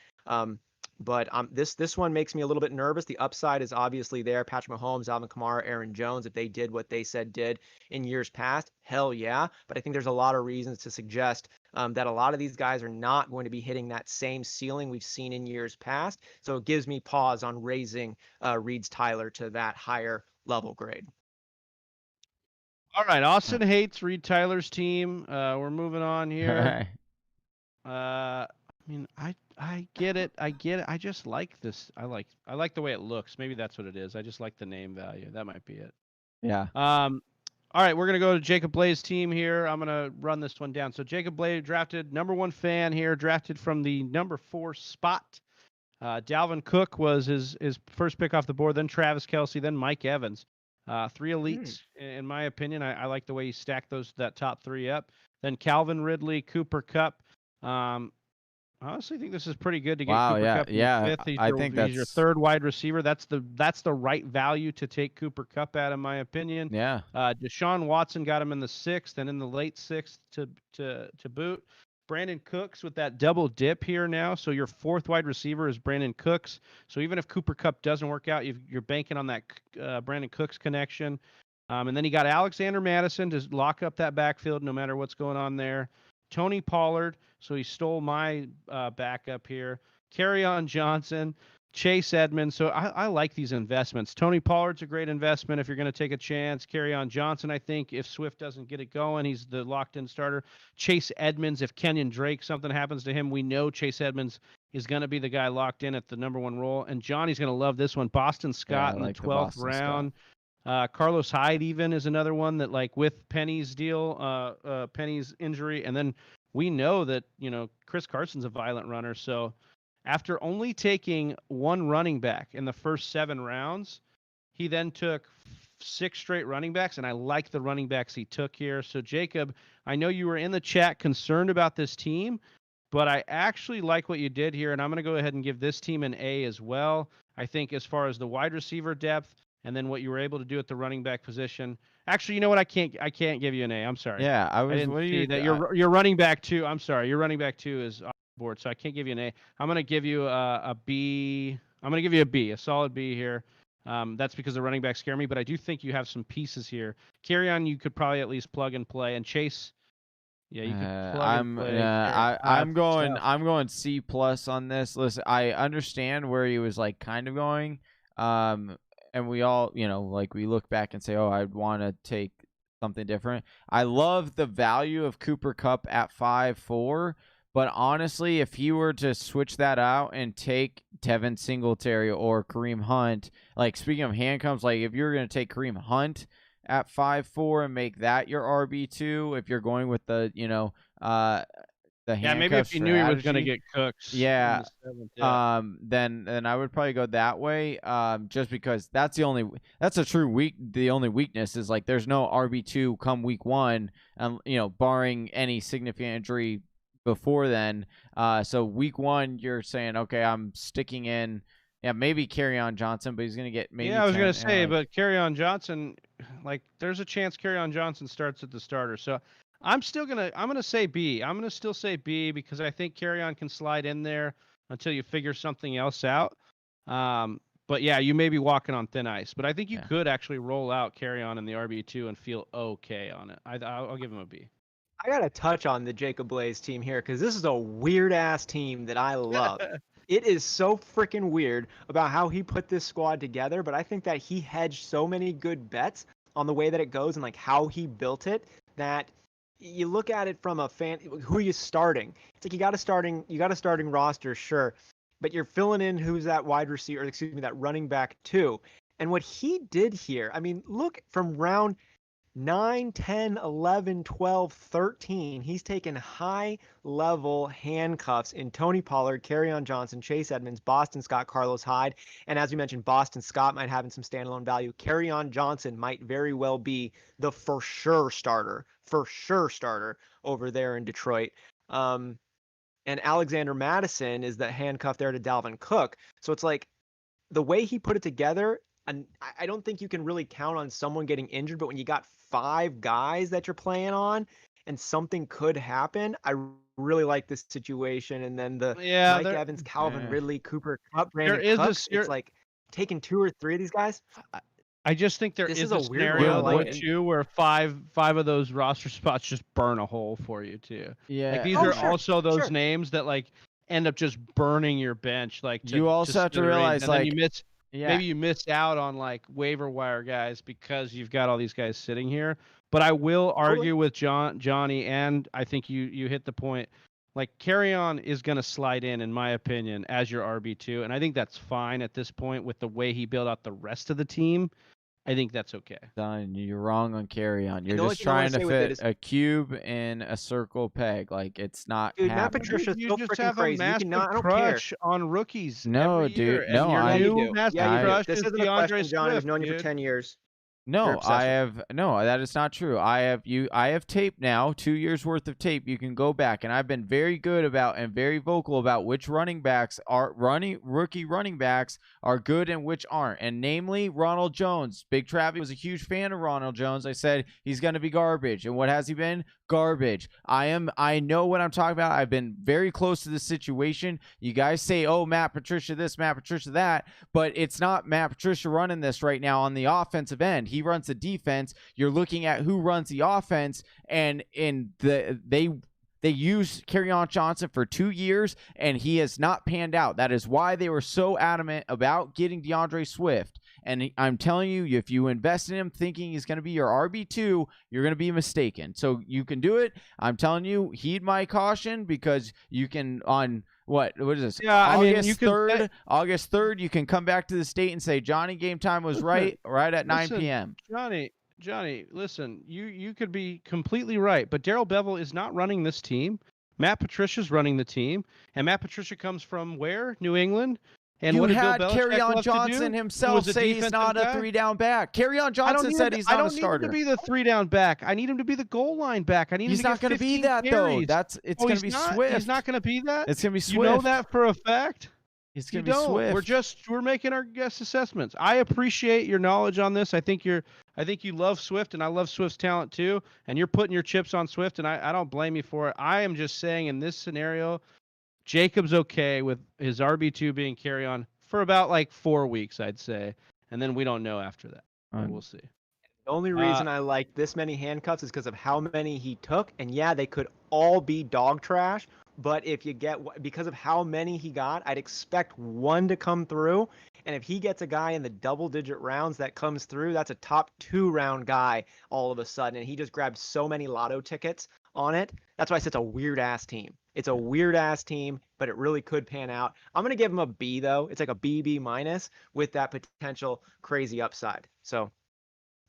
But this one makes me a little bit nervous. The upside is obviously there. Patrick Mahomes, Alvin Kamara, Aaron Jones, if they did what they said did in years past, hell yeah. But I think there's a lot of reasons to suggest that a lot of these guys are not going to be hitting that same ceiling we've seen in years past. So it gives me pause on raising Reed's Tyler to that higher level grade. All right, Austin hates Reed Tyler's team. We're moving on here. I mean, I get it. I just like this. I like the way it looks. Maybe that's what it is. I just like the name value. That might be it. Yeah. All right, we're gonna go to Jacob Bley's team here. I'm gonna run this one down. So Jacob Bley drafted number 1 fan here, drafted from the number 4 spot. Dalvin Cook was his first pick off the board. Then Travis Kelce. Then Mike Evans. 3 elites, in my opinion. I like the way he stacked that top 3 up. Then Calvin Ridley, Cooper Kupp. I honestly think this is pretty good to get Cooper Kupp in the 5th. I think that's your third wide receiver. That's the right value to take Cooper Kupp at, in my opinion. Yeah. Deshaun Watson got him in the 6th and in the late 6th to boot. Brandon Cooks with that double dip here now. So your 4th wide receiver is Brandon Cooks. So even if Cooper Kupp doesn't work out, you're banking on that Brandon Cooks connection. And then you got Alexander Madison to lock up that backfield no matter what's going on there. Tony Pollard, so he stole my backup here. Kerryon Johnson, Chase Edmonds. So I like these investments. Tony Pollard's a great investment if you're going to take a chance. Kerryon Johnson, I think, if Swift doesn't get it going, he's the locked-in starter. Chase Edmonds, if Kenyon Drake, something happens to him, we know Chase Edmonds is going to be the guy locked in at the number 1 role. And Johnny's going to love this one. Boston Scott in the 12th round. Carlos Hyde even is another one that, like, with Penny's deal, Penny's injury, and then we know that, Chris Carson's a violent runner. So after only taking 1 running back in the first 7 rounds, he then took 6 straight running backs, and I like the running backs he took here. So Jacob, I know you were in the chat concerned about this team, but I actually like what you did here, and I'm going to go ahead and give this team an A as well. I think as far as the wide receiver depth, and then what you were able to do at the running back position. Actually, you know what? I can't give you an A. I'm sorry. Yeah, I didn't what see that your running back 2. I'm sorry, your running back 2 is off the board, so I can't give you an A. I'm going to give you a B. I'm going to give you a B, a solid B here. That's because the running backs scare me, but I do think you have some pieces here. Kerryon, you could probably at least plug and play, and Chase. Yeah, you could plug and play. I'm going C+ on this. Listen, I understand where he was like kind of going. And we all, like we look back and say, oh, I'd want to take something different. I love the value of Cooper Kupp at 5.4, but honestly, if he were to switch that out and take Tevin Singletary or Kareem Hunt, like speaking of handcuffs, like if you're going to take Kareem Hunt at 5.4 and make that your RB2, if you're going with the, the handcuff maybe if you knew he was going to get Cooks. Yeah. In the 7th, Then I would probably go that way. Just because that's the only weakness is like there's no RB2 come week 1, and barring any significant injury before then. So week 1, you're saying, okay, I'm sticking in. Yeah, maybe Kerryon Johnson, but he's going to get maybe. Yeah, I was 10, going to say, like, but Kerryon Johnson, like, there's a chance Kerryon Johnson starts at the starter. So I'm gonna say B. I'm gonna still say B because I think Kerryon can slide in there until you figure something else out. But yeah, you may be walking on thin ice, but I think you could actually roll out Kerryon in the RB2 and feel okay on it. I'll give him a B. I got to touch on the Jacob Bley's team here because this is a weird ass team that I love. It is so freaking weird about how he put this squad together, but I think that he hedged so many good bets on the way that it goes and like how he built it that you look at it from a fan. Who are you starting? It's like you got a starting roster, sure, but you're filling in who's that wide receiver, excuse me, that running back too. And what he did here, I mean, look from round 9, 10, 11, 12, 13, he's taken high-level handcuffs in Tony Pollard, Kerryon Johnson, Chase Edmonds, Boston Scott, Carlos Hyde, and as we mentioned, Boston Scott might have some standalone value. Kerryon Johnson might very well be the for sure starter over there in Detroit. And Alexander Madison is the handcuff there to Dalvin Cook. So it's like the way he put it together, and I don't think you can really count on someone getting injured, but when you got 5 guys that you're playing on and something could happen, I really like this situation. And then the Mike Evans, Calvin Ridley, Cooper Kupp, Brandon Cooks, it's like taking 2 or 3 of these guys. I just think there is a scenario too where five of those roster spots just burn a hole for you too. Yeah, like these are also those names that like end up just burning your bench. Like you also have to realize, like, maybe you missed out on like waiver wire guys because you've got all these guys sitting here. But I will argue with Johnny, and I think you hit the point. Like Kerryon is going to slide in my opinion, as your RB2, and I think that's fine at this point with the way he built out the rest of the team. I think that's okay. Don, you're wrong on Kerryon. You're just trying to fit a cube in a circle peg. Like, it's not dude, happening. Matt Patricia's you so just freaking have crazy. a massive crush on rookies. No, every dude. year, No, I do. This isn't a question, John. I've known you for 10 years. No, that is not true. I have tape now, 2 years worth of tape. You can go back, and I've been very good about and very vocal about which rookie running backs are good and which aren't. And namely Ronald Jones. Big Travis was a huge fan of Ronald Jones. I said he's going to be garbage. And what has he been? Garbage. I know what I'm talking about. I've been very close to this situation. You guys say, oh, Matt Patricia this, Matt Patricia that, but it's not Matt Patricia running this right now on the offensive end. He runs the defense. You're looking at who runs the offense, and they used Kerryon Johnson for 2 years, and he has not panned out. That is why they were so adamant about getting Deandre Swift. And I'm telling you, if you invest in him thinking he's going to be your RB2, you're going to be mistaken. So you can do it. I'm telling you, heed my caution, because you can on what is this? Yeah, August 3rd, you can come back to the state and say Johnny Game Time was right at 9 p.m. Johnny, listen, you could be completely right, but Darrell Bevell is not running this team. Matt Patricia's running the team, and Matt Patricia comes from where? New England. And you what had Kerryon Johnson himself say he's not a 3-down back. Kerryon Johnson said he's not a starter. I don't need him to be the 3-down back. I need him to be the goal line back. I need him to not going to be that carries. though. It's going to be Swift. He's not going to be that. It's going to be Swift. You know that for a fact. It's going to be Swift. We're making our guess assessments. I appreciate your knowledge on this. I think you love Swift, and I love Swift's talent too. And you're putting your chips on Swift, and I don't blame you for it. I am just saying, in this scenario, Jacob's okay with his RB2 being Kerryon for about like 4 weeks, I'd say, and then we don't know after that. We'll see. The only reason I like this many handcuffs is because of how many he took, and yeah, they could all be dog trash. But if you get, because of how many he got, I'd expect one to come through. And if he gets a guy in the double-digit rounds that comes through, that's a top 2-round guy all of a sudden. And he just grabbed so many lotto tickets on it. That's why I said it's a weird-ass team. It's a weird-ass team, but it really could pan out. I'm going to give him a B, though. It's like a B minus with that potential crazy upside. So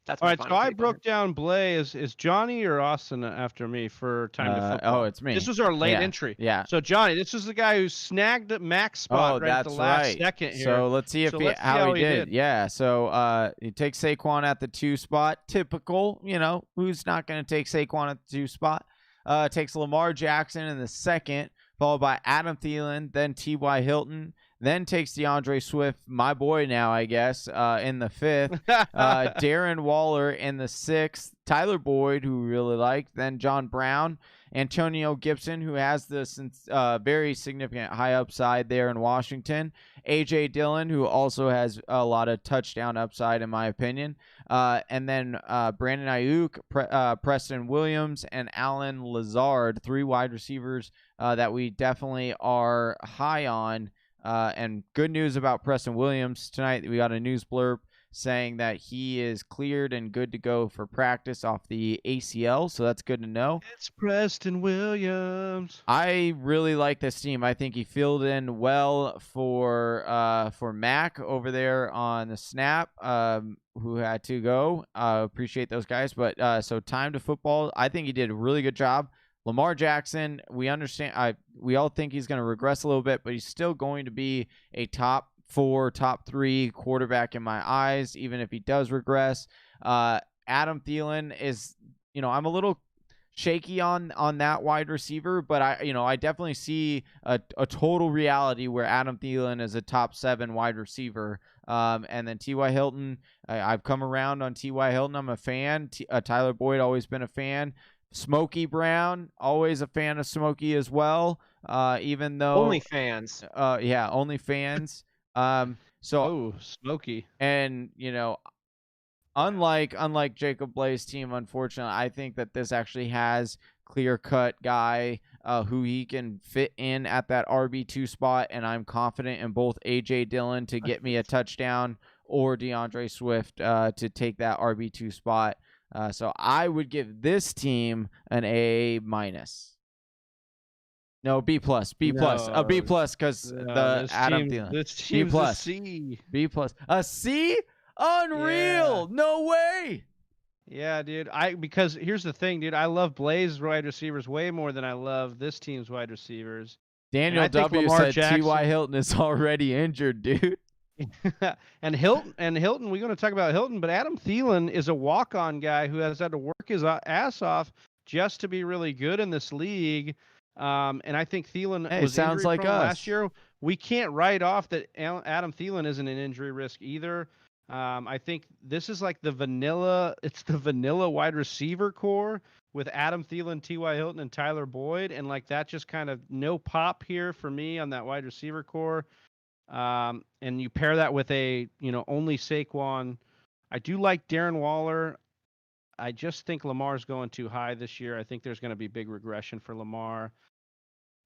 that's all right. So I broke down Bley. Is Johnny or Austin after me for time to football? Oh, it's me. This was our late entry. Yeah. So Johnny, this is the guy who snagged the max spot at the last second here. So let's see how he did. Yeah. So he takes Saquon at the 2 spot. Typical. You know, who's not going to take Saquon at the 2 spot? takes Lamar Jackson in the second, followed by Adam Thielen, then T.Y. Hilton, then takes Deandre Swift, my boy now, I guess, in the fifth. Darren Waller in the sixth. Tyler Boyd, who we really like. Then John Brown. Antonio Gibson, who has this very significant high upside there in Washington. A.J. Dillon, who also has a lot of touchdown upside, in my opinion. And then Brandon Ayuk, Preston Williams, and Alan Lazard, 3 wide receivers that we definitely are high on. And good news about Preston Williams tonight. We got a news blurb saying that he is cleared and good to go for practice off the ACL. So that's good to know. It's Preston Williams. I really like this team. I think he filled in well for Mac over there on the snap, who had to go. Appreciate those guys. But so time to football. I think he did a really good job. Lamar Jackson, we understand. We all think he's going to regress a little bit, but he's still going to be a top 4, top 3 quarterback in my eyes, even if he does regress. Adam Thielen is, I'm a little shaky on that wide receiver, but I definitely see a total reality where Adam Thielen is a top 7 wide receiver. And then T.Y. Hilton, I've come around on T.Y. Hilton. I'm a fan. Tyler Boyd, always been a fan. Smokey Brown, always a fan of Smokey as well. Even though only fans. Yeah, only fans. Smokey. And unlike Jacob Bley's team, unfortunately, I think that this actually has clear-cut guy who he can fit in at that RB2 spot, and I'm confident in both A.J. Dillon to get me a touchdown or Deandre Swift to take that RB2 spot. So I would give this team an A-. No, B+, a B+ because the Adam Thielen. This team's a C. B+, a C? Unreal! Yeah. No way! Yeah, dude. Because here's the thing, dude. I love Bley's wide receivers way more than I love this team's wide receivers. Daniel W. said T.Y. Hilton is already injured, dude. and Hilton, we're going to talk about Hilton, but Adam Thielen is a walk-on guy who has had to work his ass off just to be really good in this league. And I think Thielen was sounds like us last year. We can't write off that Adam Thielen isn't an injury risk either. I think this is like the vanilla wide receiver core with Adam Thielen, T.Y. Hilton, and Tyler Boyd. And like that just kind of no pop here for me on that wide receiver core. And you pair that with only Saquon. I do like Darren Waller. I just think Lamar's going too high this year. I think there's going to be big regression for Lamar.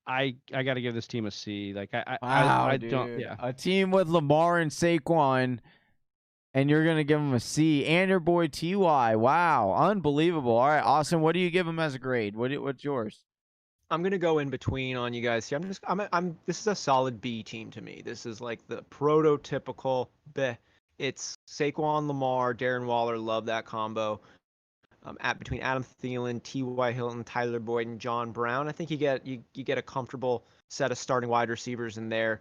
I got to give this team a C. Like I don't. Yeah, a team with Lamar and Saquon, and you're going to give them a C. And your boy Ty. Wow, unbelievable. All right, Austin, what do you give him as a grade? What's yours? I'm gonna go in between on you guys here. This is a solid B team to me. This is like the prototypical B. It's Saquon, Lamar, Darren Waller. Love that combo. Between Adam Thielen, T.Y. Hilton, Tyler Boyd, and John Brown, I think you get a comfortable set of starting wide receivers in there.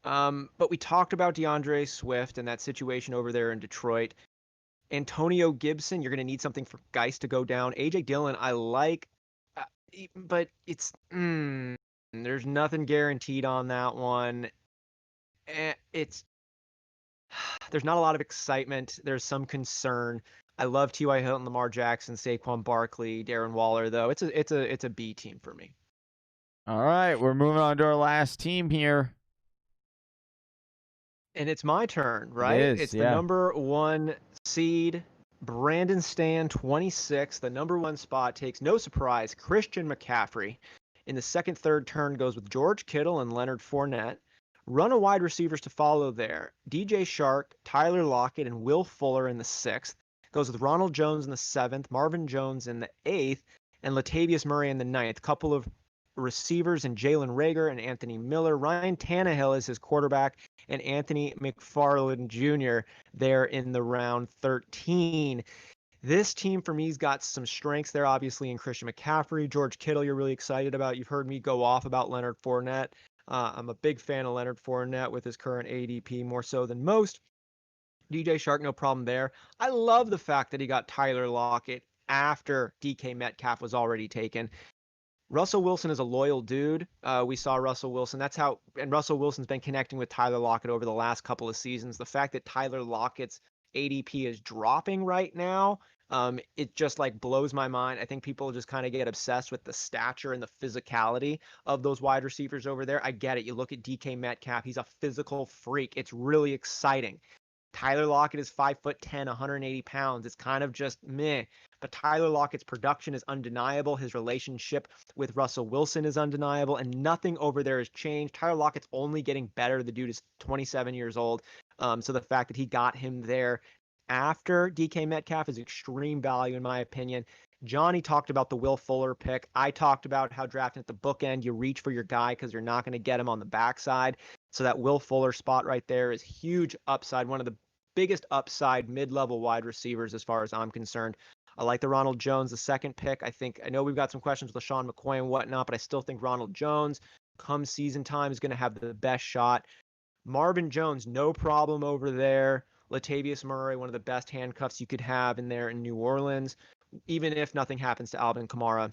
But we talked about Deandre Swift and that situation over there in Detroit. Antonio Gibson, you're gonna need something for Geist to go down. A.J. Dillon, I like. But it's there's nothing guaranteed on that one. There's not a lot of excitement. There's some concern. I love T.Y. Hilton, Lamar Jackson, Saquon Barkley, Darren Waller, though. It's a B team for me. All right, we're moving on to our last team here. And it's my turn, right? It's the number 1 seed. Brandon Stan, 26. The number 1 spot takes, no surprise, Christian McCaffrey. In the second, third turn goes with George Kittle and Leonard Fournette. Run of wide receivers to follow there. DJ Shark, Tyler Lockett, and Will Fuller in the 6th. Goes with Ronald Jones in the 7th, Marvin Jones in the 8th, and Latavius Murray in the 9th. Couple of receivers in Jalen Reagor and Anthony Miller. Ryan Tannehill is his quarterback, and Anthony McFarland Jr. there in the round 13. This team for me's got some strengths there, obviously, in Christian McCaffrey. George Kittle, you're really excited about. You've heard me go off about Leonard Fournette. I'm a big fan of Leonard Fournette with his current ADP, more so than most. DJ Shark, no problem there. I love the fact that he got Tyler Lockett after DK Metcalf was already taken. Russell Wilson is a loyal dude. We saw Russell Wilson. And Russell Wilson's been connecting with Tyler Lockett over the last couple of seasons. The fact that Tyler Lockett's ADP is dropping right now, it just like blows my mind. I think people just kind of get obsessed with the stature and the physicality of those wide receivers over there. I get it. You look at DK Metcalf, he's a physical freak. It's really exciting. Tyler Lockett is 5'10", 180 pounds. It's kind of just meh. But Tyler Lockett's production is undeniable. His relationship with Russell Wilson is undeniable, and nothing over there has changed. Tyler Lockett's only getting better. The dude is 27 years old. So the fact that he got him there after DK Metcalf is extreme value, in my opinion. Johnny talked about the Will Fuller pick. I talked about how drafting at the bookend, you reach for your guy because you're not going to get him on the backside. So that Will Fuller spot right there is huge upside. One of the biggest upside mid-level wide receivers as far as I'm concerned. I like the Ronald Jones, the second pick. I know we've got some questions with LaShawn McCoy and whatnot, but I still think Ronald Jones, come season time, is going to have the best shot. Marvin Jones, no problem over there. Latavius Murray, one of the best handcuffs you could have in there in New Orleans, even if nothing happens to Alvin Kamara.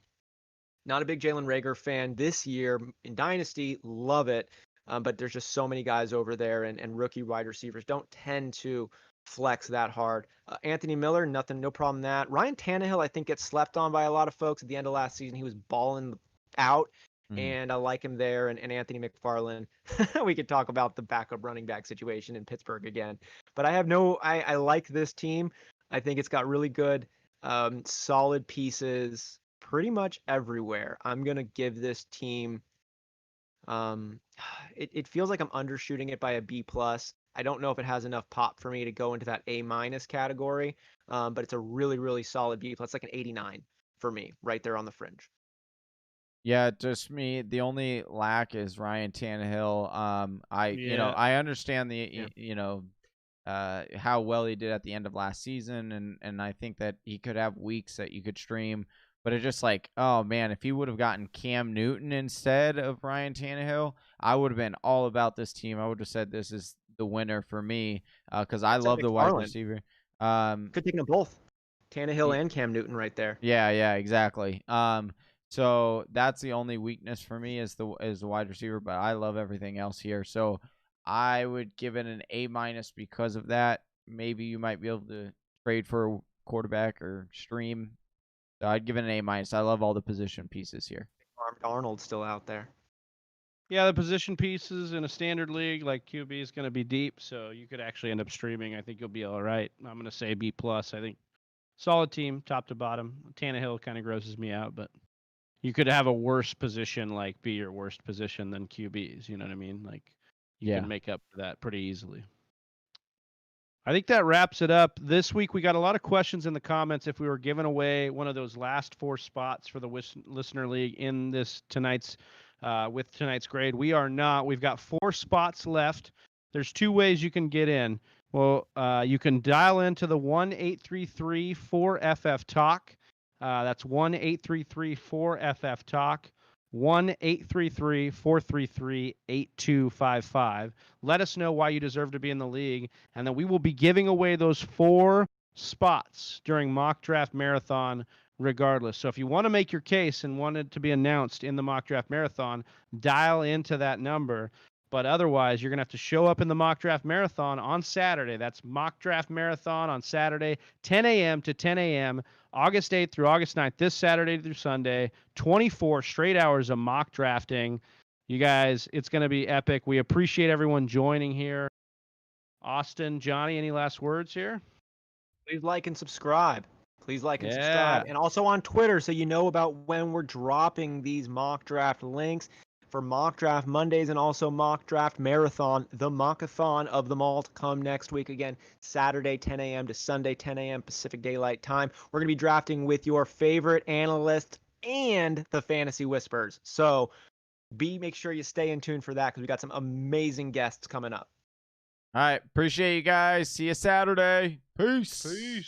Not a big Jalen Reagor fan this year in Dynasty. Love it. But there's just so many guys over there, and rookie wide receivers don't tend to flex that hard. Anthony Miller, no problem with that. Ryan Tannehill, I think, gets slept on by a lot of folks. At the end of last season, he was balling out, and I like him there. And Anthony McFarland, we could talk about the backup running back situation in Pittsburgh again. But I like this team. I think it's got really good, solid pieces pretty much everywhere. I'm going to give this team... it feels like I'm undershooting it by a B+. I don't know if it has enough pop for me to go into that A- category, but it's a really, really solid B+, like an 89 for me, right there on the fringe. Yeah, just me. The only lack is Ryan Tannehill. I understand how well he did at the end of last season, and I think that he could have weeks that you could stream. But it's just like, oh, man, if he would have gotten Cam Newton instead of Ryan Tannehill, I would have been all about this team. I would have said this is the winner for me because I love the wide receiver. Could take them both, Tannehill and Cam Newton right there. Yeah, exactly. So that's the only weakness for me is the wide receiver, but I love everything else here. So I would give it an A- because of that. Maybe you might be able to trade for a quarterback or stream. So I'd give it an A-. I love all the position pieces here. Arnold's still out there. Yeah, the position pieces in a standard league like QB is going to be deep, so you could actually end up streaming. I think you'll be all right. I'm going to say B+. I think solid team, top to bottom. Tannehill kind of grosses me out, but you could have a worse position like be your worst position than QBs. You know what I mean? Like you can make up for that pretty easily. I think that wraps it up. This week, we got a lot of questions in the comments if we were giving away one of those last 4 spots for the Listener League in this tonight's grade. We are not. We've got 4 spots left. There's 2 ways you can get in. Well, you can dial into the 1-833-4FF-TALK. That's 1-833-4FF-TALK. 1-833-433-8255. Let us know why you deserve to be in the league, and then we will be giving away those 4 spots during Mock Draft Marathon regardless. So if you want to make your case and want it to be announced in the Mock Draft Marathon, dial into that number. But otherwise, you're going to have to show up in the Mock Draft Marathon on Saturday. That's Mock Draft Marathon on Saturday, 10 a.m. to 10 a.m., August 8th through August 9th, this Saturday through Sunday, 24 straight hours of mock drafting. You guys, it's going to be epic. We appreciate everyone joining here. Austin, Johnny, any last words here? Please like and subscribe. Subscribe. And also on Twitter so you know about when we're dropping these mock draft links for Mock Draft Mondays and also Mock Draft Marathon, the Mockathon of them all to come next week. Again, Saturday 10 a.m. to Sunday 10 a.m. Pacific Daylight Time. We're going to be drafting with your favorite analyst and the Fantasy Whispers. So make sure you stay in tune for that because we got some amazing guests coming up. All right. Appreciate you guys. See you Saturday. Peace.